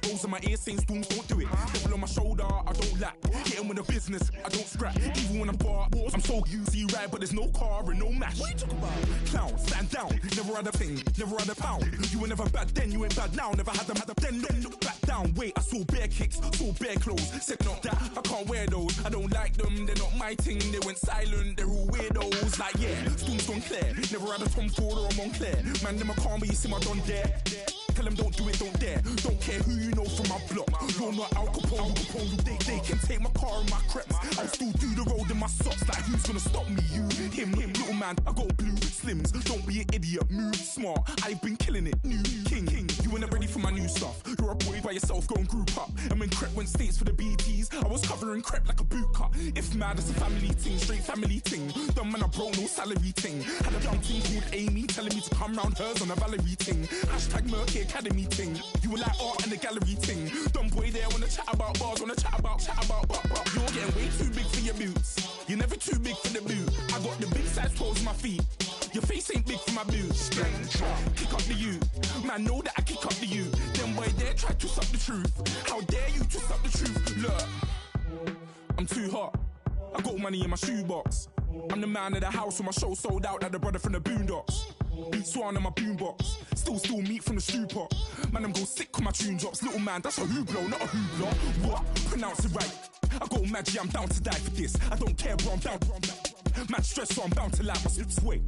Rolls in my ear saying storms, don't do it. Double on my shoulder, I don't lack. Getting with the business, I don't scrap. Even when I'm bar, I'm so easy right, but there's no car and no mash. What you talk about? Clown, stand down. Never had a thing, never had a pound. You were never bad then, you ain't bad now. Never had them, then look back down. Wait, I saw bare kicks, saw bare clothes. Said not that, I can't wear those. I don't like them, they're not my thing. They went silent, they're all weirdos. Like yeah, storms gone clear. Never had a Tom Ford or a Montclair. Man, them a calm, but you see my done there. Tell them don't do it, don't dare. Don't care who you know from my block. You're not Al Capone. They can take my car and my creps. I'll still do the road in my socks. Like who's gonna stop me? You, him, little man. I got blue slims. Don't be an idiot. Move smart. I've been killing it. New king. You ain't ready for my new stuff. You're a boy by yourself. Go and group up. And when Crep went states for the BTs, I was covering Crep like a boot cut. If mad, it's a family thing. Straight family thing. Dumb man, I broke no salary thing. Had a young thing called Amy telling me to come round hers on a Valerie thing. Hashtag Murky Academy thing. You were like art and the gallery thing. Dumb boy there wanna chat about bars, wanna chat about. You're getting way too big for your boots. You're never too big for the boot. I got the big size toes on my feet. Your face ain't big for my boots. Kick up the you. Man, know that I kick up the you. Then boy there try to suck the truth. How dare you to suck the truth? Look, I'm too hot. I got money in my shoebox. I'm the man of the house when my show sold out like the brother from the Boondocks. Beat Swan in my boombox. Still meat from the stew pot. Man, I'm go sick on my tune drops. Little man, that's a hooplo, not a hoopla. What? Pronounce it right. I go magic, I'm down to die for this. I don't care, bro, I'm down. Man stress, so I'm bound to like my slips. Wait,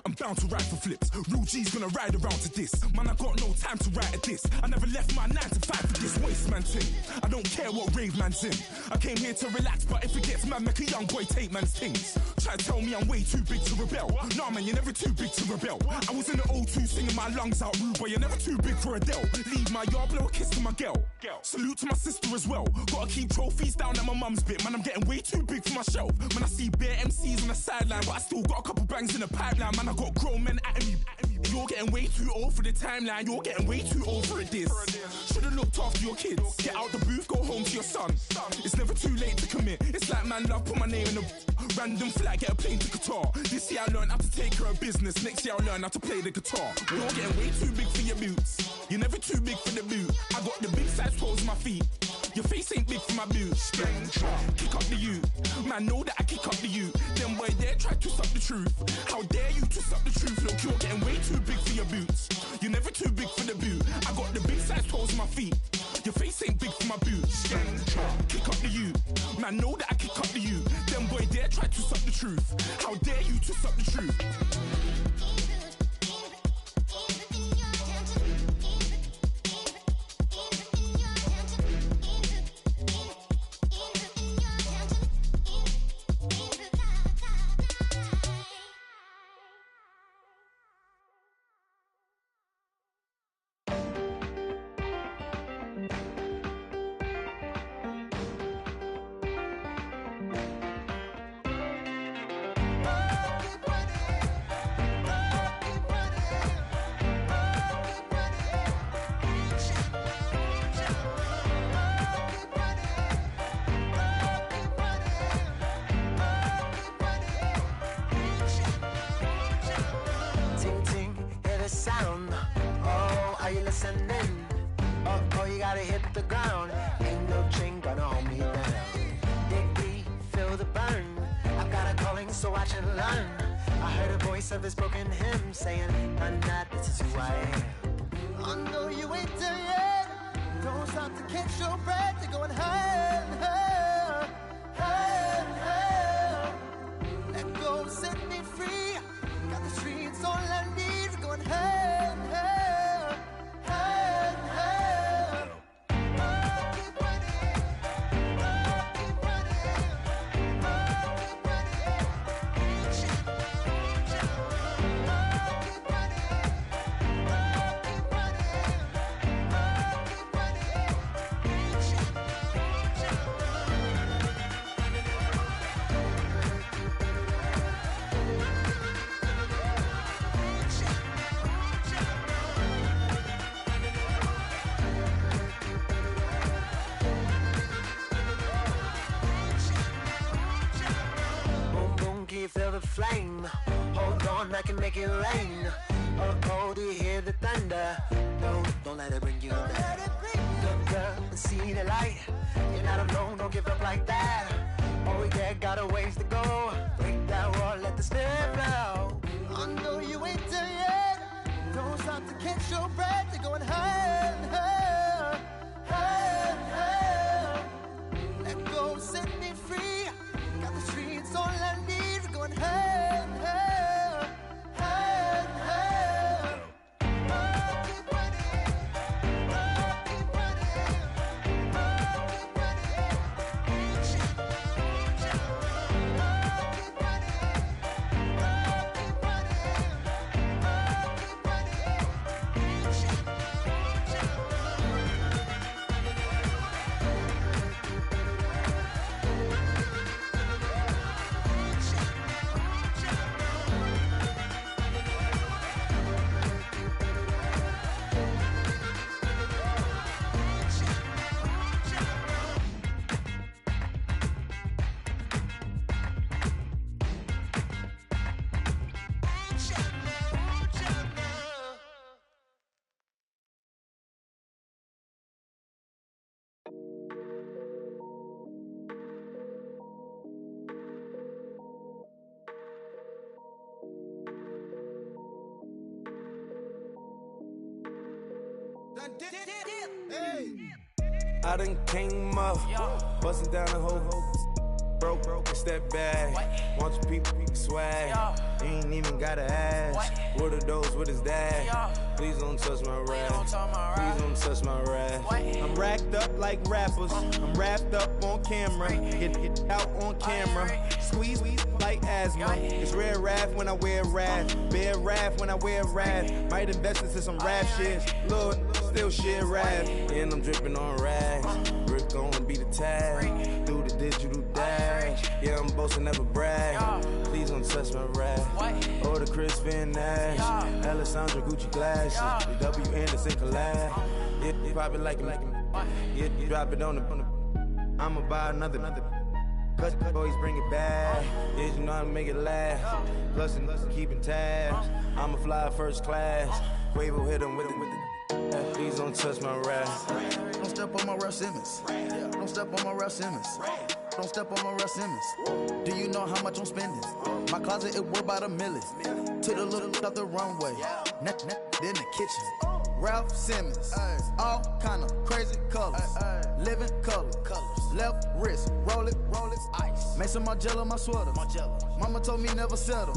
I'm bound to ride for flips. Real G's gonna ride around to this. Man, I got no time to write a diss. I never left my 9 to 5 for this waste man thing. I don't care what rave man's in. I came here to relax, but if it gets mad, make a young boy take man's things. Try to tell me I'm way too big to rebel. Nah, man, you're never too big to rebel. I was in the O2 singing my lungs out, rude boy, you're never too big for Adele. Leave my yard, blow a kiss to my girl. Salute to my sister as well. Gotta keep trophies down at my mum's bit. Man, I'm getting way too big for my shelf. Man, I see bare MCs on the sideline, but I still got a couple bangs in the pipeline. Man, I got grown men at me. You're getting way too old for the timeline. You're getting way too old for a diss. Should've looked after your kids. Get out the booth, go home to your son. It's never too late to commit. It's like man love, put my name in a random flat, get a plane to Qatar. This year I learned how to take care of business. Next year I'll learn how to play the guitar. You're getting way too big for your boots. You're never too big for the boot. I got the big size toes on my feet. Your face ain't big for my boots. Kick up the you. Man, know that I kick up the you. Them boy there try to twist up the truth. How dare you twist up the truth? Look, you're getting way too big for your boots. You're never too big for the boot. I got the big size toes on my feet. Your face ain't big for my boots. Kick up the you. Man, know that I kick up the you. Them boy there try to twist up the truth. How dare you twist up the truth? Flame, hold on, I can make it rain. Oh, do you hear the thunder? No, don't let it bring you down. Look up and see the light. You're not alone, don't give up like that. Oh yeah, got a ways to go. Break that wall, let the spirit flow. I know you ain't done yet. Don't stop to catch your breath. You're going higher, higher, higher, higher. Let go, set me free. Got the streets all I need. Going higher, higher, higher, higher. I'll keep running. I'll keep running. I'll keep running. I'll keep running. I'll keep running. I'll keep I done came up, busting down the whole. broke, step back. Want your people swag. You ain't even gotta ask. What are those with his dad? Please don't touch my rap. Please don't touch my rap. I'm racked up like rappers. I'm wrapped up on camera. Get out on camera. Squeeze like asthma. It's rare wrath when I wear wrath. Bear wrath when I wear wrath. Might invest into some rap shit. Lord, still shit rap. And I'm dripping on rags. Rick gonna be the tag. Do the digital dash. Yeah, I'm boasting, never brag. Please don't touch my rap. Or the Chris Van Nash. Alessandra Gucci glasses. The W Anderson collab. Yeah, you probably like it. Yeah, you drop it on the. I'ma buy another. Cause boys bring it back. Yeah, you know how to make it laugh. Plus and keeping tabs. I'ma fly first class. Quavo hit him with it. Please don't touch my rap. Don't step on my Ralph Simmons. Don't step on my Ralph Simmons. Don't step on my Ralph Simmons. Do you know how much I'm spending? My closet, it worth about $1 million. To the little out the runway. Then the kitchen. Ralph Simmons. All kind of crazy colors. Living colors. Left wrist. Roll it. Ice. Mason Margiela, my sweater. Mama told me never settle.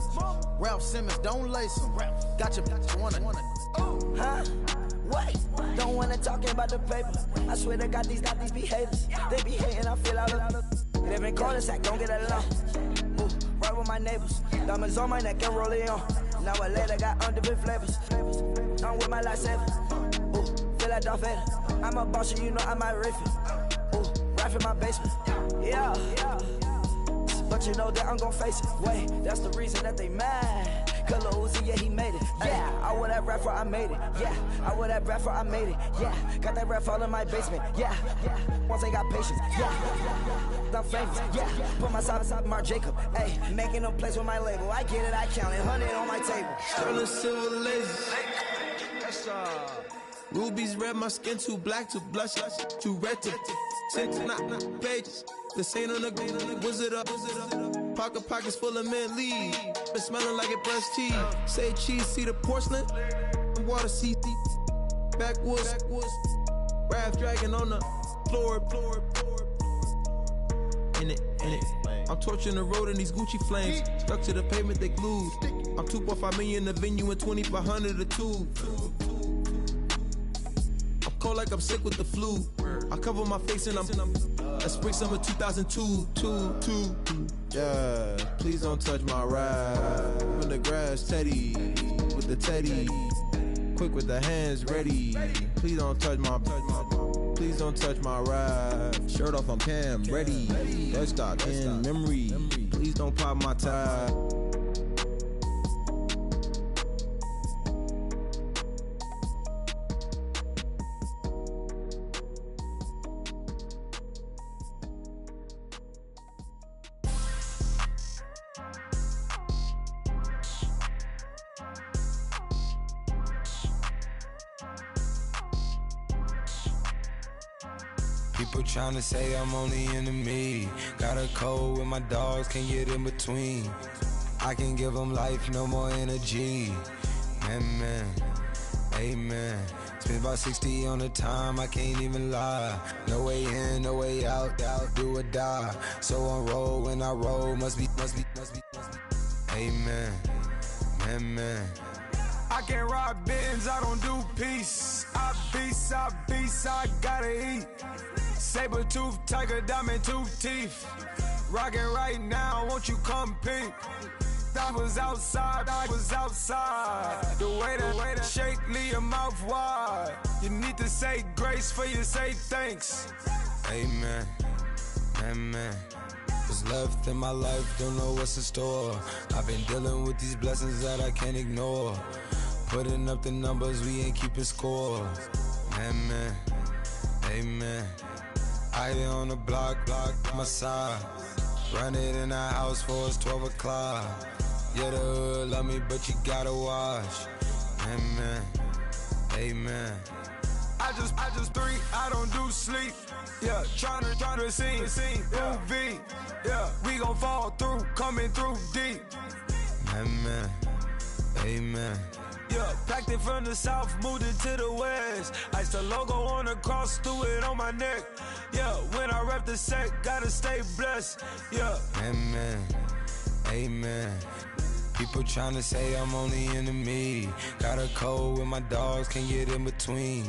Ralph Simmons, don't lace him. Got your wanna. Huh? What? Don't wanna talk about the paper. I swear to God, these be haters. They be hating, I feel out of. Live in cul-de-sac, don't get along. Ooh, right with my neighbors. Diamonds on my neck and roll it on. Now I later got undefeated flavors. I'm with my lifesaver. Ooh, feel like Darth Vader. I'm a boss, you know I might riff it. Ooh, rap in my basement. Yeah. But you know that I'm gon' face it. Wait, that's the reason that they mad. Cause Lil Uzi, yeah, he made it. Yeah, I wear that rap for I made it. Yeah, I wear that rap for I made it. Yeah, got that rap all in my basement. Yeah, once I got patience. Yeah, I'm famous. Yeah, put myself inside Mark Jacob. Hey, making them plays with my label. I get it, I count it. 100 on my table. Sterling silver lasers. Rubies red, my skin too black to blush. Too red to six, not pages. This ain't on the wizard up. Pockets full of mint leaves. Been smelling like it brushed teeth. Say cheese, see the porcelain. Water, see backwoods. Raft dragging on the floor. In it. I'm torching the road in these Gucci flames. Stuck to the pavement, they glued. I'm 2.5 million in the venue and 2,500 a tube. I'm cold like I'm sick with the flu. I cover my face and I'm spring summer 2002. Yeah, please don't touch my ride. In the grass, Teddy, with the Teddy. Quick with the hands ready. Please don't touch my ride. Shirt off on cam, ready. Let's start in memory. Please don't pop my tie. People tryna say I'm only enemy. Got a code with my dogs, can't get in between. I can give them life, no more energy. Amen. Spent about 60 on the time, I can't even lie. No way in, no way out, do or die. So on roll, when I roll, must be. Amen. I can't ride Benz, I don't do peace. I beast, I gotta eat. Saber tooth, tiger, diamond tooth teeth. Rockin' right now, won't you come peep? I was outside. The way that shake, leave your mouth wide. You need to say grace for you say thanks. Amen. What's left in my life, don't know what's in store. I've been dealing with these blessings that I can't ignore. Putting up the numbers, we ain't keeping score. Amen. I be on the block, my side. Run it in the house for us 12 o'clock. Yeah, the hood love me, but you gotta watch. Amen. I just three, I don't do sleep. Yeah, tryna see movie. Yeah, we gon' fall through, coming through deep. Amen. Yeah, packed it from the south, moved it to the west. Iced the logo on the cross, threw it on my neck. Yeah, when I rep the set, gotta stay blessed. Yeah. Amen. Amen. People tryna say I'm only enemy. Got a code with my dogs, can't get in between.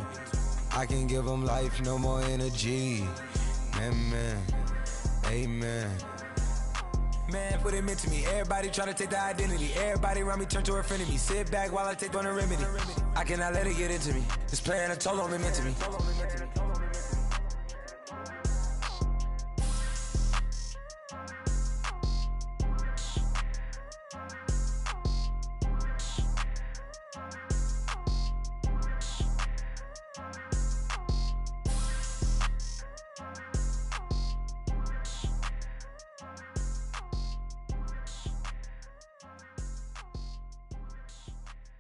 I can give them life, no more energy. Amen. Amen. Man, put it into me. Everybody try to take the identity. Everybody around me turn to a friend of me. Sit back while I take on the remedy. I cannot let it get into me. It's playing a toll on me mentally.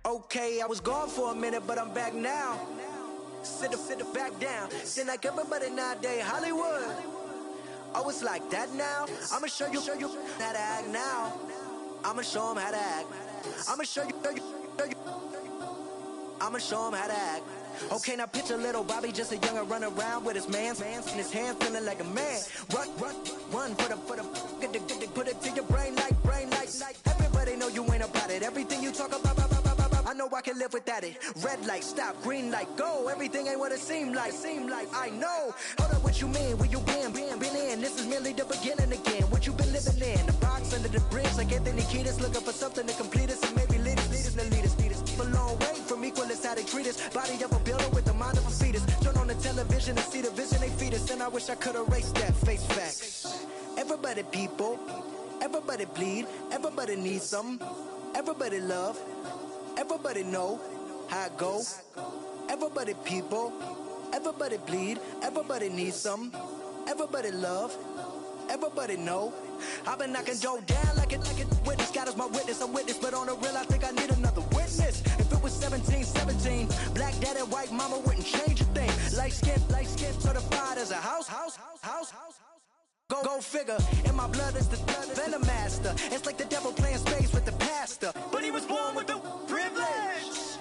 Okay, I was gone for a minute, but I'm back now. Sit back down. Seem like everybody nowadays, Hollywood. Oh, it's like that now? I'ma show you how to act now. I'ma show them how to act. I'ma show you. I'ma show them how to act. Okay, now picture little Bobby, just a youngin' run around with his man's in his hand, feeling like a man. Run, put it to your brain like. Everybody know you ain't about it. Everything you talk about, I know I can live without it. Red light, stop, green light, go. Everything ain't what it seem like. I know. Hold up, what you mean? Where you been in? This is merely the beginning again. What you been living in? The box under the bridge, like Anthony Kiedis, looking for something to complete us and maybe lead us. A long way from equal is how they treat us. Body of a builder with the mind of a fetus. Turn on the television and see the vision they feed us. And I wish I could erase that face facts. Everybody people, everybody bleed, everybody needs some, everybody love, everybody know how it go. Everybody people, everybody bleed, everybody needs some, everybody love, everybody know. I've been knocking Joe down like it witness. God is my witness, I'm witness, but on the real I think I need another witness. If it was 17, black dad and white mama wouldn't change a thing. Light skin, certified as a house. Go figure, in my blood is the venom master. It's like the devil playing space with the pastor. But he was born with the privilege.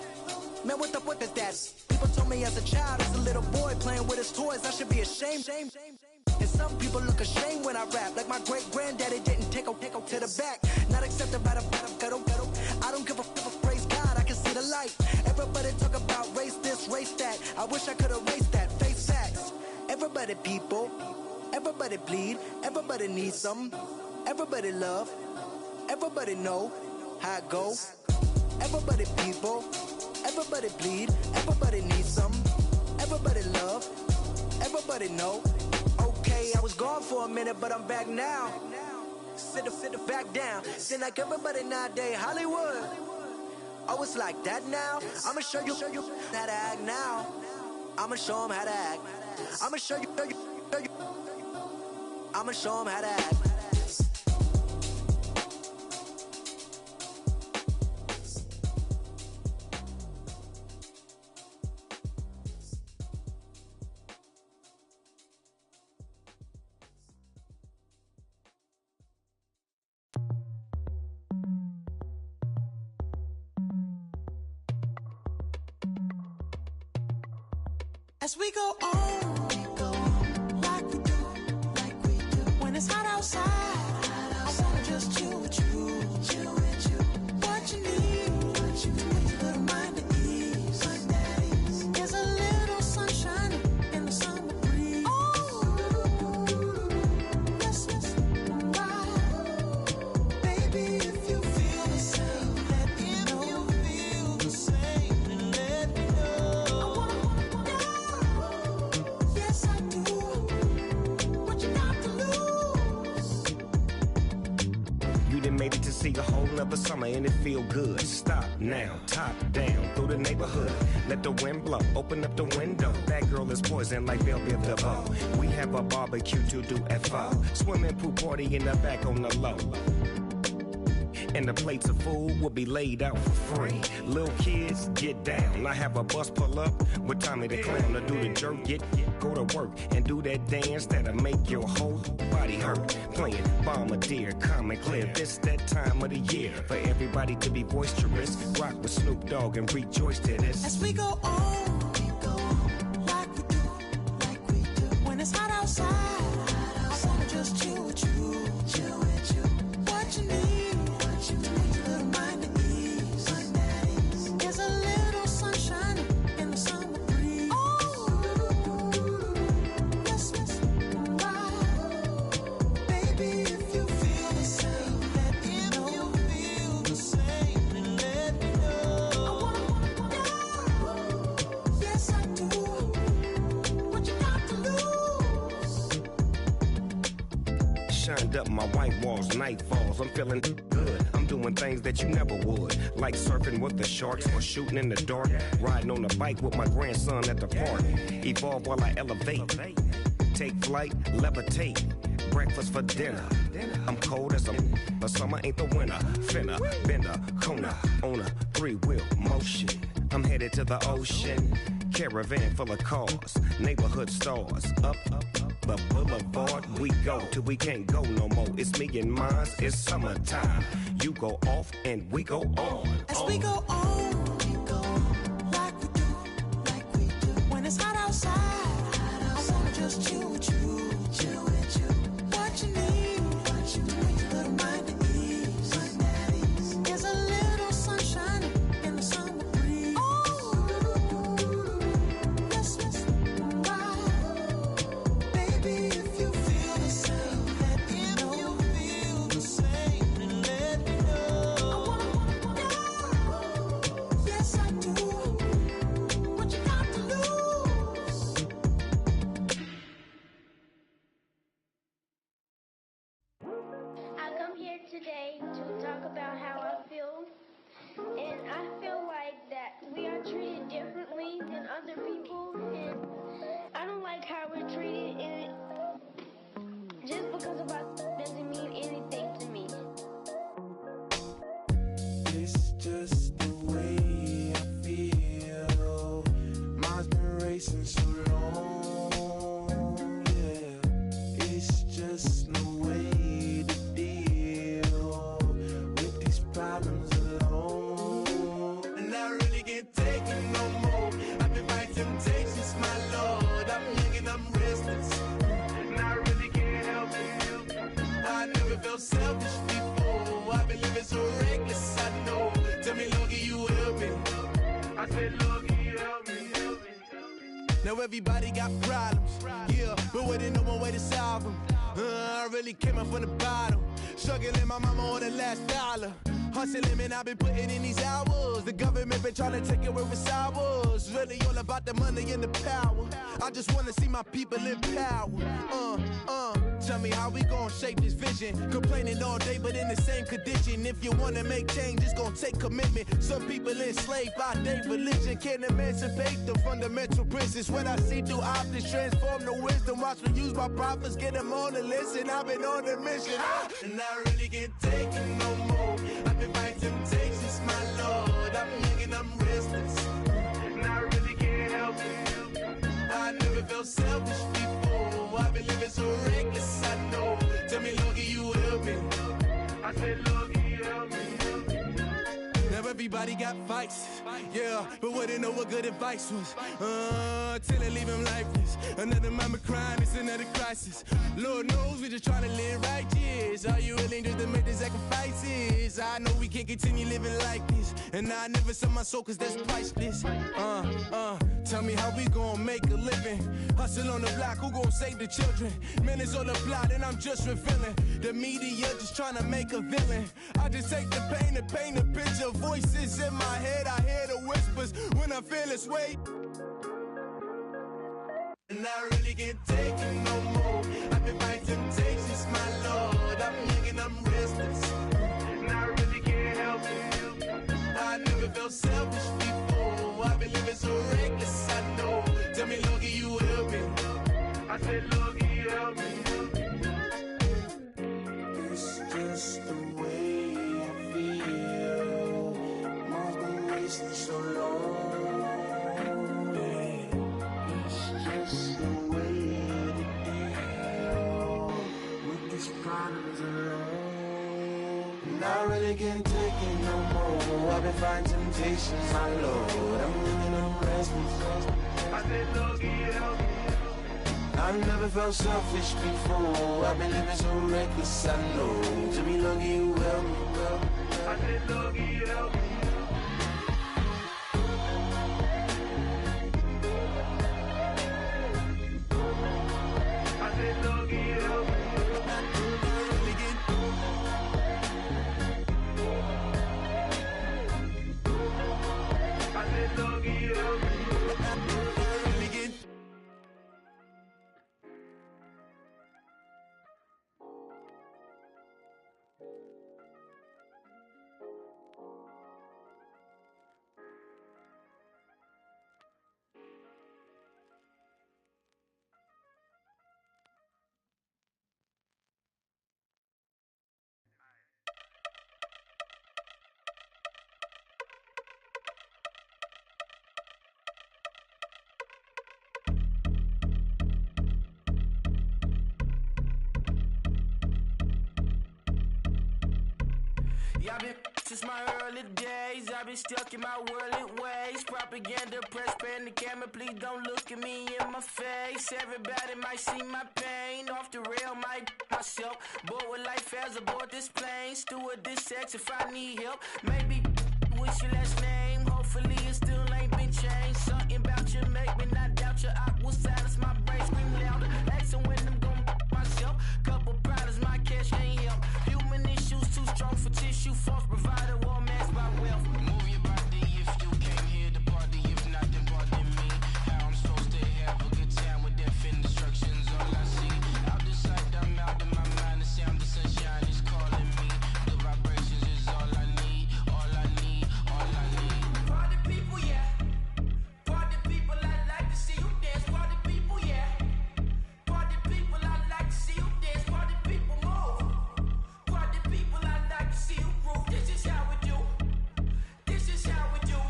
Man, what is that? People told me as a child, as a little boy playing with his toys, I should be ashamed. And some people look ashamed when I rap, like my great granddaddy didn't take to the back. Not accepted by the ghetto. I don't give a praise God, I can see the light. Everybody talk about race this, race that. I wish I could erase that. Face facts. Everybody people, everybody bleed, everybody needs some, everybody love, everybody know how it go. Everybody people, everybody bleed, everybody needs some, everybody love, everybody know. Okay, I was gone for a minute, but I'm back now. Sit back down. Seem like everybody nowadays, Hollywood. Oh, it's like that now? I'ma show you how to act now. I'ma show them how to act. I'ma show you. I'ma show them how to act. As we go on, like we do. When it's hot outside, I wanna just chill with you. What you need, a little mind at ease. There's a little sunshine in the summer breeze. Oh, let's ride. Baby, if you feel the same, let me know. If you feel the same, then let me know. Yes, I do. What you got to lose? You done made it to see a whole nother summer and it feel good. Stop now, top down through the neighborhood. Let the wind blow, open up the window. That girl is poison like Belleville DeVoe. We have a barbecue to do FO. Swimming pool party in the back on the low. And the plates of food will be laid out for free. Little kids, get down. I have a bus pull up with Tommy the Clown to do the jerk. Go to work and do that dance that'll make your whole body hurt. Playing Bombardier, calm and clear. This that time of the year for everybody to be boisterous. Rock with Snoop Dogg and rejoice to this. As we go on, like we do. When it's hot outside, outside. I wanna just chill with you. What you need, a little mind at ease. There's a little sunshine in the summer breeze. Yes, right. Baby, if you feel the same, let me know. If you feel the same, then let me know. I wanna know. Yes, I do. What you got to lose? Shined up my white walls, night falls, I'm feeling good. I'm doing things that you never would, like surfing with the sharks or shooting in the dark, riding on a bike with my grandson at the park. Evolve while I elevate, take flight, levitate, breakfast for dinner. I'm cold as but summer ain't the winter. Finna, bender, Kona, on a 3-wheel motion. I'm headed to the ocean, caravan full of cars, neighborhood stars, up the boulevard we go till we can't go no more. It's me and mine, it's summertime. You go off and we go on. As we go on, like we do. When it's hot outside, I wanna just chill with you. What you need, a little mind at ease. There's a little sunshine in the summer breeze. Yes, right. Baby, if you feel the same, let me know. If you feel the same, then let me know. I wanna know. Yes, I do. What you got to lose? I come here today to talk about how I feel, and I feel like that we are treated differently than other people, and I don't like how we're treated, and just because of us doesn't mean anything to me. It's just the way I feel. Mine's been racing so long. Yeah, it's just no way to deal with these problems alone. And I really can't take it no more. I've been fighting temptations, my lord. I'm young and I'm restless, and I really can't help it. I never felt selfish before. I've been living so reckless, I know. Tell me, Logie, you help me. I said, Logie, help me. Now everybody got problems, yeah, but wouldn't no one way to solve them. I really came up from the bottom, struggling my mama on the last dollar. Hustling, man, I've been putting in these hours. The government been trying to take away what's ours. Really all about the money and the power. I just wanna see my people in power. Tell me how we gon' shape this vision. Complaining all day, but in the same condition. If you wanna make change, it's gon' take commitment. Some people enslaved by their religion can't emancipate the fundamental principles. What I see through optics transform the wisdom. Watch me use my prophets, get them on the list, and I've been on a mission. And I really can't take it no more. I've been fighting temptations, my lord. I'm young and I'm restless, and I really can't help it. I never felt selfish before. I've been living so reckless, I know. Tell me, Logie, you help me. I said, Logie, help me. Now everybody got fights, yeah, but wouldn't know what good advice was. Till they leave him lifeless. Another mama crying, it's another crisis. Lord knows we just trying to live right, yes. Are you willing just to make the sacrifices? I know we can't continue living like this, and I never sell my soul cause that's priceless. Tell me how we gon' make a living. Hustle on the block, who gon' save the children? Man, it's all a plot and I'm just revealing. The media just trying to make a villain. I just take the pain and paint a picture. Voices in my head, I hear the whispers when I feel this way. And I really can't take it no more. I've been fighting temptations, my lord. I'm young and I'm restless, and I really can't help it. I never felt selfish before. I've been living so reckless, I know. Tell me, Logie, you help me. I said, Logie, help me. It's just the way I feel. Mom's been racing so long. It's just the way to deal with these problems alone. And I really can't take it no more. I've been fighting temptations, my lord. I'm young and I'm restless. I said, Logie, help me. I never felt selfish before. I've been living so reckless, I know. To me, lucky you help me, well. I said, lucky you help me. I said, lucky you help me. I said, lucky you help me. I've been since my early days, I've been stuck in my worldly ways. Propaganda, press, pan the camera, please don't look at me in my face. Everybody might see my pain, off the rail, might myself. Bored with life as aboard this plane, steward this sex if I need help. Maybe what's your last name? Hopefully it still ain't been changed. Something about you make me not doubt your I will silence my brain, scream louder. Asking when I'm gonna myself. Couple problems, my cash ain't help. Human issues too strong for tissue. False provider, war masked by wealth. Move your body if you came here to party. If not, then pardon me. How I'm supposed to have a good time with death and destruction's all I see. Out the sight, I'm out of my mind. The sound of sunshine is calling me. The vibrations is all I need. All I need, all I need. Party people, yeah. Party people, I like to see you dance. Party people, yeah. Party people, I like to see you dance. Party people, move. Party people, I like to see you groove. This is how we do. This is how we do.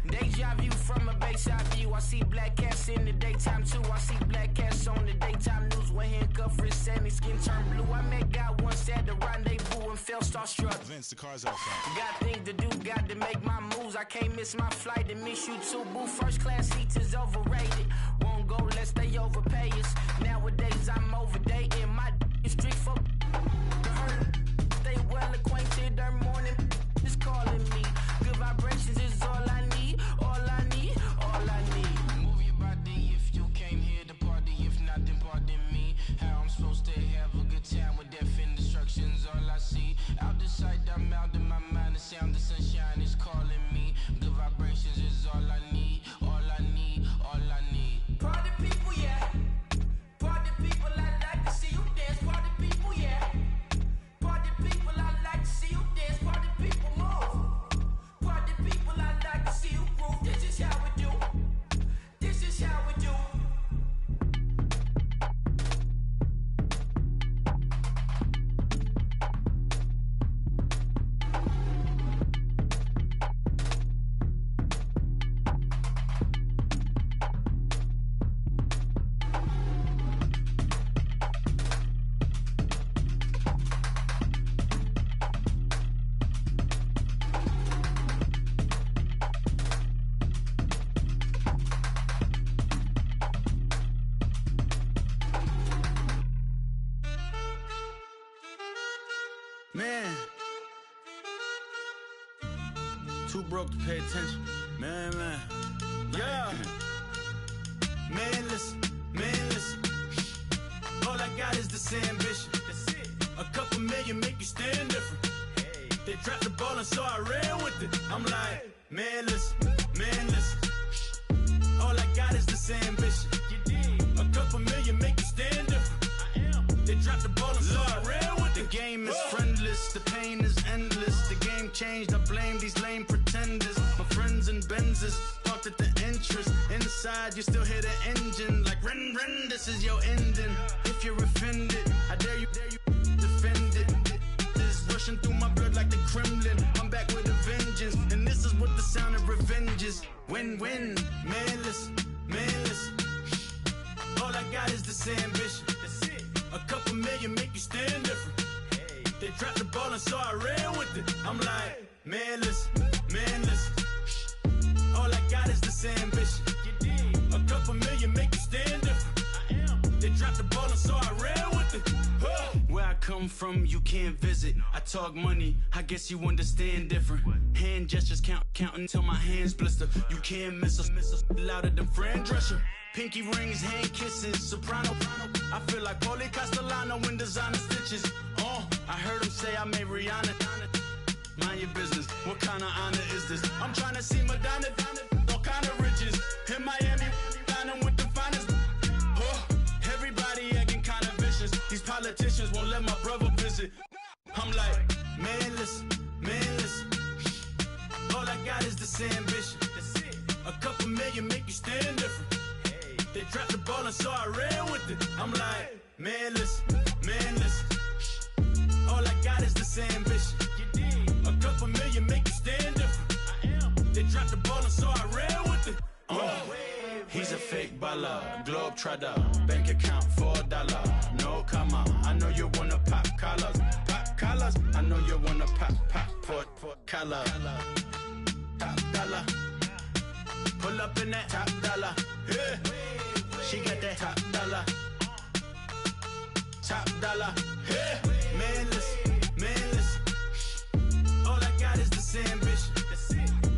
Deja view from a bayside view. I see black cats in the daytime too. I see black cats on the daytime news. When handcuffed, wrist and his skin turned blue. I met God once at the rendezvous and felt starstruck. Vince, the car's outside. Got things to do, got to make my moves. I can't miss my flight and miss you too. Boo, first class seats is overrated. Won't go lest they overpay us. Nowadays I'm overdating. My is strict for stay well acquainted. Their morning is calling me. Good vibrations is all I need. All I need, all I need. Move your body if you came here to party. If not, then pardon me. How I'm supposed to have a good time with death and destruction's all I see. Out the sight, I'm out of my mind. The sound of sunshine is calling me. Good vibrations is all I need. All I need, all I need. Party people, yeah. Party people, I like to see you dance. Party people, yeah. Party people, I like to see you dance. Party people, move. Party people, I like to see you groove. This is how we do. This is how we do. Man, too broke to pay attention. Man, yeah. Man, listen. All I got is this ambition. A couple million make you stand different. They dropped the ball and so I ran with it. I'm like, man, listen. All I got is this ambition. A couple million make you stand different. They dropped the ball and so I ran with it. The game is friendless, the pain is endless. The game changed, I blame these lame pretenders. My friends and Benzes parked at the entrance. Inside, you still hear the engine. Like, ren, this is your ending. If you're offended, I dare you defend it. This rushing through my blood like the Kremlin. I'm back with a vengeance, and this is what the sound of revenge is. Win-win, man, listen. All I got is this ambition. A couple million make you stand different. They dropped the ball and so I ran with it. I'm like, man, listen. All I got is this ambition. A couple million make you stand different. I'm from, you can't visit. I talk money, I guess you understand different. Hand gestures counting till my hands blister. You can't miss us, louder than Fran Drescher. Pinky rings, hand kisses, soprano. I feel like Paulie Castellano in designer stitches. Oh, I heard him say I made Rihanna. Mind your business, what kind of honor is this? I'm trying to see Madonna, all kind of riches. In Miami, dining with the finest. Oh, everybody acting kind of vicious. These politicians won't let my brother visit. I'm like, man, listen. All I got is this ambition. A couple million make you stand different. They dropped the ball and so I ran with it. I'm like, man, listen. All I got is this ambition. A couple million make you stand different. They dropped the ball and so I ran with it. He's a fake baller, globe trotter, bank account $4. No comma, I know you wanna pop collars. I know you wanna pop collar. Top dollar, pull up in that top dollar. Yeah. She got that top dollar. Yeah. Man, listen. All I got is this ambition.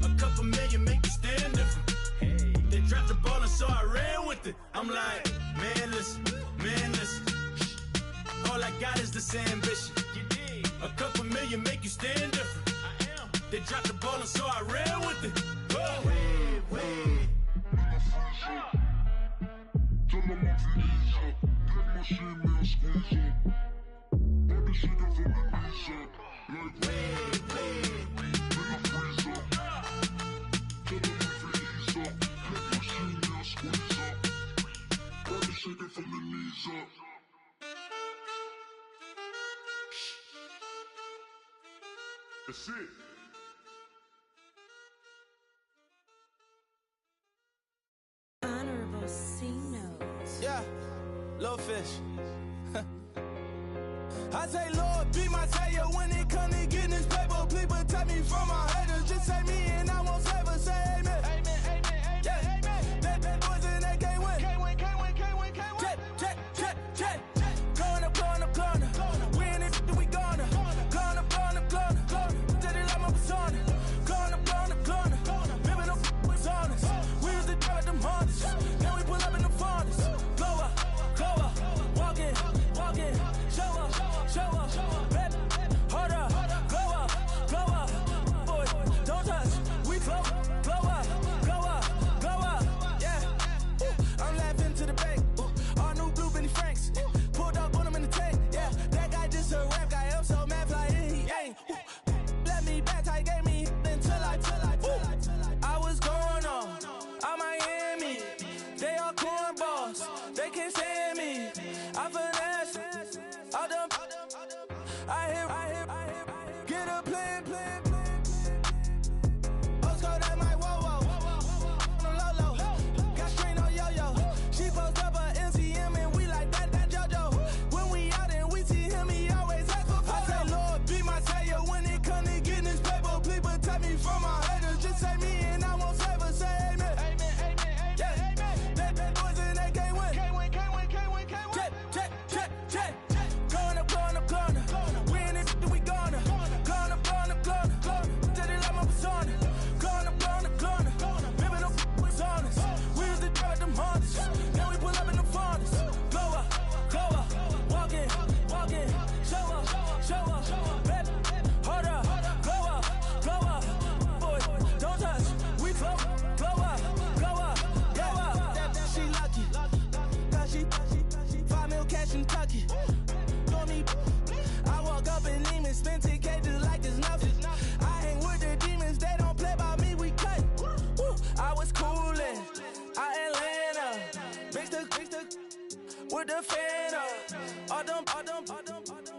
A couple million make you stand different. They dropped the ball and so I ran with it. I'm like, man, listen. All I got is this ambition. A couple million make you stand different. They dropped the ball and so I ran with it. That's it. Honorable C notes. Yeah, little fish. I say, Lord, be my savior when it comes to getting this paper. Please protect me from my haters. Just say me and I won't save her. Say amen. Yeah. That boys in that can't win. Check. Going up. We in it, we gonna. Going up. Did it like my persona. Going up. Remember them was honest. We was the drive them hardest. Now we pull up in the farthest. Glow up. Walk in. Show up. Baby, hold up. Glow up. Boy, don't touch. We glow up. Yeah. Ooh, I'm laughing to the bank. All new blue Benny Franks. Pulled up on him in the tank. Yeah, that guy just a rap guy. I'm so mad fly and he ain't. Let me back, I gave me until I. I was going on Miami. They all cornballs. They can't stand me. I finesse. All them. I hear. Get a plan. Oscar, that my whoa. Low. Got strain on yo. She post up a MCM and we like that JoJo. When we out and we see him, he always ask for photo. I say, Lord, be my savior when it comes to getting this paper. Please protect me from my haters. Just say me and I won't save her. Say amen. Yeah. That boys in that can't win. Check. Going up. We in it, we gonna. Going up. Did it like my persona. Going up. Remember them was honest. We was the drive them hardest. Now we pull up in the farthest. Glow up. Walk in. Show up. Baby, hold up. Glow up. Boy, don't touch. We glow up. She lucky. Cause she 5 mil cash in Kentucky. Told me I walk up in demons, spend 10K just like it's nothing. I hang with the demons, they don't play by me, we cut. I was coolin', Atlanta, mixed with the Fanta. All them,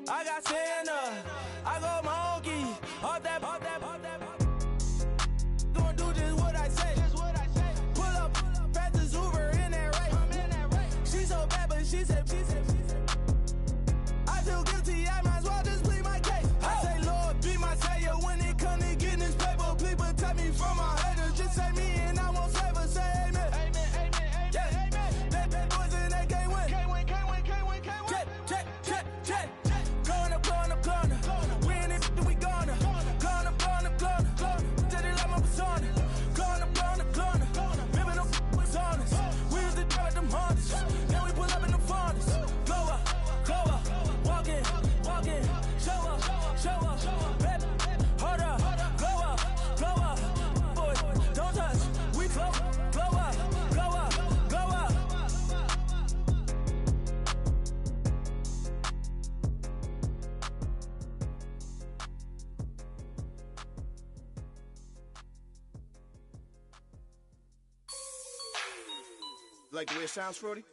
I got Santa, I go monkey, all that. Gonna do just what I say. Pull up, past the Uber in that race. She so bad, but she said. I feel guilty, I might as well just plead my case. I say, Lord, be my savior when it comes to getting this paper. Please protect me from my haters. Just say me and I won't save her. Say amen. Yeah. That boys in that can't win. Like the way it sounds, Fruity?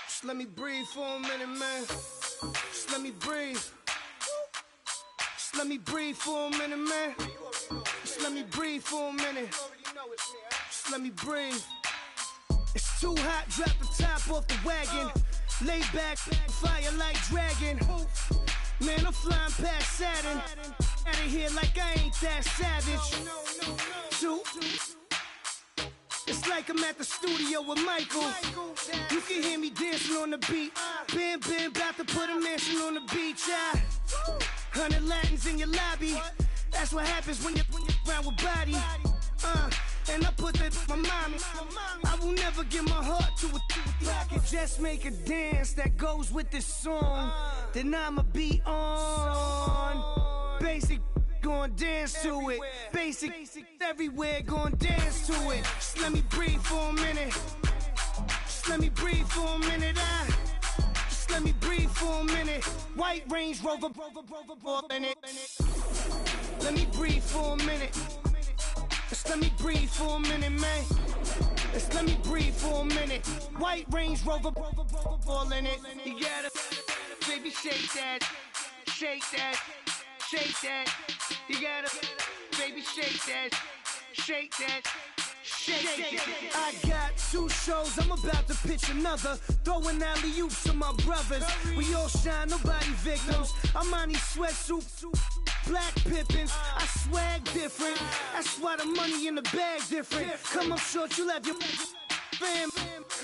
Just let me breathe for a minute, man. Just let me breathe. Just let me breathe for a minute, man. Just let me breathe for a minute. Just let me breathe. It's too hot, drop the top off the wagon. Lay back, fire like dragon. Man, I'm flying past Saturn. Out of here like I ain't that savage. Two. It's like I'm at the studio with Michael. You can hear me dancing on the beat. Bam, about to put a mansion on the beach. 100 Latins in your lobby. That's what happens when you're around with body. And I put that on my mommy. I will never give my heart to it. If I could just make a dance that goes with this song, then I'ma be on. Basic, gon' dance to it. Basic, everywhere, gon' dance to it. Just let me breathe for a minute. Just let me breathe for a minute. Just let me breathe for a minute. White Range Rover, in it. Let me breathe for a minute. Just let me breathe for a minute, man. Just let me breathe for a minute. White Range Rover, all in it. You gotta, baby, shake that, shake that, shake that. You gotta, baby, shake that, shake that. Shake it. I got 2 shows, I'm about to pitch another. Throwing alley-oops to my brothers. We all shine, nobody victims. I'm on these sweatsuits, black pippins. I swag different. That's why the money in the bag different. Come up short, you'll have your fam.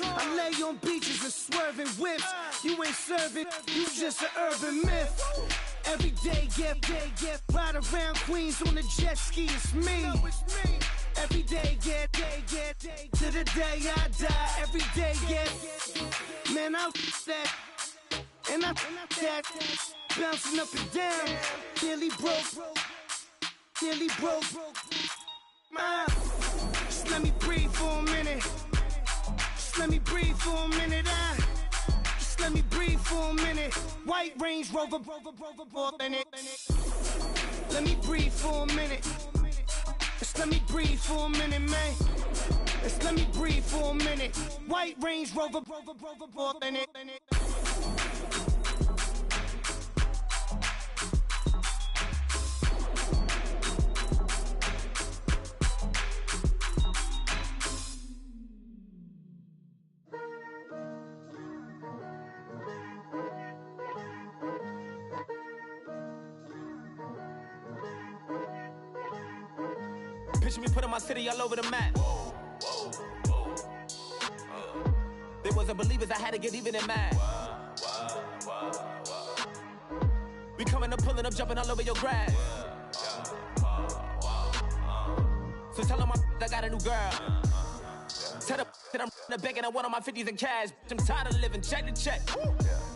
I lay on beaches and swerving whips. You ain't serving, you just an urban myth. Every day, get ride around Queens on a jet ski. It's me. Every day, get to the day I die. Every day, get man, I that and I that bouncing up and down. Nearly broke. Just let me breathe for a minute. Just let me breathe for a minute. Just let me breathe for a minute. White Range Rover, in it. Let me breathe for a minute. Just let me breathe for a minute, man. Just let me breathe for a minute. White Range Rover, in it. Picture me putting my city all over the map. They wasn't believers, I had to get even and mad. We coming up, pulling up, jumping all over your grass. So tell them I got a new girl. Tell them that I'm in the bank and I want on my 50s in cash. I'm tired of living check to check.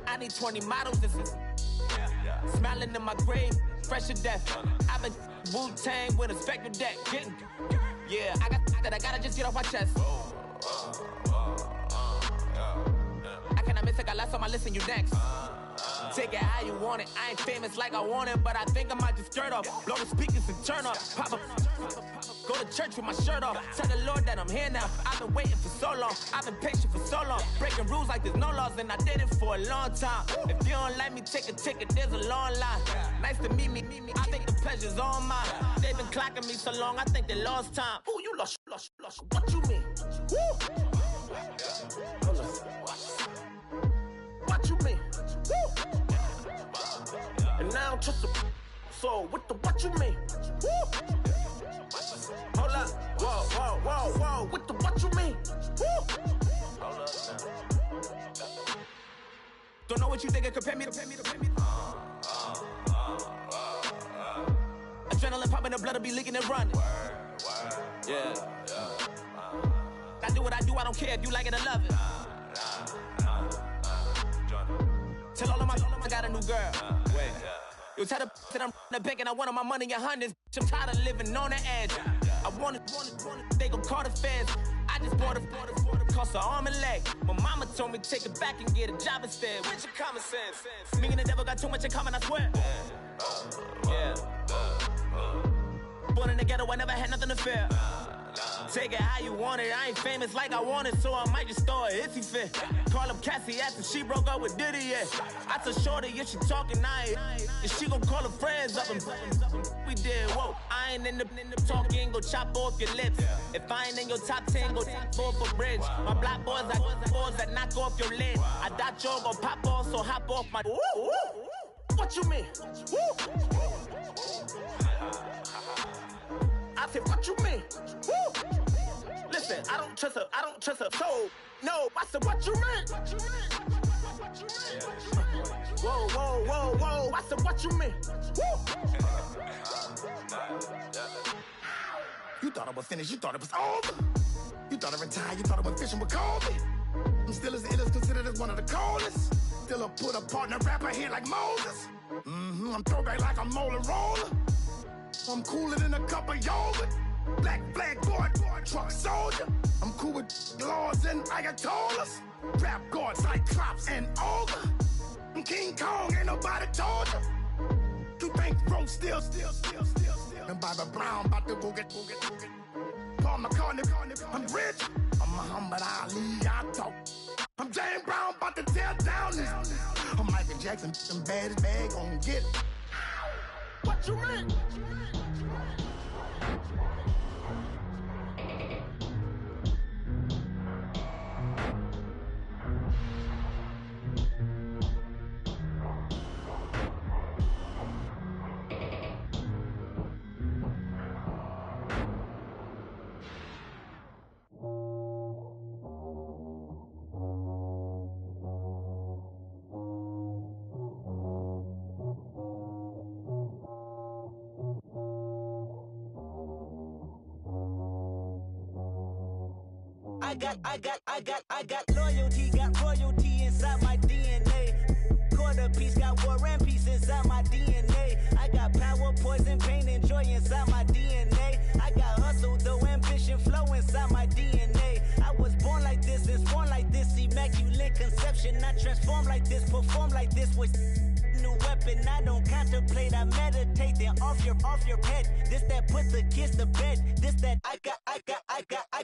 I need 20 models, this is smiling in my grave, fresh to death. I've been Wu-Tang with a spectre deck. Yeah, I got that, I gotta just get off my chest. I cannot miss it, got last on my list and you next. Take it how you want it, I ain't famous like I want it, but I think I might just skirt off. Blow the speakers and turn up, pop up. Go to church with my shirt off. Tell the Lord that I'm here now. I've been waiting for so long. I've been patient for so long. Breaking rules like there's no laws, and I did it for a long time. If you don't like me, take a ticket. There's a long line. Nice to meet me. I think the pleasure's all mine. They've been clocking me so long. I think they lost time. Ooh, you lost. What you mean? Woo. What you mean? Woo. And now I'm just a so what you mean? Woo. Hold up, whoa, what you mean? Woo. Hold up now. Don't know what you think, compare me to. Adrenaline popping, the blood will be leaking and running. Yeah. I do what I do, I don't care if you like it or love it. Tell all of my I got a new girl. Wait. You tell the that I'm in the bank and I want my money in hundreds. I'm tired of living on the edge. I want it, they gon' call the feds. I just bought a cost an arm and leg. My mama told me take it back and get a job instead. Where's your common sense? Me and the devil got too much in common, I swear. Yeah. Born in the ghetto, I never had nothing to fear. Take it how you want it, I ain't famous like I want it, so I might just throw a hissy fit. Call up Cassie after she broke up with Diddy, yeah. I told Shorty if she talking, and she gon' call her friends up and we did, whoa. I ain't in the talking, go chop off your lips. If I ain't in your top 10, go top 4 for bridge. My black boys, I got boys that knock off your lid. I thought y'all gon' pop off, so hop off my. What you mean? I said, what you mean? Listen, I don't trust her soul. No, I said, what you mean? Whoa, I said, what you mean? You thought I was finished, you thought it was over. You thought I retired, you thought I was fishing with Kobe. I'm still as ill as considered as one of the coldest. Still a put a partner rapper here like Moses. I'm throwback like a molar roller. I'm cooler than a cup of yogurt. Black flag board, truck soldier. I'm cool with laws and Ayatollahs. Rap god, Cyclops and Ogre. I'm King Kong, ain't nobody told you. You think Rome still. And Bobby Brown about to go get. Paul McCartney, I'm rich. I'm Muhammad Ali, I talk. I'm James Brown, about to tear down this. I'm Michael Jackson, them bad as bad, gon' get it. What you mean? I got loyalty, got royalty inside my DNA. Quarter piece, got war and peace inside my DNA. I got power, poison, pain, and joy inside my DNA. I got hustle, though ambition, flow inside my DNA. I was born like this, and born like this, immaculate conception. I transform like this, perform like this with new weapon. I don't contemplate, I meditate. Then off your head. This that put the kids to bed. This that I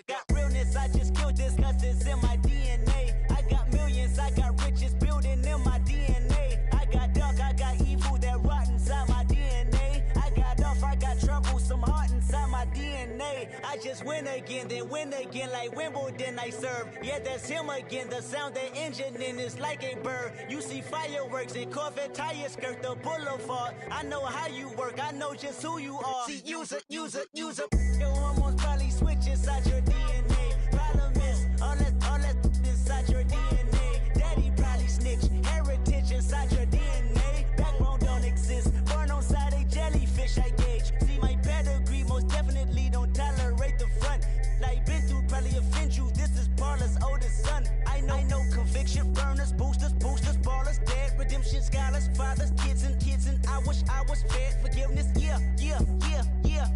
got realness. I just killed this 'cause it's in my DNA. I got millions, I got riches building in my DNA. I got dark, I got evil that rot inside my DNA. I got off, I got trouble, some heart inside my DNA. I just win again, then win again like Wimbledon I serve. Yeah, that's him again. The sound that engine in is like a bird. You see fireworks and Corvette tires skirt the boulevard. I know how you work, I know just who you are. See, use it. Your hormones probably switch inside your DNA. Problem is, all that inside your DNA. Daddy probably snitch, heritage inside your DNA. Backbone don't exist, born on side a jellyfish I gauge. See my pedigree, most definitely don't tolerate the front. Like been through, probably offend you. This is Parler's oldest son. I know conviction burners, boosters, ballers, dead, redemption scholars, fathers, kids and I wish I was fed forgiveness. Yeah.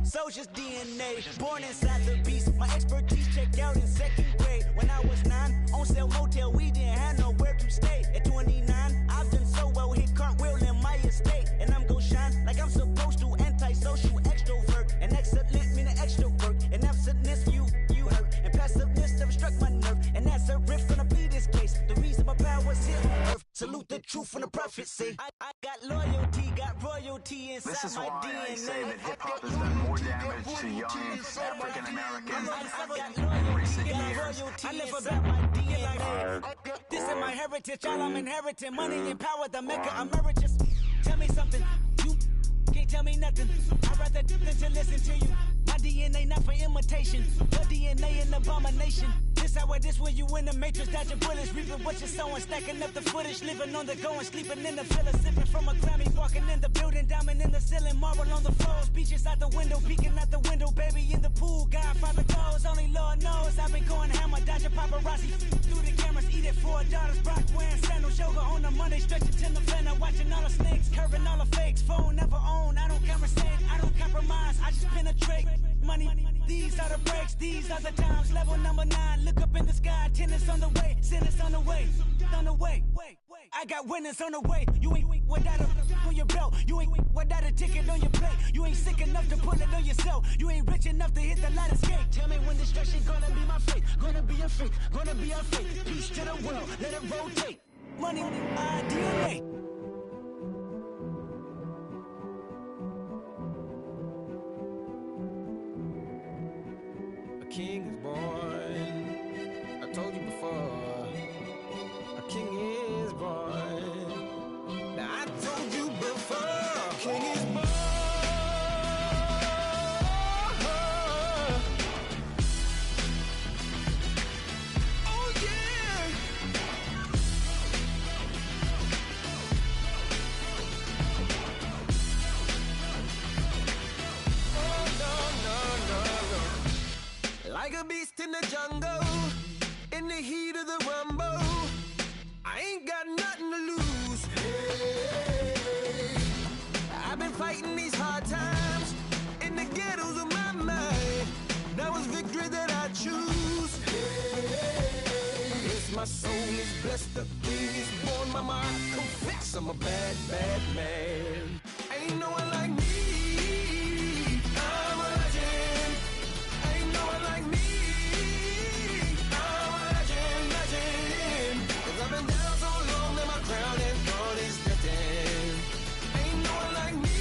Soldier's DNA, born inside the beast. My expertise checked out in 2nd grade. When I was 9, on sale motel, we didn't have nowhere to stay. At 29, I've done so well, hit cartwheel in my estate. And I'm gon' shine like I'm supposed to, antisocial extrovert. And excellent meaning extra work. And absentness, you hurt. And passiveness never struck my nerve. And that's a riff gonna be this case. The reason my power's here on earth. Salute the truth from the prophecy. I got loyalty, got royalty inside this is my why DNA. I say that hip-hop has done more damage to young African Americans than recent years. I live about my DNA. This is my heritage, all I'm inheriting. Money and power, the maker emeritus. Tell me something, you can't tell me nothing. I'd rather than to listen to you. My DNA not for imitation. Your DNA an abomination. This where you in the matrix, dodging bullets, reaping what you're sowing, stacking up the footage, living on the go and sleeping in the villa, sipping from a Grammy, walking in the building, diamond in the ceiling, marble on the floors, beaches out the window, peeking out the window, baby in the pool, Godfather goes, only Lord knows, I've been going hammer, dodging paparazzi, through the cameras, eat it 4 daughters, Brock wearing sandals, yoga on a Monday, stretching to the November, watching all the snakes, curving all the fakes, phone never own, I don't conversate, I don't compromise, I just penetrate, money, these are the breaks, these are the times, level number 9, look up in the sky, tennis on the way, sinners on the way, I got winners on the way. You ain't without a on your belt. You ain't without a a ticket on your plate. You ain't sick enough to put it on yourself. You ain't rich enough to hit the light escape. Tell me when destruction gonna be my fate. Gonna be your fate, gonna be our fate. Peace to the world, let it rotate. Money, DNA. A king is born. I told you before. A king is born. Now I told you before. A king is born. Oh yeah. Oh no. Like a beast in the jungle, in the heat of the rumble, I ain't got nothing to lose. Hey, I've been fighting these hard times in the ghettos of my mind. Now it's victory that I choose. Hey, yes, my soul is blessed, the king is born. Mama, I confess I'm a bad, bad man. Ain't no one like me. I'm a legend. Ain't no one like me. I'm a legend, legend. 'Cause I've been down so long that my crown and throne is destined. Ain't no one like me.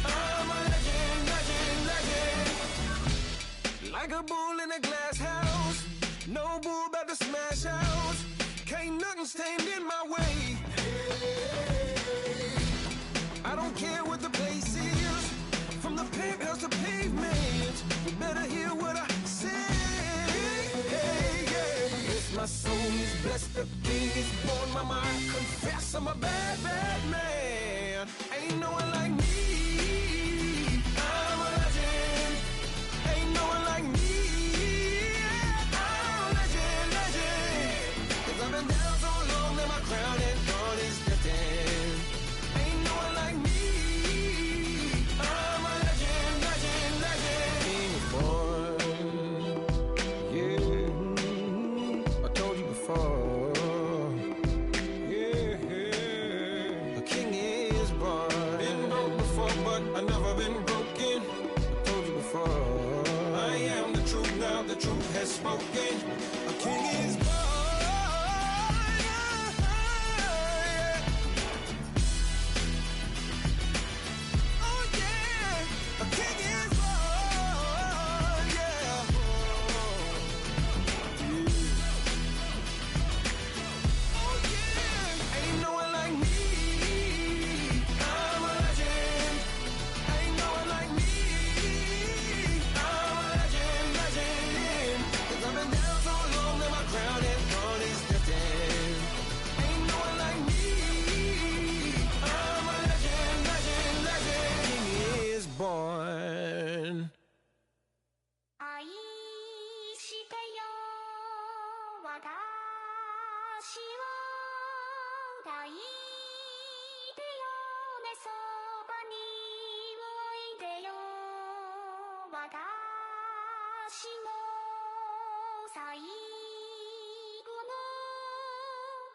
I'm a legend, legend, legend. Like a bull in a glass house. No bull about to smash out. Can't nothing stand in my way. I don't care what the place is, from the penthouse to pavement. You better hear what I say. Hey, yeah. Yes, my soul is blessed, the king is born. Mama, I confess I'm a bad, bad man. Ain't no one like me. I'm a legend. Ain't no one like me. I'm a legend, legend. 'Cause I've been down so long that my crown and throne is destined. Ain't no one like me. I'm a legend, legend, legend. King is born. Yeah, I told you before. Yeah, a king is born. Been broke before, but I never been broken. I told you before. I am the truth now, the truth has spoken. A king is born. Oh yeah, a king is born. Yeah. Oh yeah, ain't no one like me. I'm a legend. Ain't no one like me. I'm a legend, legend. 'Cause I've been down so long that my crown and throne is destined. Ain't no one like me. I'm a legend, legend, legend. King is born. 愛してよ私を抱いてよねそばにおいでよ私の最後の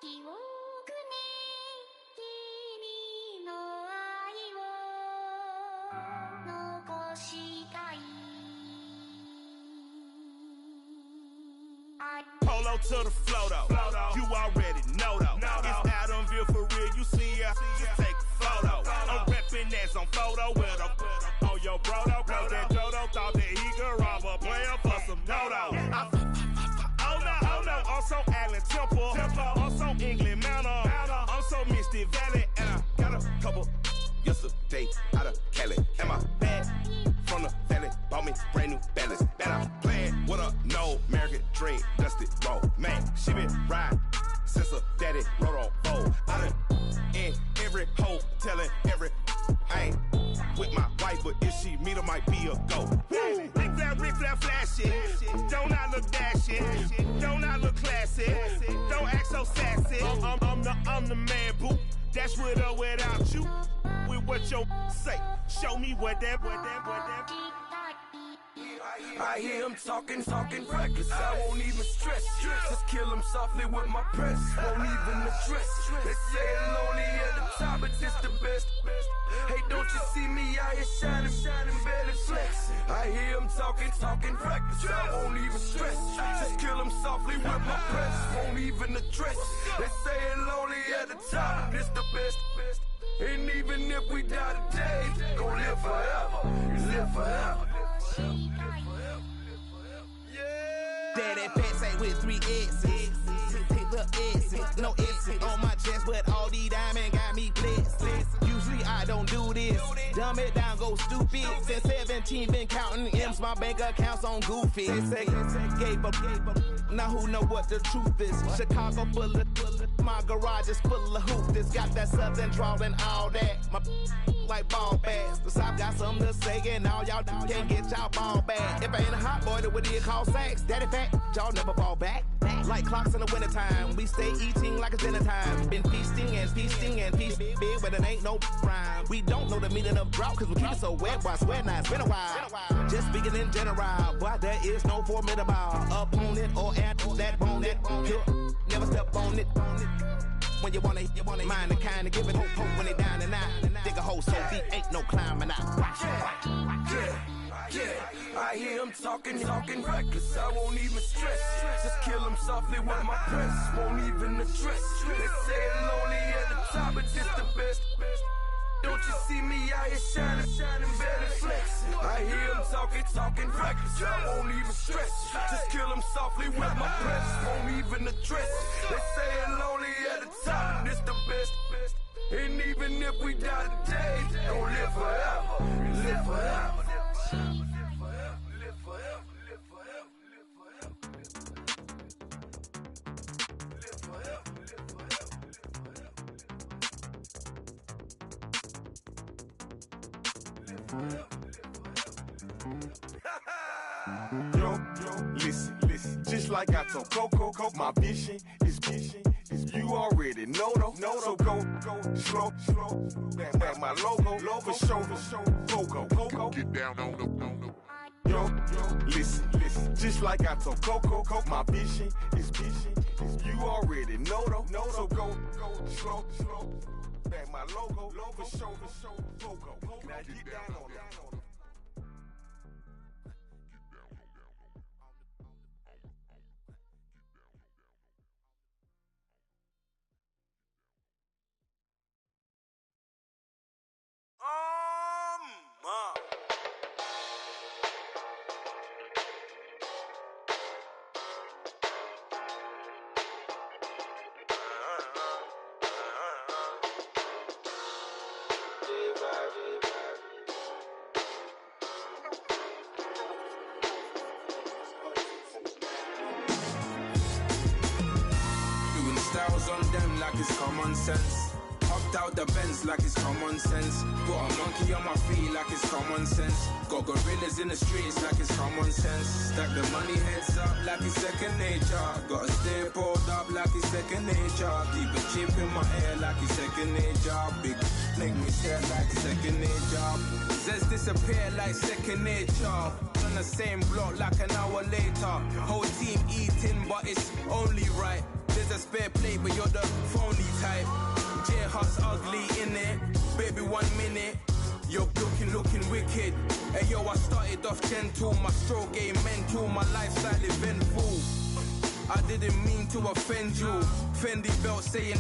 記憶に君の愛を残したい Polo to the flow though. You already know though. It's Adamville for real. You see ya, just take a photo. I'm reppin' as on photo with a on your brodo. Cause that Jodo thought that he could rob a player for some dodo. Oh no, I'm so Allen Temple. I'm so England Mountain. I'm so Mystic Valley. And I got a couple yesterday out of Cali. And my bag from the valley bought me brand new balance. And I'm playing with a no American dream, dusty road. Man, she been riding since her daddy rode on fold. I done in every hole, telling every I ain't with my wife, but if she meet her, might be a go. Rick flat flashy. Don't I look dashy? Don't I look classy? Don't act so sassy. I'm the man, boo. That's with or without you. With what your say. Show me what that. I hear him talking reckless. I won't even stress. Just kill them softly with my press. Won't even address. They say it lonely at the top, but this the best. Hey, don't you see me out here shining, barely flex. I hear them talking reckless. I won't even stress. Just kill them softly with my press. Won't even address. They say it lonely at the top, but this the best. And even if we die today, gon' live forever. Live forever. Daddy fat say with 3 S's. The S's, no S's on my chest, but all these diamonds got me blessed. Usually I don't do this. Dumb it down, go stupid. Since 17, been counting M's, my bank accounts on Goofy. Say, gave up. Now who know what the truth is? Chicago full of, my garage is full of hoopers. Got that southern drawl and all that. My like ball bags. The South got something to say, and all y'all can't get y'all ball back. If I ain't a hot boy, then what do you call sex? Daddy fat, y'all never fall back. Like clocks in the wintertime, we stay eating like it's dinner time. Been feasting and feasting and feast big, but it ain't no rhyme. We don't know the meaning of drought, cause we keep it so wet, boy, I swear now it's been a while. Just speaking in general, boy, there is no formidable opponent or at that bonnet. Never step on it. When you want it, mind the kind of give it hope when they down and out. Dig a hole so deep, ain't no climbing out. Yeah, I hear them talking reckless. I won't even stress. Just kill them softly with my press. Won't even address. They say it lonely at the top, but this the best. Don't you see me out here shining, barely flex. I hear them talking reckless. I won't even stress. Just kill them softly with my press. Won't even address. They say it lonely at the top, and this the best. And even if we die today, don't live forever. Live forever. Yo, listen, just like I told Coco, my vision is you already know, so go, slow, back my logo, for show, Coco, get down on the. Yo, listen, just like I told Coco, my vision is you already know, so go, slow, back my logo, for show, Coco, now get down on it. Styles on them like it's common sense. Hopped out the Benz like it's common sense. Got a monkey on my feet like it's common sense. Got gorillas in the streets like it's common sense. Stack the money heads up like it's second nature. Gotta stay pulled up like it's second nature. Keep a chip in my ear like it's second nature. Big make me stare like second nature. Says disappear like second nature. On the same block like an hour later. Whole team eating but it's only right. There's a spare plate, but you're the phony type. J-Hut's ugly, innit? Baby, 1 minute. You're looking wicked. Hey, yo, I started off gentle. My stroke game mental. My lifestyle eventful. I didn't mean to offend you. Fendi belt saying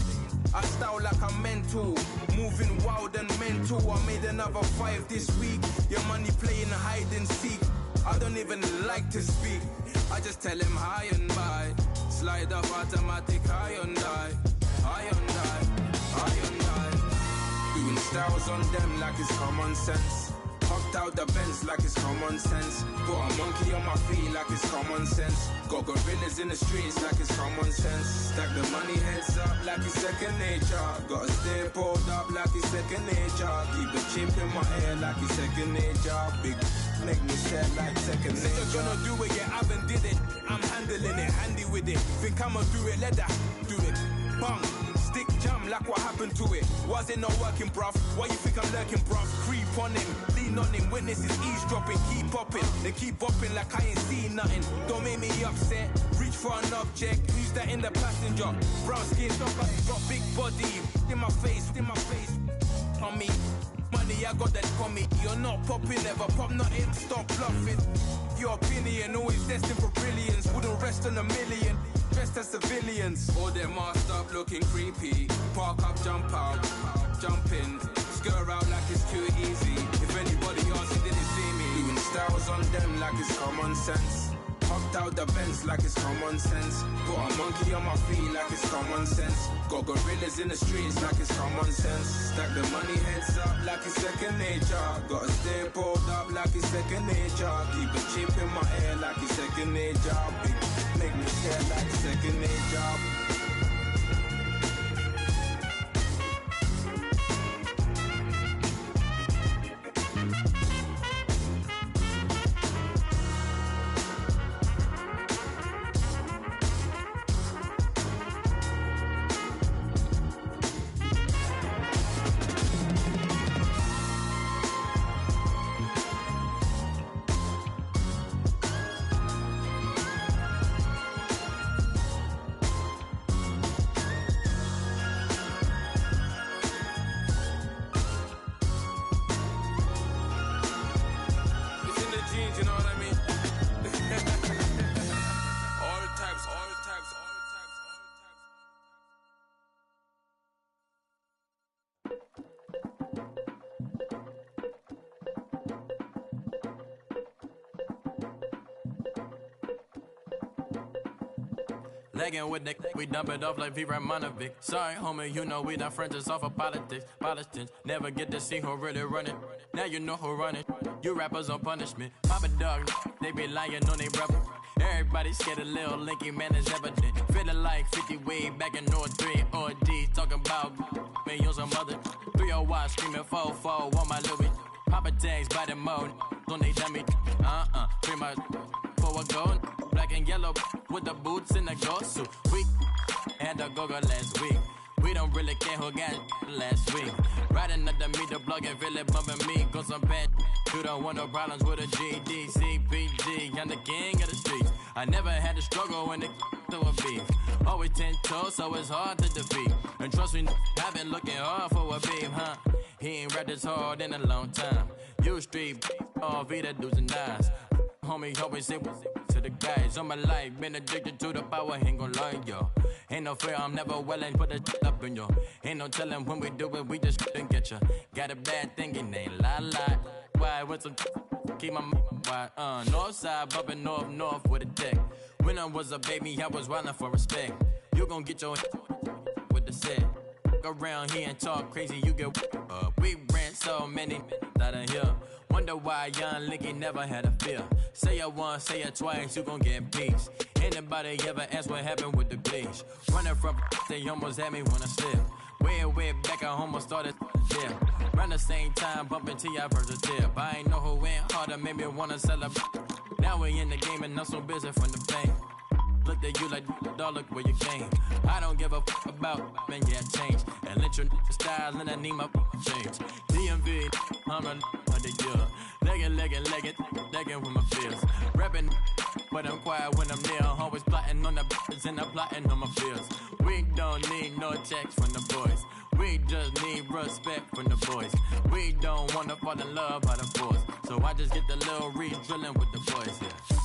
I style like I'm mental. Moving wild and mental. I made another 5 this week. Your money playing hide and seek. I don't even like to speak. I just tell him high and by. Slide up automatic, high and die. Doing styles on them like it's common sense. Hopped out the Benz like it's common sense. Got a monkey on my feet like it's common sense. Got gorillas in the streets like it's common sense. Stack the money heads up like it's second nature. Gotta stay pulled up like it's second nature. Keep the chip in my ear like it's second nature. Big make me sad like second nature. You're gonna do it, yeah, I haven't did it. I'm handling it, handy with it. Think I'ma do it, let that do it. Bang. stick jam like what happened to it? Was it not working, bruv? Why you think I'm lurking, bruv? Creep on him, lean on him, witnesses eavesdropping, keep popping, they keep bopping like I ain't seen nothing. Don't make me upset, reach for an object, who's that in the passenger? Brown skin, got big body, in my face, on me. Money, I got that on me. You're not popping, never pop nothing, stop bluffing. Your opinion, always destined for brilliance. Wouldn't rest on a million, dressed as civilians. All them masked up looking creepy. Park up, jump out, jump in. Skirt out like it's too easy. If anybody else didn't see me. Doing styles on them like it's common sense. Hopped out the Benz like it's common sense. Put a monkey on my feet like it's common sense. Got gorillas in the streets like it's common sense. Stack the money heads up like it's second nature. Gotta stay pulled up like it's second nature. Keep a chip in my ear like it's second nature. Big make me scared like second nature. Legging with the we dump it off like V. Ramonovic. Sorry, homie, you know we not friends, it's off of politics. Politics never get to see who really running. Now you know who running. You rappers on punishment. Papa dog, they be lying on they brother. Everybody scared a little linky, man, is evident. Feeling like 50 way back in North 3 or D. Talking about me on some other 301 screaming 4-4 on my Louis. Papa tags by the mode on they dummy. Free my for a gold. Black and yellow with the boots and the gold suit. We had a go-go last week. We don't really care who got last week. Riding under me, the plug and feel it bumping me. Go some bad. You don't want no problems with a GD, CPG. I'm the king of the streets. I never had to struggle when it to a beef. Always 10 toes, so it's hard to defeat. And trust me, I've been looking hard for a beef, huh? He ain't rapped this hard in a long time. You street, all Vita dudes and eyes. Homie, always say to the guys on my life. Been addicted to the power, ain't gon' lie, yo. Ain't no fear, I'm never willing, put a up in yo. Ain't no telling when we do it, we just couldn't get ya. Got a bad thing, it ain't lie. Why, with some keep my wide, north side, bumping north with a deck. When I was a baby, I was wildin' for respect. You gon' get your with the set. Around here and talk crazy, you get we ran so many out of here. Wonder why young Linky never had a fear. Say it once, say it twice, you gon' get peace. Anybody ever ask what happened with the bleach? Running from they almost had me when I slip. Way back, I almost started yeah. Around the same time, bumping T.I. versus tip. I ain't know who went harder, made me wanna celebrate. Now we in the game and I'm so busy from the fame. Look at you like, dog, look where you came. I don't give a fuck about, man, yeah, change. And let your style and I need my change. DMV, I'm a the year. Legging with my fears. Rapping, but I'm quiet when I'm near. Always plotting on the bitches and I'm plotting on my fears. We don't need no checks from the boys. We just need respect from the boys. We don't wanna fall in love by the force. So I just get the little re-drilling with the boys, yeah.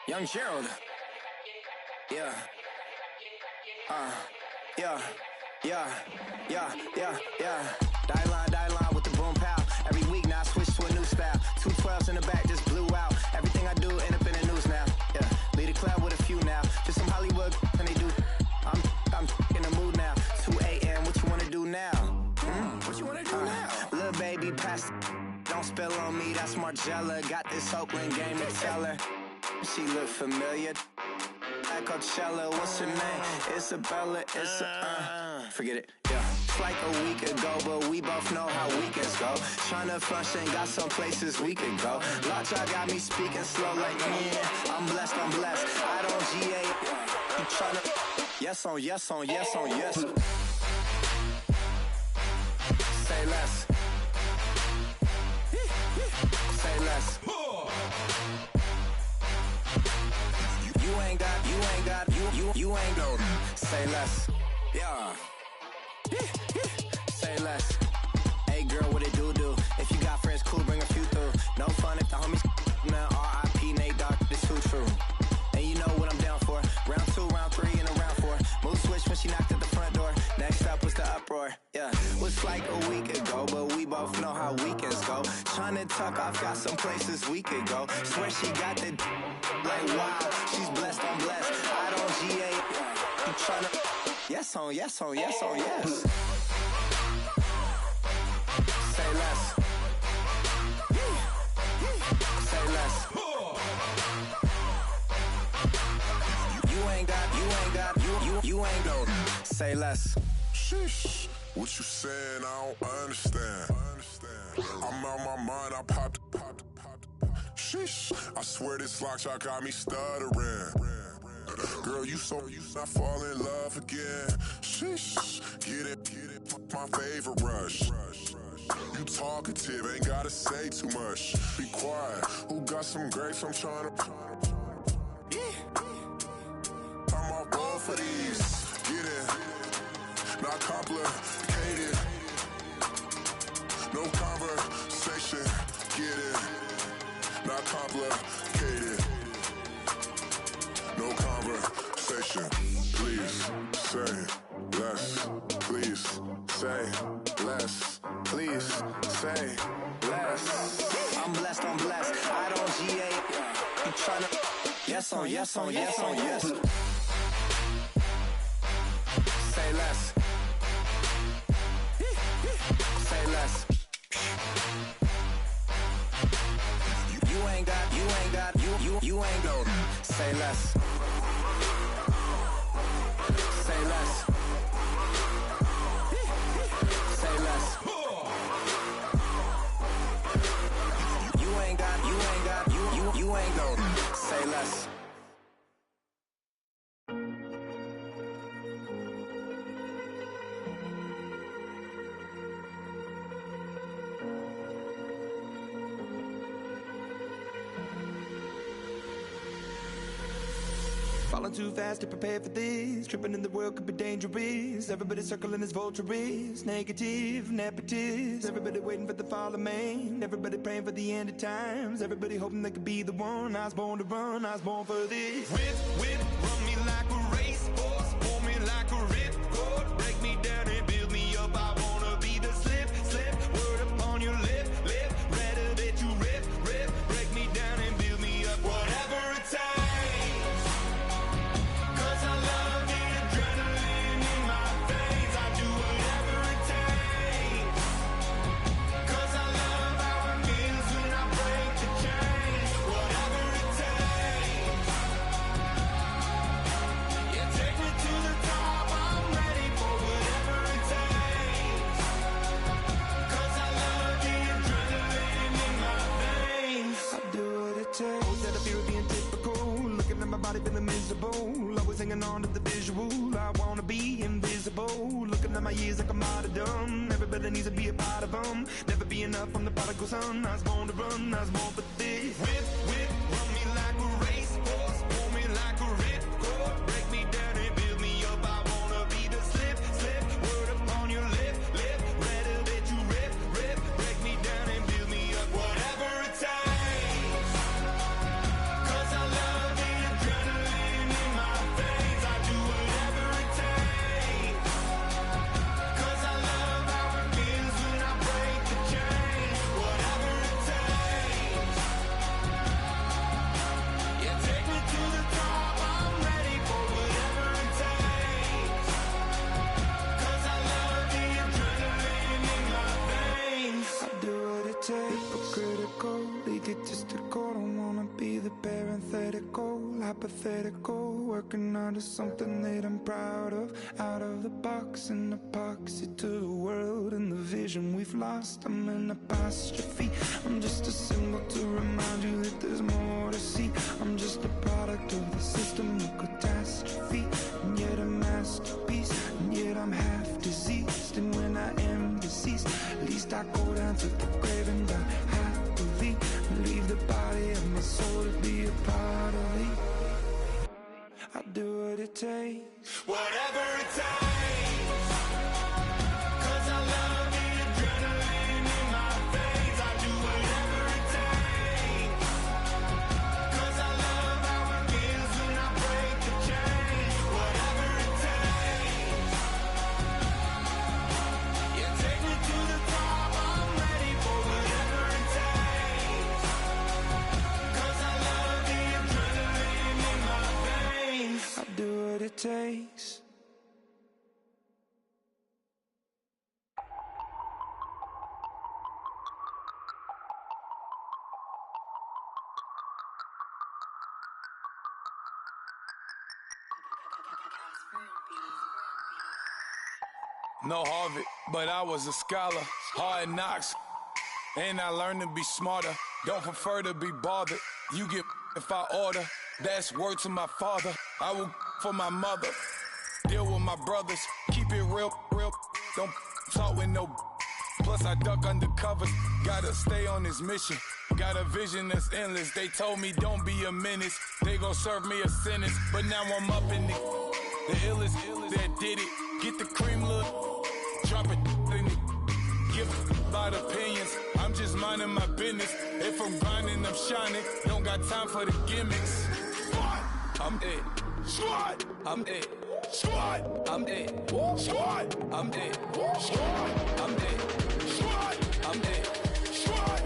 Young Gerald. Yeah. Yeah. Die line with the boom pow. Every week now I switch to a new style. 212s in the back just blew out. Everything I do end up in the news now. Yeah, lead a club with a few now. Just some Hollywood and they do. I'm in the mood now. 2 a.m. What you wanna do now? What you wanna do now? Little baby, pass. Don't spill on me. That's Margella. Got this Oakland game to tell her. She look familiar. At Coachella, what's her name? Isabella. Forget it. Yeah. It's like a week ago, but we both know how weekends go. Tryna function, got some places we could go. Lot y'all got me speaking slow like, yeah, I'm blessed. I don't GA. You tryna, yes on yes. Say less. Say less. You ain't no. Say less. Yeah. Say less. Hey girl, what it do? If you got friends, cool, bring a few through. No fun if the homies now R.I.P. Nate Dogg, this too true. And you know what I'm down for. Round 2, round 3, and a round 4. Mood switch when she knocked at the front door. Next up was the uproar. Yeah, was like a week ago, but we both know how weekends go. Tryna tuck off, got some places we could go. Swear she got the like wow, she's blessed, I'm blessed. I don't GA. You tryna yes on yes. Say less. Say less. You ain't no. Say less. Sheesh, what you saying? I don't understand. I'm out my mind. I popped. Sheesh, I swear this lock shot got me stuttering. Girl, you not fall in love again. Sheesh, get it, my favorite rush. You talkative, ain't gotta say too much. Be quiet, who got some grapes? I'm tryna. I'm off both of these. Get it, not complicated. No conversation, get it, not complicated. No conversation, please say less. Please say less. Please say less. I'm blessed. I don't GA. You tryna yes on yes. Say less. Say less. You ain't no. Say less. Say less. Say less. You ain't no. Say less. Falling too fast to prepare for this. Tripping in the world could be dangerous. Everybody circling as vultures. Negative, nepotist. Everybody waiting for the fall of man. Everybody praying for the end of times. Everybody hoping they could be the one. I was born to run, I was born for this. Whip, run me like a racehorse. Pull me like a ripcord. Break me down and build me up. I wanna be the slip. Word upon your lip. Rather that you rip. Break me down and build me up. Whatever it takes. Feeling miserable, always hanging on to the visual. I wanna be invisible. Looking at my years like a martyrdom. Everybody needs to be a part of them. Never be enough from the prodigal son. I was born to run, I was born for this. Whip, run me like a racehorse. Pull me like a ripcord. Break me down and build me up. I wanna be the slip. Word upon your lip. Rather that you rip. Break me down and build me up. Whatever it takes. 'Cause I love the adrenaline in my veins. I do whatever it takes. to something that I'm proud of. Out of the box, an epoxy to the world and the vision we've lost. I'm an apostrophe. I'm just a symbol to remind you that there's more to see. I'm just a product of the system of catastrophe, and yet a masterpiece, and yet I'm half diseased. And when I am deceased, at least I go down to the grave and die happily, and leave the body of my soul to be a part of me. I do what it takes, whatever it takes, 'cause I love the adrenaline in my veins. I do whatever it takes, 'cause I love how it feels when I break the chains. Whatever it takes, yeah, take me to the top, I'm ready for whatever it takes, 'cause I love the adrenaline in my veins. I do what it takes. No Harvard, but I was a scholar. Hard knocks, and I learned to be smarter. Don't prefer to be bothered. You get if I order. That's word to my father. I will for my mother. Deal with my brothers. Keep it real, real. Don't talk with no. Plus I duck undercovers. Gotta stay on this mission. Got a vision that's endless. They told me don't be a menace. They gon' serve me a sentence. But now I'm up in the illest that did it. Get the cream look. Drop it in it. Give about opinions. I'm just minding my business. If I'm grinding, I'm shining. Don't got time for the gimmicks. I'm dead. Squad. I'm dead. Squad. I'm dead. Squad. I'm dead. Squad. I'm dead. Squad. I'm dead. Squad.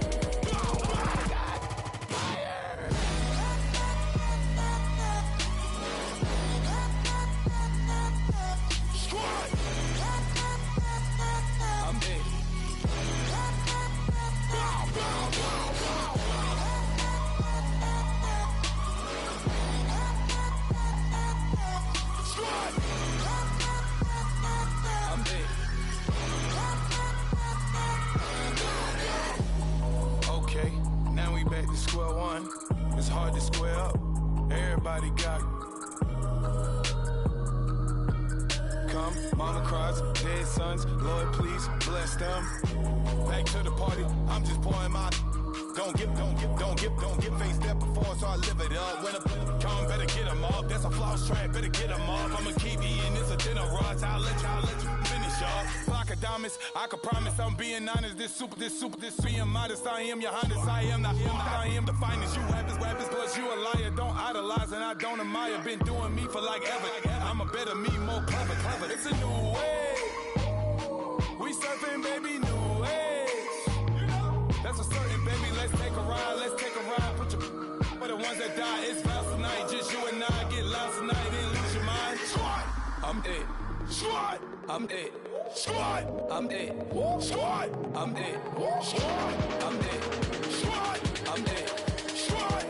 Back to square one. It's hard to square up. Everybody got come. Mama cries, dead sons. Lord, please bless them. Back to the party. I'm just pouring my. Don't give face that before, so I live it up. When I come, better get them up. That's a floss track, better get them up. I'ma keep eating, it's a dinner rush. I'll let you finish up. Flock of diamonds, I can promise I'm being honest. This being modest. I am your highness, I am the the finest. You rappers, plus you a liar. Don't idolize and I don't admire. Been doing me for like ever. I'm a better me, more clever. It's a new way. We surfing, baby, new ways. That's a certain, baby. Let's take a ride. Put your for the ones that die. It's vows tonight. Just you and I get lost tonight. Then lose your mind. Squad. I'm dead. Squad. I'm dead. Squad. I'm dead. Squad. I'm dead. Squad. I'm dead. Squad. I'm dead. Squad.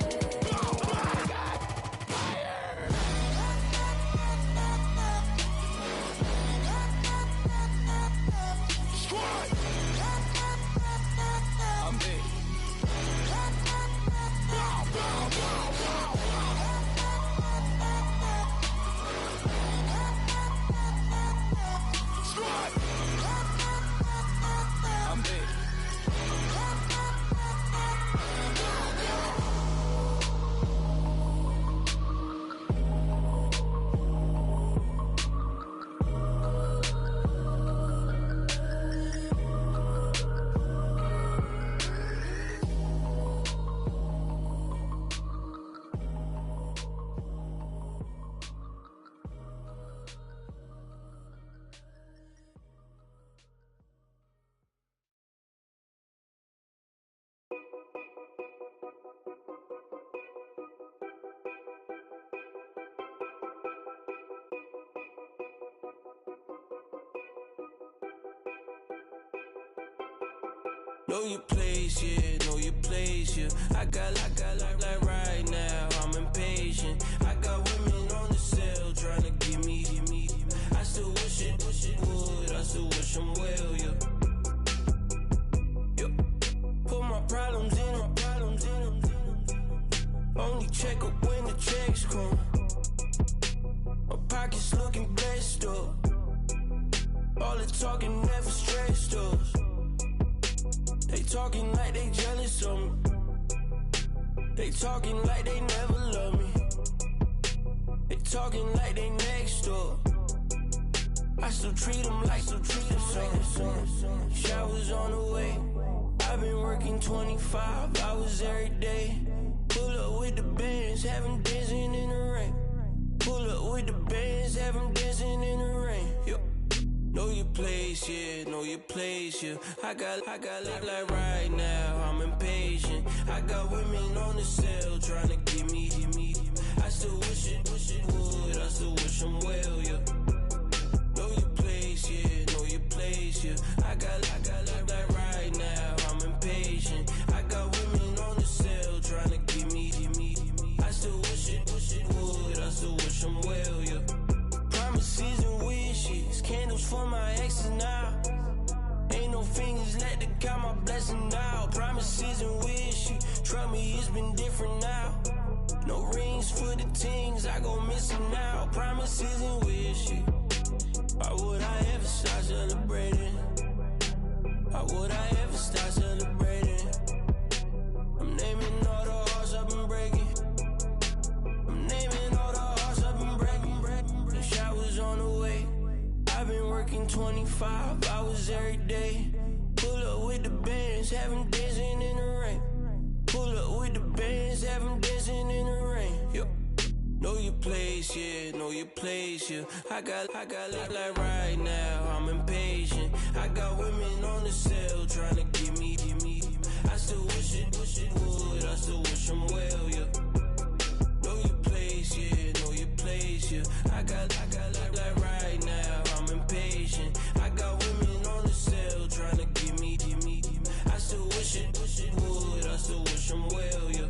Know your place, yeah, know your place, yeah. I got like right now, I'm impatient. I got women on the cell drive. trying to give me. I still wish it would, I still wish I'm well, yeah. Put my problems in. Only check up when the checks come. My pockets looking blessed up. All the talking never stressed us. They talking like they jealous of me. They talking like they never love me. They talking like they next door. I still treat them like something. Showers on the way. I've been working 25 hours every day. Pull up with the bands, have them dancing in the rain. Pull up with the bands, have them dancing in the rain. Yo. Know your place, yeah, know your place, yeah. I got look like right now, I'm impatient. I got women on the cell trying to give me. I still wish it would, I still wish I'm well, yeah. Know your place, yeah, know your place, yeah. I got look like right now, I'm impatient. I got women on the cell trying to give me. I still wish it would, I still wish I'm well, yeah. Promises and wishes, candles for my exes now. Ain't no fingers left to count my blessing now. Promises and wishes, trust me, it's been different now. No rings for the things I go missing now. Promises and wishes, why would I ever start celebrating? Why would I ever start celebrating? I'm naming all the hearts I've been breaking. I'm naming all the hearts I've been breaking. The showers on the way. I've been working 25 hours every day. Pull up with the bands, have them dancing in the rain. Pull up with the bands, have them dancing in the rain. Yo. Know your place, yeah, know your place, yeah. I got look like right now, I'm impatient. I got women on the cell trying to give me. I still wish it would, I still wish I'm well, yeah. Know your place, yeah, know your place, yeah. I got look like right now, I'm impatient. I got women on the cell trying to give me. I still wish it would, I still wish I'm well, yeah.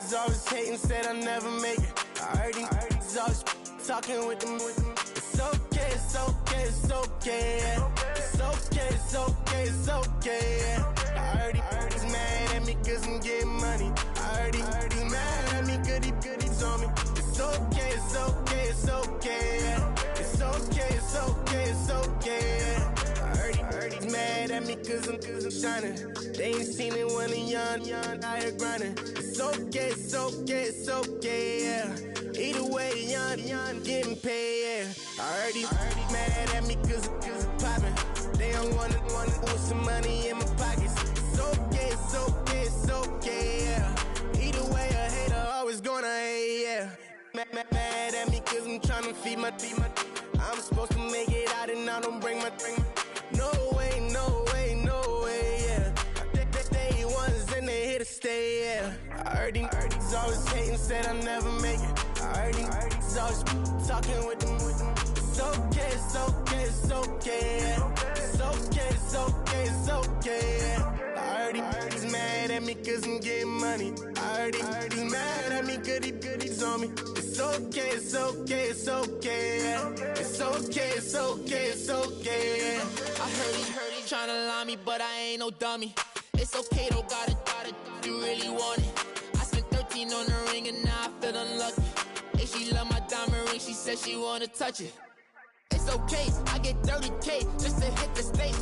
He's always hating, said I'll never make it. I heard he's always talking with them. It's okay, it's okay, it's okay, yeah. It's okay, it's okay, it's okay, yeah. I heard he's mad at me cause I'm getting money. I heard he's mad at me cause he's on me. It's okay, it's okay, it's okay, yeah. It's okay, it's okay, it's okay, yeah. I heard he's mad at me cause I'm shining. They ain't seen it when I'm young, out here grinding. It's okay, it's okay, it's okay, yeah. Either way, young, getting paid, yeah. I heard he's mad at me cause I'm poppin'. They don't wanna with some money in my pockets. It's okay, it's okay, it's okay, yeah. Either way, a hater always gonna hate, yeah. Mad at me cause I'm tryna feed my I'm supposed to make it out and I don't bring my No way, no way, no way, yeah. Day ones and they here to stay, yeah. I heard he's always hating, said I'll never make it. I heard he's always talking with them. It's okay, it's okay, it's okay, yeah. It's okay, it's okay, it's okay, yeah. I heard he's mad at me cause I'm getting money. I heard he's mad at me cause he's on me. It's okay, it's okay, it's okay, yeah. It's okay, it's okay, it's okay, yeah. I heard he tryna lie me, but I ain't no dummy. It's okay though, got it, you really want it. I spent 13 on the ring and now I feel unlucky. Hey, she love my diamond ring, she said she wanna touch it. It's okay, I get 30K just to hit the stage.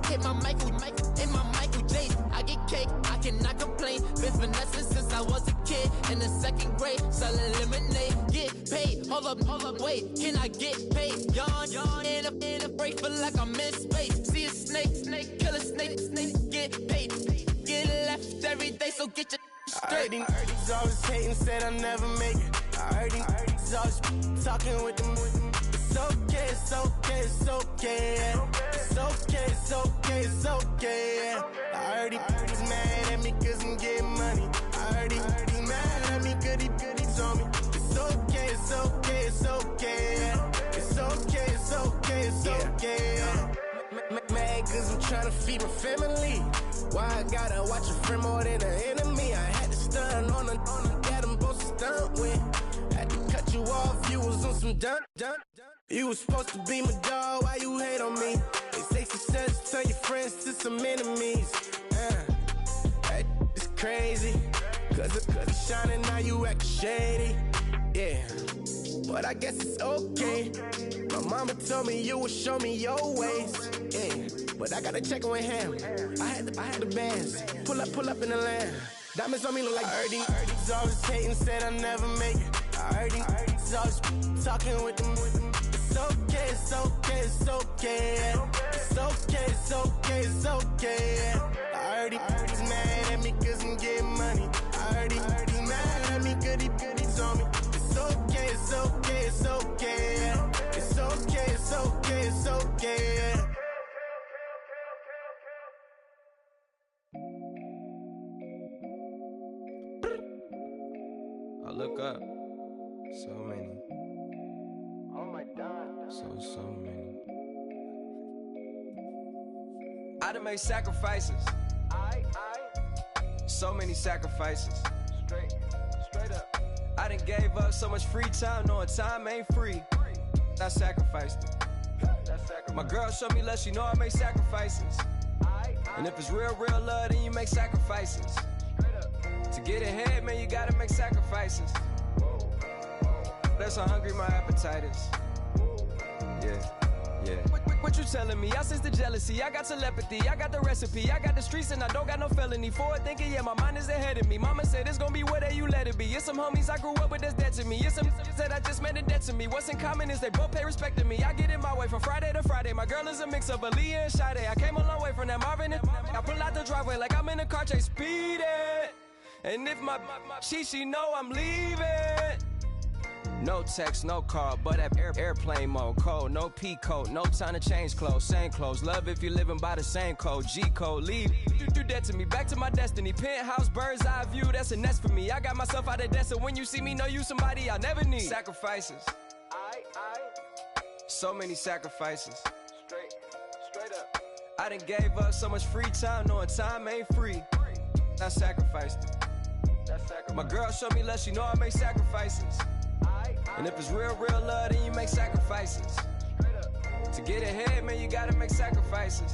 Hit my Michael in my Michael J's. I get cake, I cannot complain. Been finessing since I was a kid in the 2nd grade. Selling lemonade, get paid. Hold up, wait, can I get paid? Yawn, in a break, feel like I'm in space. See a snake, kill a snake, get paid. Get left every day, so heard these always hating, said I'll never make it. I heard these always talking with them. It's okay, it's okay, it's okay, yeah. It's okay, it's okay, it's okay, yeah. I heard he's mad at me cause I'm getting money. I heard he's mad at me cause he's on me. It's okay, it's okay, it's okay, yeah. It's okay, it's okay, it's okay, yeah. Mad cause I'm tryna feed my family. Why I gotta watch a friend more than an enemy? I had to stun on the that I'm supposed to stunt with. Had to cut you off, you was on some dun. You was supposed to be my dog, why you hate on me? They say success turn your friends to some enemies. That is crazy. Cause it's shining, now you act shady. Yeah, but I guess it's okay. My mama told me you would show me your ways. Yeah, but I gotta check with him. I had the bands. Pull up in the land. Diamonds on me look like Erdy. Erdy's always hating, said I'll never make it. I heard he's always talking with them. It's okay, it's okay, it's okay, yeah. It's okay, it's okay, it's okay, yeah. I heard he's mad at me cause I'm getting money. I heard he's mad at me cause he's on me. It's okay, it's okay, it's okay, yeah. It's okay, it's okay, it's okay, yeah. I look up. So many. Oh my God. So many. I done made sacrifices. So many sacrifices. Straight up. I done gave up so much free time, knowing time ain't free. I sacrificed it. My girl showed me love, she know I make sacrifices. And if it's real love, then you make sacrifices. To get ahead, man, you gotta make sacrifices. That's how hungry my appetite is. Yeah. What you telling me? I sense the jealousy, I got telepathy, I got the recipe, I got the streets and I don't got no felony. Forward thinking, yeah, my mind is ahead of me. Mama said it's gonna be whatever you let it be. It's some homies I grew up with that's dead to me. It's some that I just made a debt to me. What's in common is they both pay respect to me. I get in my way from Friday to Friday. My girl is a mix of Aaliyah and Sade. I came a long way from that Marvin and I pull out the driveway like I'm in a car chase speeding. And if my she know I'm leaving. No text, no call, but at airplane mode. Code, no P code, no time to change clothes. Same clothes, love if you're living by the same code. G code, leave. You do that to me, back to my destiny. Penthouse, bird's eye view, that's a nest for me. I got myself out of debt, so when you see me, know you somebody I never need. Sacrifices. So many sacrifices. Straight up. I done gave up so much free time, knowing time ain't free. I sacrificed it. My girl showed me love, she know I make sacrifices. And if it's real love, then you make sacrifices. To get ahead, man, you gotta make sacrifices.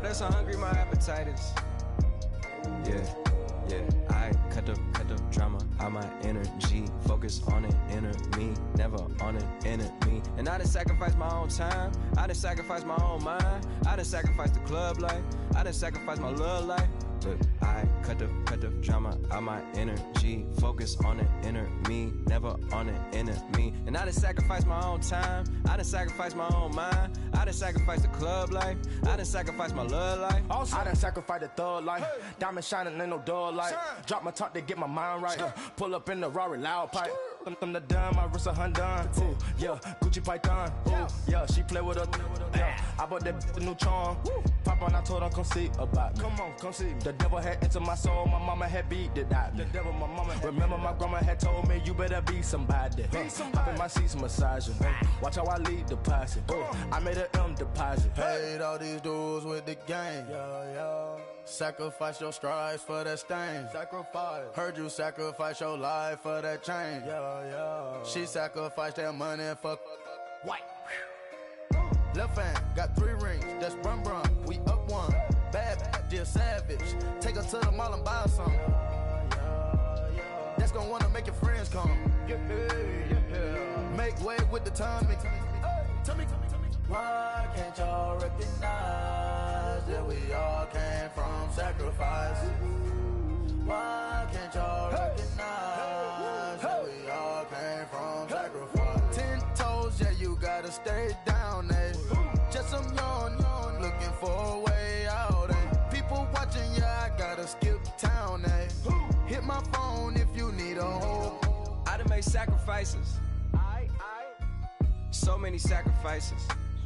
That's how hungry my appetite is. Yeah. I cut the drama out my energy. Focus on an inner me, never on an enemy. And I done sacrificed my own time. I done sacrificed my own mind. I done sacrificed the club life. I done sacrificed my love life. But I cut the drama out my energy. Focus on an inner me, never on an enemy. And I done sacrificed my own time. I done sacrificed my own mind. I done sacrificed the club life. I done sacrificed my love life. Also, I done sacrificed the thug life. Diamond shining, ain't no dull light. Drop my top to get my mind right. Pull up in the Rari loud pipe. Them the dime, my wrist a Hyundai. Ooh, yeah, Gucci Python. Ooh, yeah, she play with her. Yeah, I bought that new charm. Pop on, I told her come see about me. Come on, come see me. The devil had entered my soul, my mama had beat it out. The devil, my mama. Remember my grandma had told me you better be somebody. Hop in my seats, massaging. Watch how I lead the posse. I made an M deposit. Paid all these dudes with the game. Sacrifice your strides for that stain. Sacrifice. Heard you sacrifice your life for that change. She sacrificed that money for white. Left hand got 3 rings. That's brum brum. We up one. Bad, dear savage. Take her to the mall and buy something. That's gonna wanna make your friends come. Make way with the timing. Tell me. Why can't y'all recognize that we all came from sacrifice? Why can't y'all recognize that we all came from sacrifice? 10 toes, yeah, you gotta stay down, eh? Just some yawn, looking for a way out, eh? People watching, yeah, I gotta skip town, eh? sacrifices. So many sacrifices.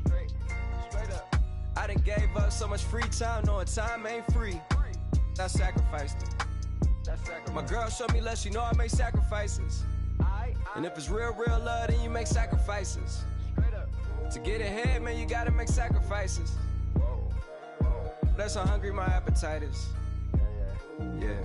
Straight up. I done gave up so much free time, knowing time ain't free. I sacrificed it. My girl showed me love, she know I make sacrifices. And if it's real love, then you make sacrifices. To get ahead, man, you gotta make sacrifices. That's how hungry my appetite is. Yeah.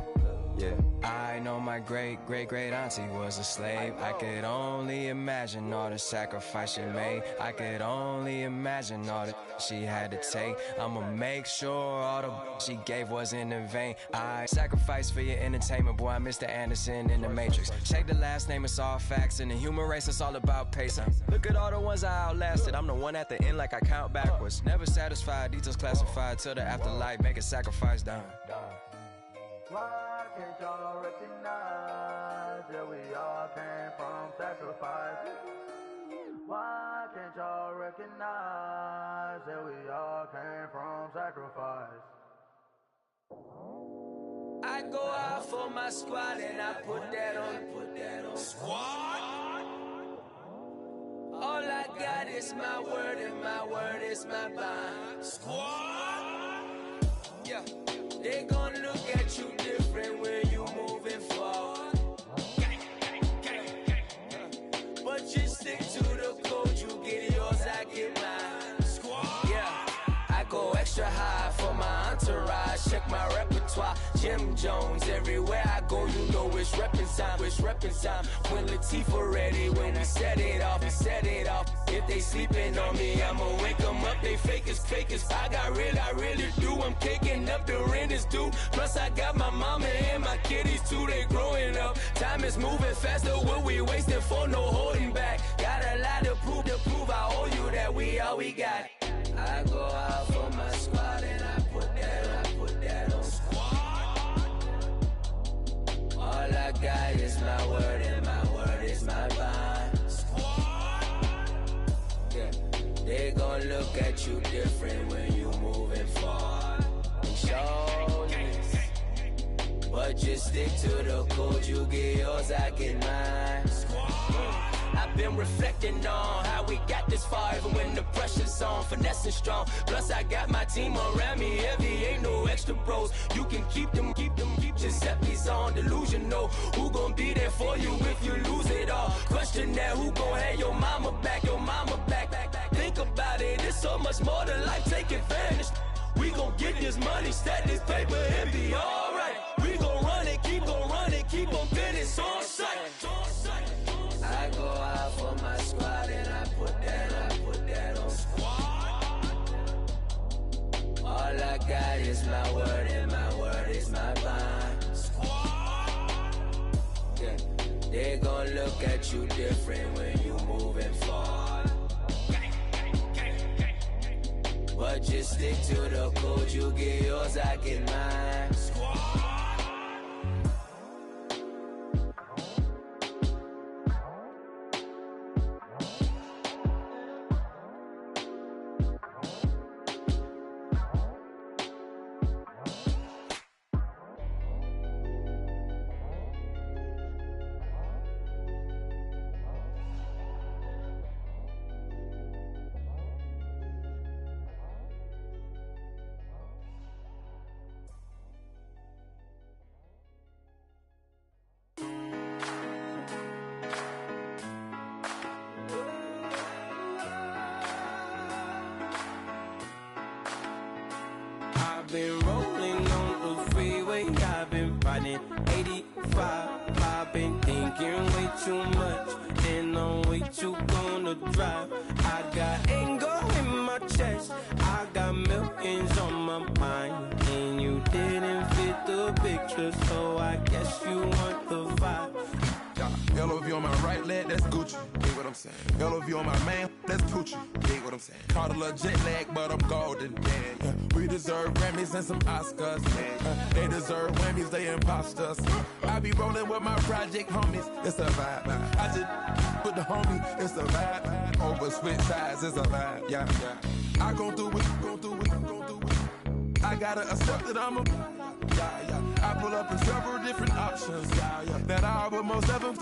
I know my great auntie was a slave. I could only imagine all the sacrifice she made. I could only imagine all that she had to take. I'ma make sure all the she gave wasn't in vain. I sacrificed for your entertainment, boy. I'm Mr. Anderson in the Matrix. Check the last name, it's all facts. In the human race, it's all about pacing. Look at all the ones I outlasted. I'm the one at the end like I count backwards. Never satisfied, details classified till the afterlife. Make a sacrifice down. Why can't y'all recognize that we all came from sacrifice? Why can't y'all recognize that we all came from sacrifice? I go out for my squad and I put that on squad. All I got is my word and my word is my bond. Squad. Yeah. They gon' look at you different when you moving forward. But you stick to the code, you get yours, I get mine. Squad. Yeah, I go extra high for my entourage. Check my repertoire, Jim Jones. Everywhere I go, you know it's reppin' time. When Latifah ready, when we set it off. If they sleeping on me, I'ma wake them up. They fakers. I really do. I'm caking up, the rent is due. Plus I got my mama and my kiddies too, they growing up. Time is moving faster, what we wasting for, no holding back. Got a lot to prove, I owe you that we all we got. I go out for my squad and I put that on squad. All I got is my word and my word is my bond. Squad. Yeah. They gon' look at you different when you moving forward. Show this. But just stick to the code, you get yours, I get mine. I've been reflecting on how we got this far, even when the pressure's on, finessing strong. Plus I got my team around me heavy, ain't no extra bros. You can keep them. Giuseppe's on delusional. Who gon' be there for you if you lose it all? Question that, who gon' have your mama back? Think about it, it's so much more to life, take advantage. We gon' get this money, stack this paper, and be alright. We gon' run it, keep on finish on sight. I go out for my squad and I put that on squad. All I got is my word and my word is my bond. Squad. Yeah. They gon' look at you different when you moving forward. But just stick to the code, you get yours, I get mine. Squad. I've been rolling on the freeway, I've been riding 85. I've been thinking way too much, and I'm way too gonna drive. I got anger in my chest, I got millions on my mind, and you didn't fit the picture, so I guess you want the vibe. LOV on my right leg, that's Gucci. Dig what I'm saying. LOV on my man, that's Poochie. Dig what I'm saying. Caught a little jet lag, but I'm golden. Yeah. We deserve Grammys and some Oscars. They deserve Whammies, they imposters. I be rolling with my project homies, it's a vibe. I just with the homie, it's a vibe. Over switch sides, it's a vibe. Yeah. I gon' do it. I gotta accept that I'm a. I pull up in several different options. That I would most ever.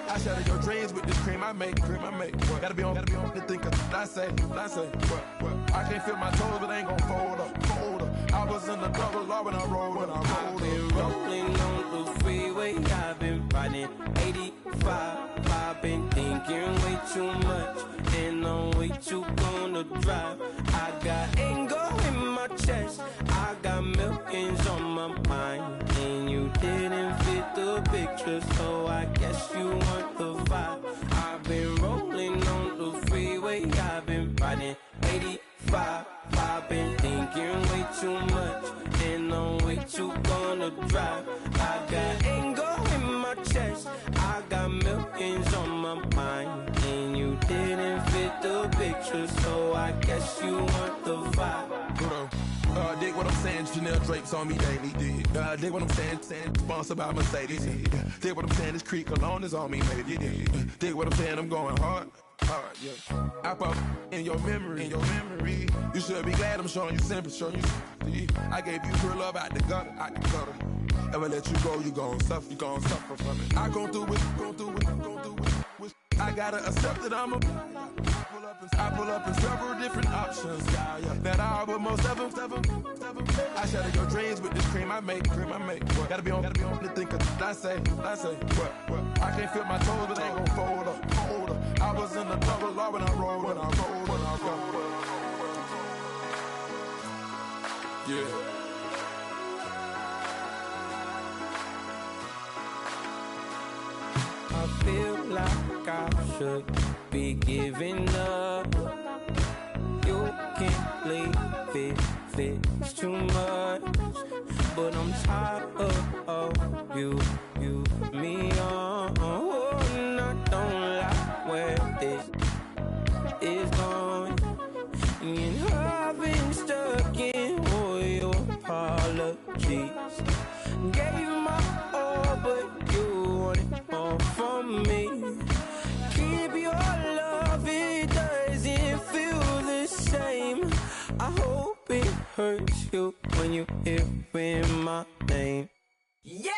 I shatter your dreams with this cream I make. What? Gotta be on the thinker. I say. What? I can't feel my toes, but I ain't gon' fold up. I was in the double law when I rolled. I've been rolling on the freeway. I've been riding 85. I've been thinking way too much, and I'm way too gonna drive. I got anger in my chest. I got millions on my mind, and you didn't fit the picture, so I guess you want the vibe. I've been rolling on the freeway. I've been riding 85. I've been thinking way too much, and I'm way too gonna drive. I got anger in my chest. I got millions on my mind, and you didn't fit the picture, so I guess you want the vibe. Dig what I'm saying, Chanel drapes on me daily. Dig what I'm saying, sponsored by Mercedes. Dig what I'm saying, this creek alone is on me, maybe. Dig what I'm saying, I'm going hard. Yeah. I pop in your memory. You should be glad I'm showing you sympathy. I gave you real love out the gutter. Ever let you go, you gon' suffer from it. I gon' do it. I gotta accept that I pull up in several different options. That I would most ever. I shatter your dreams with this cream I make. What? Gotta be on the thinker. I say. What? I can't feel my toes, but I ain't gon' fold up. I was in the double law when I rolled. Yeah. I feel like I should be giving up. You can't leave it, it's too much. But I'm tired of you, me on. And I don't like where this is going. And I've been stuck in all your apologies. Gave my all, but you want it all from me. Keep your love, it doesn't feel the same. I hope it hurts you when you hear my name. Yeah!